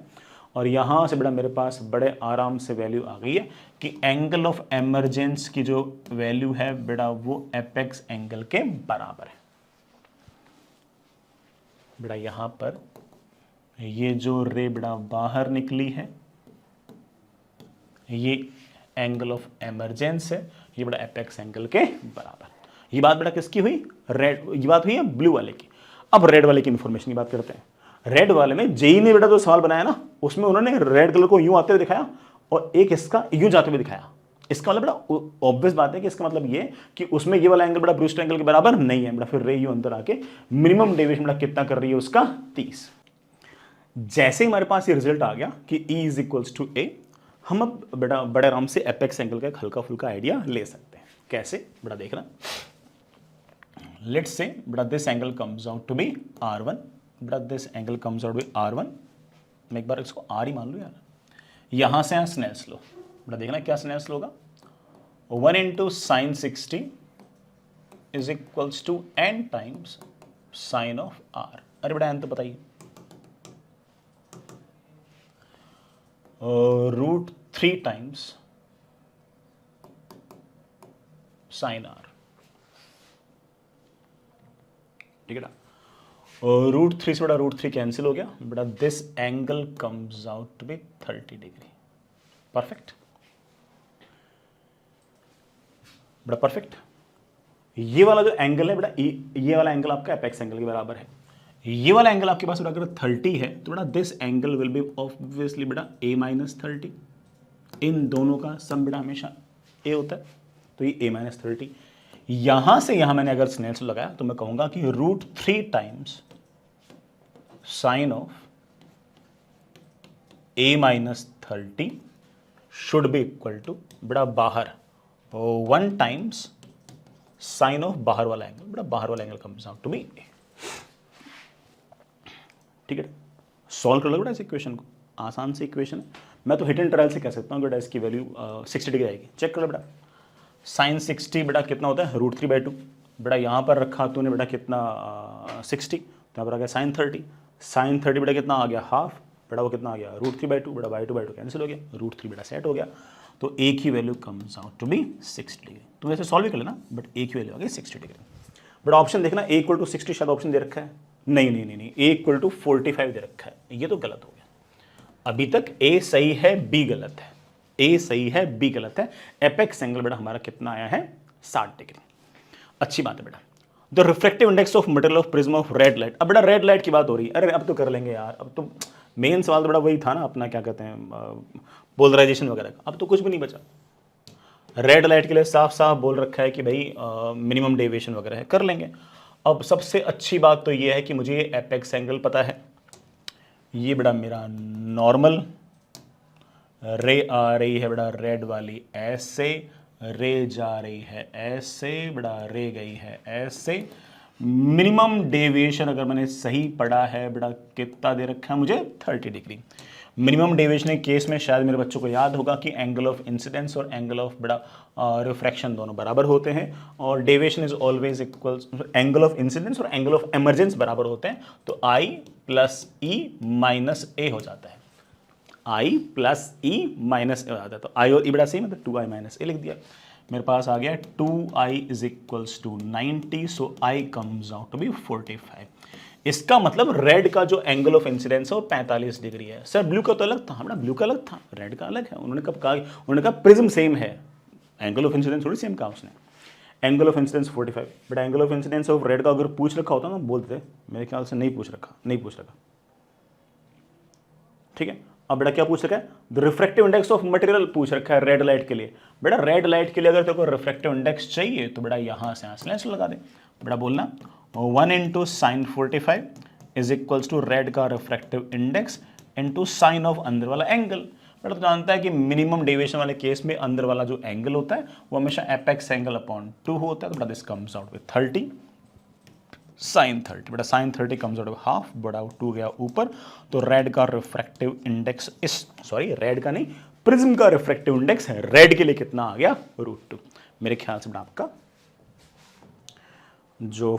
और यहाँ से बेटा मेरे पास बड़े आराम से वैल्यू आ गई है कि एंगल ऑफ एमर्जेंस की जो वैल्यू है बेटा वो एपेक्स एंगल के बराबर है। बेटा यहाँ पर ये जो रे बेटा बाहर निकली है ये एंगल ऑफ एमर्जेंस है, ये बेटा एपेक्स एंगल के बराबर। ये बात बेटा किसकी हुई, रेड, ये बात हुई है ब्लू वाले की। अब रेड वाले की इंफॉर्मेशन की बात करते हैं। रेड वाले में जेई ने बेटा जो सवाल बनाया ना, उसमें उन्होंने रेड कलर को यूं आते हुए दिखाया और एक इसका यूं जाते हुए दिखाया। इसका मतलब बेटा ऑब्वियस बात है कि इसका मतलब ये कि उसमें ये वाला एंगल बेटा ब्रूस्टर एंगल के बराबर नहीं है बेटा। फिर रे यूं अंदर आके मिनिमम डेविएशन बेटा कितना कर रही है उसका, 30। जैसे ही हमारे पास ये रिजल्ट आ गया कि E इज इक्वल्स टू ए, हम अब बेटा बड़े आराम से एपेक्स एंगल का एक हल्का फुल्का आइडिया ले सकते हैं। कैसे बेटा देखना, लेट्स से बेटा this angle comes out to be R1, बेटा this angle comes out to be R1। मैं एक बार इसको R ही मान लूँ यार। यहां से स्नेल्स लो, बेटा देखना क्या स्नेल्स लो होगा, 1 into sine 60 is equals to n times sine of R। अरे बेटा n तो बताइए, √3 टाइम्स साइन R। ठीक है ना, √3 से बड़ा √3 कैंसिल हो गया बेटा, this angle comes out to be 30 degree. Perfect बेटा, परफेक्ट। ये वाला जो एंगल है बेटा, ये वाला एंगल आपका एपेक्स एंगल के बराबर है। ये वाला एंगल आपके पास अगर 30 है तो बेटा this angle will be obviously बेटा A माइनस 30। इन दोनों का सम बेटा हमेशा A होता है, तो ये A माइनस 30। यहां से यहां मैंने अगर स्नेल्स लगाया तो मैं कहूंगा कि √3 times sine of A minus 30 should be equal to बेटा बाहर 1 टाइम्स साइन ऑफ बाहर वाला एंगल, बेटा बाहर वाला angle comes out to be A। ठीक है, सॉल्व कर लो बेटा इस इक्वेशन को, आसान सी इक्वेशन है। मैं तो हिट एंड ट्रायल से कह सकता हूँ बेटा इसकी वैल्यू 60 डिग्री आएगी। चेक कर लो बेटा, साइन 60 बेटा कितना होता है, √3/2। बेटा यहाँ पर रखा तूने बेटा कितना 60, तो यहाँ पर आ गया साइन 30। साइन 30 बेटा कितना आ गया, हाफ। बेटा वो कितना आ गया, √3/2। बेटा /2 कैंसिल हो गया, √3 बेटा सेट हो गया। तो एक ही value comes out to be 60 degree. तो वैसे सॉल्व भी कर लेना, बट एक ही वैल्यू आ गई 60 डिग्री। बेटा ऑप्शन देखना, A = 60 शायद ऑप्शन दे रखा है। नहीं, A = 45 दे रखा है, ये तो गलत हो गया। अभी तक A सही है, B गलत है। A सही है, B गलत है। एपेक्स एंगल बेटा हमारा कितना आया है, 60 डिग्री। अच्छी बात है बेटा। The refractive index of material of prism of red light. अब बेटा रेड लाइट की बात हो रही है, अरे अब तो कर लेंगे यार, अब तो मेन सवाल तो बेटा वही था ना अपना, क्या कहते हैं, पोलराइजेशन वगैरह का। अब तो कुछ भी नहीं बचा। रेड लाइट के लिए साफ साफ बोल रखा है कि भाई मिनिमम डेविएशन वगैरह है, कर लेंगे। अब सबसे अच्छी बात तो ये है कि मुझे ये एपेक्स एंगल पता है। ये बेटा मेरा नॉर्मल रे आ रही है बेटा रेड वाली ऐसे, रे जा रही है ऐसे, बेटा रे गई है ऐसे। मिनिमम डेविएशन अगर मैंने सही पढ़ा है बेटा कितना दे रखा है मुझे 30 डिग्री। मिनिमम डेविएशन के केस में शायद मेरे बच्चों को याद होगा कि एंगल ऑफ इंसिडेंस और एंगल ऑफ बेटा रिफ्रैक्शन दोनों बराबर होते हैं और deviation is always equal, angle of incidence और एंगल ऑफ इमरजेंस बराबर होते हैं, तो I प्लस ई माइनस ए हो जाता है। I प्लस ई माइनस ए हो जाता है, तो I और ई बड़ा सेम है तो 2I माइनस ए लिख दिया। मेरे पास आ गया 2I is equals to 90, so I comes out to be 45। इसका मतलब रेड का जो एंगल ऑफ इंसिडेंस है वो 45 डिग्री है। सर ब्लू का तो अलग था, हमारा ब्लू का अलग था, रेड का अलग है। उन्होंने कब कहा, उन्होंने कहा प्रिज्म सेम है, एंगल ऑफ इंसिडेंस थोड़ी सेम कहा उसने। Angle of incidence 45, but angle of incidence of red का अगर पूछ रखा होता ना बोलते, मेरे ख्याल से नहीं पूछ रखा। ठीक है, अब बेटा क्या पूछ रखा है, the refractive index of material पूछ रखा है रेड लाइट के लिए। बेटा रेड लाइट के लिए अगर तेरे को रिफ्रैक्टिव इंडेक्स चाहिए तो बेटा यहां से आंसर लगा दे। बेटा बोलना 1 into sine 45 is equals to red का refractive index into sine of अंदर वाला एंगल। बेटा तो जानता है कि मिनिमम डेविएशन वाले केस में अंदर वाला जो एंगल होता है वो हमेशा एपेक्स एंगल अपॉन 2 होता है, तो बेटा this comes out with 30 sine 30। बेटा साइन 30 कम्स आउट हाफ, बड़ा 2 गया ऊपर, तो रेड का रिफ्रैक्टिव इंडेक्स इस, सॉरी रेड का नहीं, प्रिज्म का रिफ्रैक्टिव इंडेक्स है रेड के लिए कितना आ गया, √2। मेरे ख्याल से बेटा आपका जो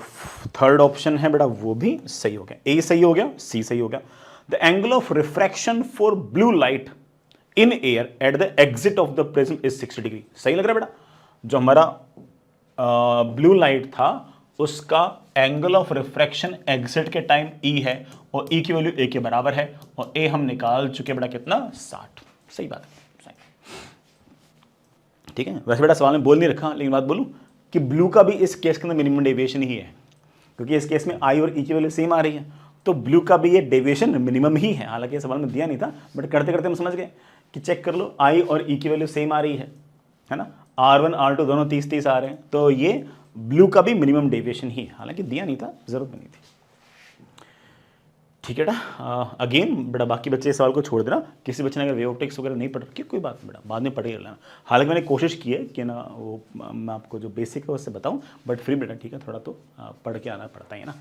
थर्ड ऑप्शन है बेटा वो भी सही हो गया, ए सही हो गया, सी सही हो गया। The angle of refraction for blue light in air at the exit of the prism is 60 degree. सही लग रहा है बेटा, जो हमारा ब्लू लाइट था उसका एंगल ऑफ रिफ्रैक्शन एग्जिट के टाइम ई है और ई की वैल्यू ए के बराबर है और ए हम निकाल चुके बेटा कितना, 60। सही बात है, ठीक है। वैसे बेटा सवाल में बोल नहीं रखा, लेकिन बात बोलूं कि ब्लू का भी इस केस के अंदर मिनिमम डेविएशन ही है, क्योंकि इस केस में आई और ई की वैल्यू सेम आ रही है, तो ब्लू का भी ये डेविएशन मिनिमम ही है। हालांकि सवाल में दिया नहीं था, बट करते करते हम समझ गए कि चेक कर लो आई और ई की वैल्यू सेम आ रही है ना, R1 R2 दोनों 30-30 आ रहे हैं, तो ये ब्लू का भी मिनिमम डेविएशन ही है। हालांकि दिया नहीं था, जरूरत नहीं थी। ठीक है बेटा, अगेन बेटा बाकी बच्चे इस सवाल को छोड़ देना, किसी बच्चे ने अगर वेव ऑप्टिक्स वगैरह नहीं पढ़ रखी कोई बात नहीं बेटा, बाद में पढ़ ही लेना। हालांकि मैंने कोशिश की है कि ना वो मैं आपको जो बेसिक है उससे बताऊं, बट फिर बेटा ठीक है थोड़ा तो पढ़ के आना पड़ता है ना।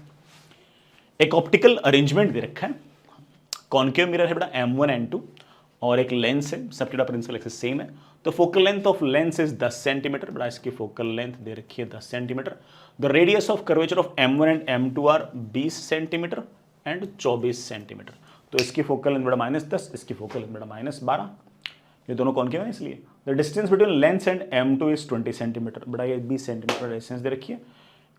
एक ऑप्टिकल अरेंजमेंट दे रखा है, कॉन्केव मिरर है बेटा M1 N2 और एक लेंस है, सबके बेटा प्रिंसिपल एक्सिस सेम है। तो focal length of lens is 10 centimeter, बड़ा इसकी फोकल लेंथ दे रखी है 10 centimeter. The radius of curvature of M1 and M2 are 20 centimeter and 24 centimeter. तो इसकी फोकल लेंथ बड़ा -10, इसकी फोकल लेंथ बड़ा -12, ये दोनों कॉन्केव है इसलिए। The distance between lens and M2 is 20 centimetre, बड़ा ये 20 सेंटीमीटर डिस्टेंस दे रखी है।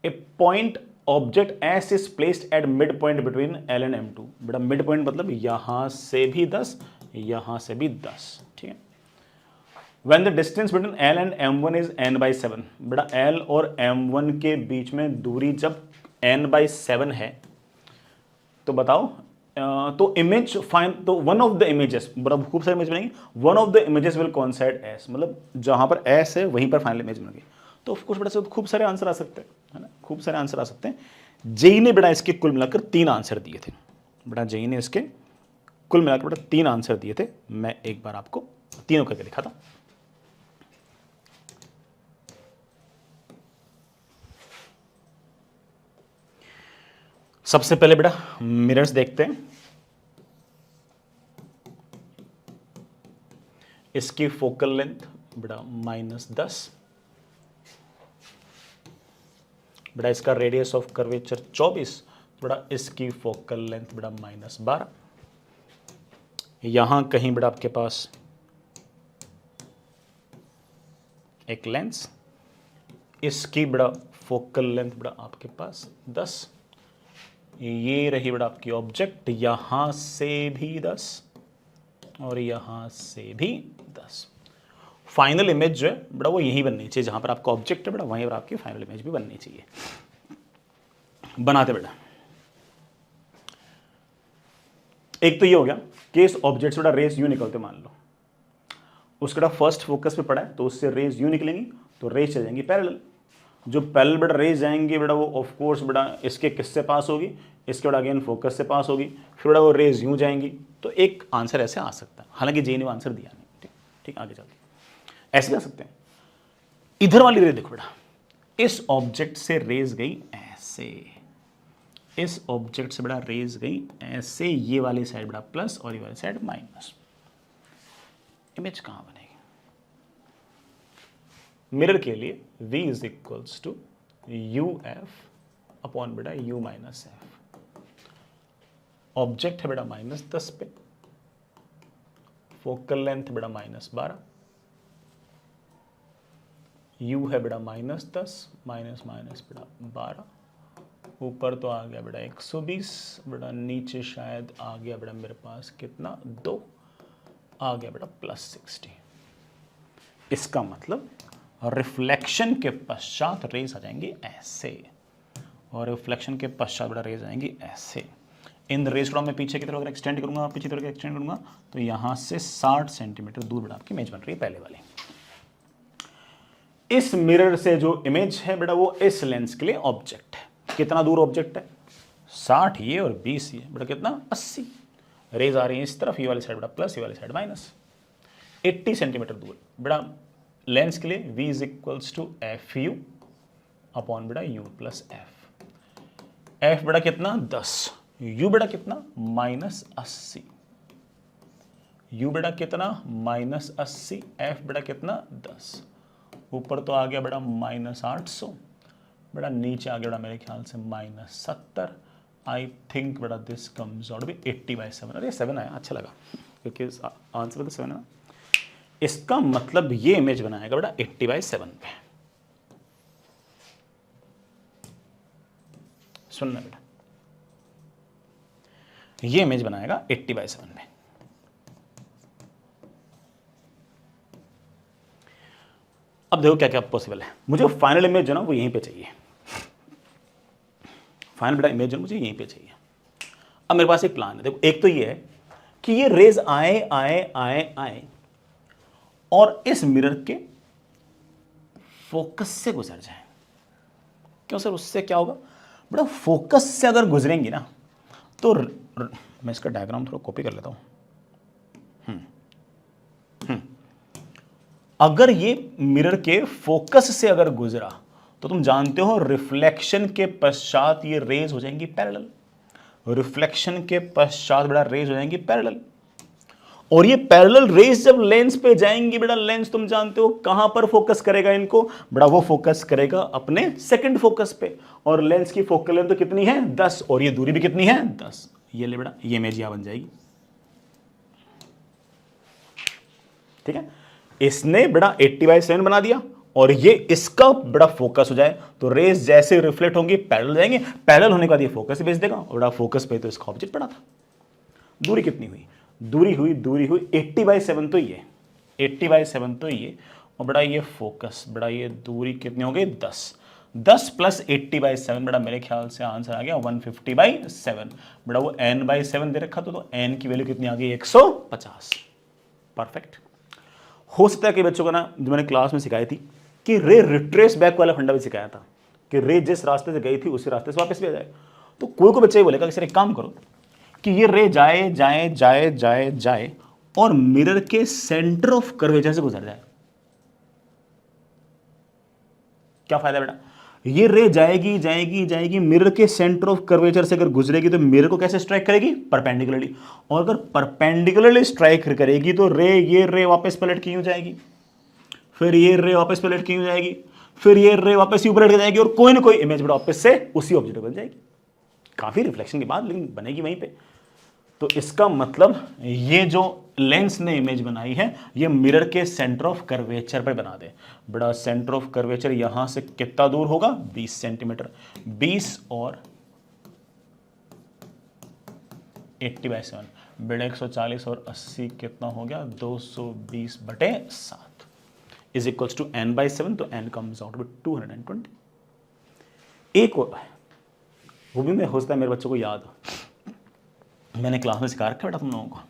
A point object S is placed at mid point between L and M2, बड़ा मिड पॉइंट मतलब यहां से भी 10, यहां से भी 10, ठीक है। When the distance between L and M1 is n/7, बेटा L और M1 के बीच में दूरी जब n/7 है तो बताओ तो इमेज फाइन, तो वन ऑफ द इमेजेस, बड़ा खूब सारे इमेज बनेंगे, one of the images will coincide S, मतलब जहां पर एस है वहीं पर फाइनल इमेज बनेगी। तो ऑफ कोर्स बेटा से खूब सारे आंसर आ सकते हैं, है ना, खूब सारे आंसर आ सकते हैं। जेई ने बेटा इसके कुल मिलाकर 3 आंसर दिए थे, बेटा जेई ने इसके कुल मिलाकर बेटा 3 आंसर दिए थे। मैं एक बार आपको तीनों करके दिखाता हूं। सबसे पहले बेटा मिरर्स देखते हैं। इसकी फोकल लेंथ बेटा -10, बेटा इसका रेडियस ऑफ कर्वेचर 24, बेटा इसकी फोकल लेंथ बेटा -12। यहां कहीं बेटा आपके पास एक लेंस, इसकी बेटा फोकल लेंथ बेटा आपके पास 10, ये रही बेटा आपकी ऑब्जेक्ट, यहां से भी 10 और यहां से भी 10। फाइनल इमेज जो है बेटा वो यही बननी चाहिए, जहां पर आपका ऑब्जेक्ट है बेटा वहीं पर आपकी फाइनल इमेज भी बननी चाहिए। बनाते बेटा, एक तो ये हो गया केस ऑब्जेक्ट से बेटा रेस यूं निकलते मान लो, उसका बेटा फर्स्ट फोकस पे पड़ा है तो उससे रेस यूं निकलेंगी, तो रेस चल जाएंगी पैरेलल। जो पैरेलल बेटा रेस जाएंगी बेटा वो ऑफ कोर्स बेटा इसके किससे पास होगी, इसके बेटा अगेन फोकस से पास होगी, फिर बेटा वो रेस यूं जाएंगी। तो एक आंसर ऐसे आ सकता है, हालांकि जे ने आंसर दिया नहीं, ठीक ठीक, आगे चलते ऐसे भी आ सकते हैं। इधर वाली रे देखो बेटा, इस ऑब्जेक्ट से रेस गई ऐसे, ऐसे, इस ऑब्जेक्ट से बेटा रेज गई ऐसे, ये वाली साइड बेटा प्लस और ये वाली साइड माइनस। इमेज कहाँ बनेगी? मिरर के लिए v is equals to u f upon बेटा u माइनस एफ। ऑब्जेक्ट है बेटा -10 पे, फोकल लेंथ बेटा -12, u है बेटा -10, माइनस माइनस बेटा 12, ऊपर तो आ गया बेटा 120, बेटा नीचे शायद आ गया बेटा मेरे पास कितना 2, आ गया बेटा +60। इसका मतलब रिफ्लेक्शन के पश्चात रेज आ जाएंगे ऐसे, और रिफ्लेक्शन के पश्चात बेटा रेज आएंगी ऐसे। इन रेज को मैं पीछे की तरफ अगर एक्सटेंड करूंगा, पीछे की तरफ एक्सटेंड करूंगा, तो यहां से 60 सेंटीमीटर दूर बेटा आपकी इमेज बन रही है पहले वाली। इस मिरर से जो इमेज है बेटा वो इस लेंस के लिए ऑब्जेक्ट है। कितना दूर ऑब्जेक्ट है? 60 ये और 20 ये, बेटा कितना 80। रेज आ रही है इस तरफ, ये वाली साइड बेटा प्लस, ये वाली साइड माइनस, 80 सेंटीमीटर दूर। बेटा लेंस के लिए v is equals to F you upon बेटा u प्लस एफ। एफ बेटा कितना 10, u बेटा कितना -80, u बेटा कितना -80, एफ बेटा कितना 10, ऊपर तो आ गया बेटा -800, बेटा नीचे आ गया बेटा मेरे ख्याल से -70। आई थिंक बेटा दिस कम्स आउट बी 80/7। अरे 7 आया, अच्छा लगा क्योंकि आंसर तो 7 है ना। इसका मतलब ये इमेज बनाएगा बेटा 80/7 पे। सुनना बेटा, ये इमेज बनाएगा 80/7 पे। अब देखो क्या क्या पॉसिबल है। मुझे फाइनल इमेज जो ना वो यहीं पे चाहिए, फाइनल बेटा इमेज जो मुझे यहीं पे चाहिए। अब मेरे पास एक प्लान है। देखो, एक तो ये है कि ये रेज आए आए आए आए और इस मिरर के फोकस से गुजर जाए। क्यों सर, उससे क्या होगा? बेटा फोकस से अगर गुजरेंगी ना तो मैं इसका डायग्राम थोड़ा कॉपी कर लेता हूं। अगर ये मिरर के फोकस से अगर गुजरा तो तुम जानते हो रिफ्लेक्शन के पश्चात ये रेज हो जाएंगी पैरेलल। रिफ्लेक्शन के पश्चात बेटा रेज हो जाएंगी पैरेलल, और ये पैरेलल रेज जब लेंस पे जाएंगी बेटा, लेंस तुम जानते हो कहां पर फोकस करेगा इनको? बेटा वो फोकस करेगा अपने सेकंड फोकस पे, और लेंस की फोकल लेंथ तो कितनी है 10, और ये दूरी भी कितनी है 10। ये ले बेटा, ये इमेज यहां बन जाएगी। ठीक है, इसने बेटा 80/7 बना दिया, और ये इसका बड़ा फोकस हो जाए तो रेज जैसे रिफ्लेक्ट होंगी पैरेलल जाएंगे, पैरेलल होने के बाद ये फोकस भेज देगा, और बड़ा फोकस पे तो इसका ऑब्जेक्ट पड़ा था। दूरी कितनी हुई? दूरी हुई 80/7 तो ये, 80/7 तो ये, और बड़ा ये फोकस, बड़ा ये दूरी कितनी हो गई 10 प्लस 80/7 बेटा मेरे ख्याल से आंसर आ गया 150/7। बेटा वो n/7 दे रखा तो n की वैल्यू कितनी आ गई 150। परफेक्ट। हो सकता है कि बच्चों को ना जो मैंने क्लास में सिखाई थी कि रे रिट्रेस बैक वाला फंडा भी सिखाया था कि रे जिस रास्ते से गई थी उसी रास्ते से वापस भी आ जाए। तो कोई बच्चा ये बोलेगा कि सर एक काम करो कि ये रे जाए जाए जाए जाए जाए और मिरर के सेंटर ऑफ कर्वेचर से गुजर जाए। क्या फायदा बेटा? ये रे जाएगी जाएगी जाएगी, मिरर के सेंटर ऑफ कर्वेचर से अगर गुजरेगी तो मिरर को कैसे स्ट्राइक करेगी? परपेंडिकुलरली। और अगर परपेंडिकुलरली स्ट्राइक करेगी तो ये रे वापस पलट के यूं जाएगी, फिर ये रे वापस पलट के यूं जाएगी, फिर ये रे वापस यूं पलट के जाएगी, और कोई ना कोई इमेज बेटा वापस से उसी ऑब्जेक्ट बन जाएगी। काफी रिफ्लेक्शन के बाद लेकिन बनेगी वहीं पे। तो इसका मतलब ये जो लेंस ने इमेज बनाई है ये मिरर के सेंटर ऑफ कर्वेचर पे बना दे। बड़ा सेंटर ऑफ कर्वेचर यहां से कितना दूर होगा? 20 सेंटीमीटर। 20 और 80/7 बेड़ा 140 और 80 कितना हो गया? 220/7 इज इक्वल्स टू n/7। तो n कम्स आउट विद 220। एक और है, वो भी मैं हो सकता है मेरे बच्चों को याद हो, मैंने क्लास में सिखा रखा बेटा तुम लोगों को।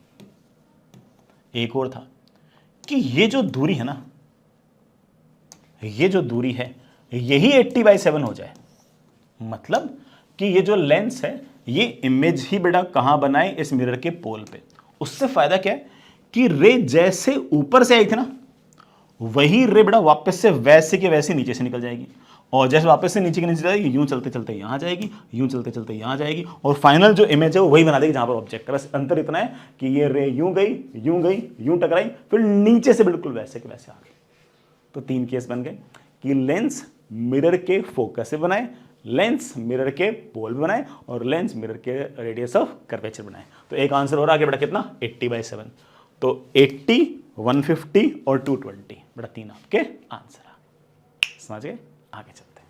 एक और था कि ये जो दूरी है ना, ये जो दूरी है यही 80/7 हो जाए। मतलब कि ये जो लेंस है ये इमेज ही बेटा कहां बनाए? इस मिरर के पोल पे। उससे फायदा क्या है कि रे जैसे ऊपर से आई थी ना, वही रे बेटा वापस से वैसे के वैसे नीचे से निकल जाएगी, और जैसे वापस से नीचे के नीचे जाएगी, यूं चलते चलते यहाँ जाएगी, यूं चलते चलते यहाँ जाएगी, और फाइनल जो इमेज है वो वही बना देगी जहाँ पर ऑब्जेक्ट है। बस अंतर इतना है कि ये रे यूं गई, यूं टकराई, फिर नीचे से बिल्कुल वैसे के वैसे आ गई। तो 3 केस बन गए कि लेंस मिरर के फोकस से बनाए, लेंस मिरर के पोल बनाए, और लेंस मिरर के रेडियस ऑफ कर्वेचर बनाए। तो एक आंसर हो रहा है बेटा कितना, 80/7। तो 80, 150 और 220 बेटा 3 आपके आंसर आ। समझ गए? आगे चलते हैं।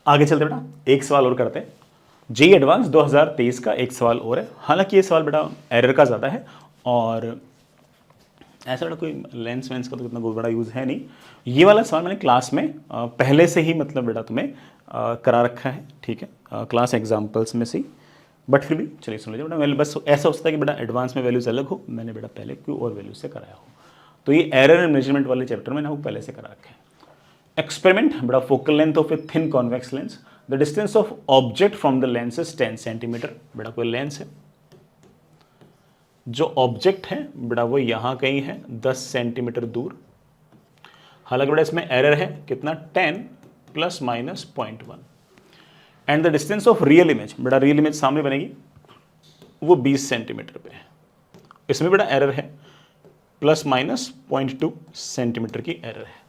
आगे चलते बेटा, एक सवाल और करते हैं। जेईई एडवांस 2023 का एक सवाल और है। हालांकि ये सवाल बेटा एरर का ज़्यादा है, और ऐसा बेटा कोई लेंस वेंस का तो इतना बहुत बड़ा यूज़ है नहीं। ये वाला सवाल मैंने क्लास में पहले से ही मतलब बेटा तुम्हें करा रखा है, ठीक है, क्लास एग्जाम्पल्स में से ही। बट फिर भी चलिए सुन लीजिए बेटा, मैं बस ऐसा होता है कि बेटा एडवांस में वैल्यूज अलग हो, मैंने बेटा पहले कोई और वैल्यू से कराया हो। तो ये एरर एंड मेजरमेंट वाले चैप्टर में ना वो पहले से करा रखे हैं। एक्सपेरिमेंट बेटा, focal length of a thin convex lens, the distance of object from the lens is 10 centimeter. बेटा कोई लेंस है, जो ऑब्जेक्ट है बेटा वो यहाँ कहीं है 10 सेंटीमीटर दूर। हालांकि बेटा इसमें एरर है कितना, 10 ± 0.1। And the distance of real image, बेटा रियल इमेज सामने बनेगी वो 20 सेंटीमीटर पे है। इसमें बेटा एरर है ± 0.2 सेंटीमीटर की एरर है।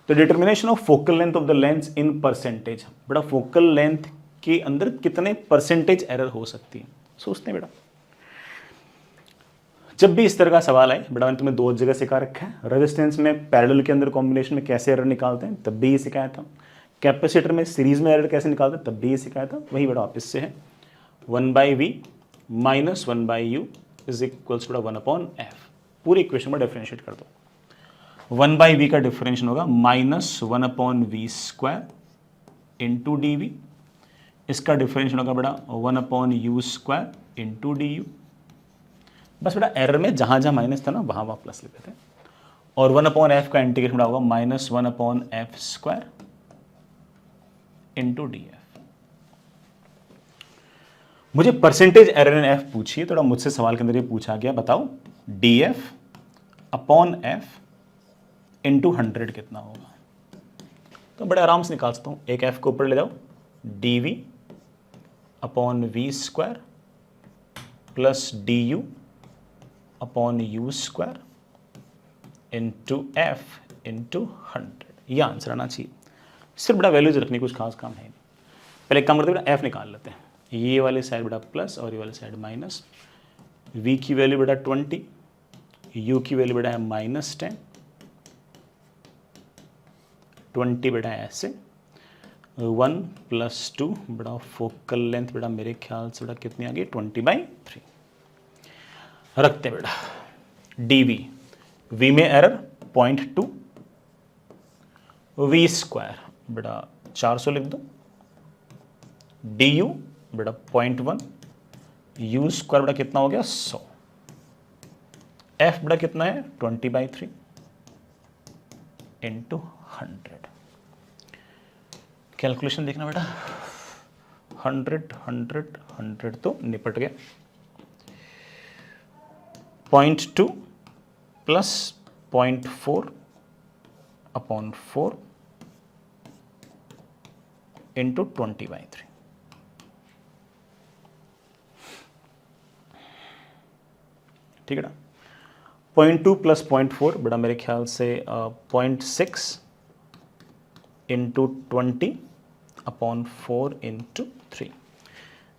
तो determination of focal length of the lens in percentage, बेटा फोकल लेंथ के अंदर कितने परसेंटेज एरर हो सकती है, सोचते हैं बेटा। जब भी इस तरह का सवाल आए बेटा, मैंने तुम्हें 2 जगह सिखा रखा है। रेजिस्टेंस में पैरेलल के अंदर कॉम्बिनेशन में कैसे एरर निकालते हैं, तब भी ये सिखाया था। कैपेसिटर में सीरीज में एरर कैसे निकालते हैं, तब भी ये सिखाया था। वही बेटा वापस से है, 1/v - 1/u is equals to 1/f। पूरी इक्वेशन में डिफरेंशिएट कर दो। 1/v का डिफरेंशिएशन होगा -1/v² इंटू dv। इसका डिफरेंशिएशन होगा बेटा 1/u² इंटू du। बस बेटा एरर में जहां जहां माइनस था ना वहां वहां प्लस लिखते थे। और 1/f का इंटीग्रेशन होगा -1/f² इंटू df। मुझे परसेंटेज एरर इन f पूछिए, थोड़ा मुझसे सवाल के अंदर ये पूछा गया, बताओ df/f इंटू 100 कितना होगा। तो बड़े आराम से निकाल सकता हूं। एक f को ऊपर ले जाओ, dv/v² plus du/u² into f into 100। यह आंसर आना चाहिए। सिर्फ बड़ा वैल्यूज रखने कुछ खास काम है नहीं। पहले एक काम करते बेटा, f निकाल लेते हैं। ये वाले साइड बेटा प्लस और ये वाले साइड माइनस। v की वैल्यू बेटा 20, u की वैल्यू बेटा है -10, 20 बेटा ऐसे, 1 + 2 बेटा फोकल लेंथ बेटा मेरे ख्याल से बेटा कितनी आ गई, 20/3। रखते बेटा dv, v में एरर 0.2, v² बेटा 400 लिख दो, du बेटा 0.1, u² बेटा कितना हो गया 100, f बेटा कितना है 20/3 इंटू 100। कैलकुलेशन देखना बेटा, 100 100 100 तो निपट गया। 0.2 प्लस 0.4/4 इंटू 20/3। ठीक है ना। 0.2 प्लस 0.4 बेटा मेरे ख्याल से 0.6 इंटू 20/4 इंटू 3।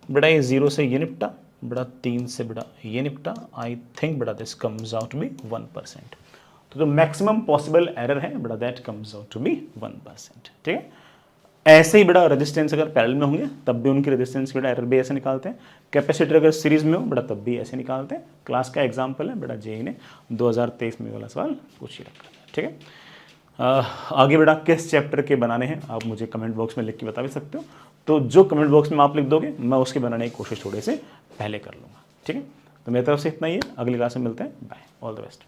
बेटा ये 0 से ये निपटा, बेटा 3 से बेटा ये निपटा। आई थिंक बेटा this comes out to be 1%। तो जो मैक्सिमम पॉसिबल एरर है बेटा that comes out to be 1%। ठीक है। ऐसे ही बेटा रेजिस्टेंस अगर पैरेलल में होंगे तब भी उनकी रेजिस्टेंस बेटा एरर भी ऐसे निकालते हैं। कैपेसिटर अगर सीरीज में हो बेटा तब भी ऐसे निकालते हैं। क्लास का एग्जाम्पल है बेटा, जेईई ने 2023 में वाला सवाल पूछ ही रखा है। ठीक है। आगे बेटा किस चैप्टर के बनाने हैं आप मुझे कमेंट बॉक्स में लिख के बता भी सकते हो। तो जो कमेंट बॉक्स में आप लिख दोगे मैं उसके बनाने की कोशिश थोड़े से पहले कर लूँगा। ठीक है। तो मेरी तरफ से इतना ही है। अगली क्लास में मिलते हैं। Bye, all the best.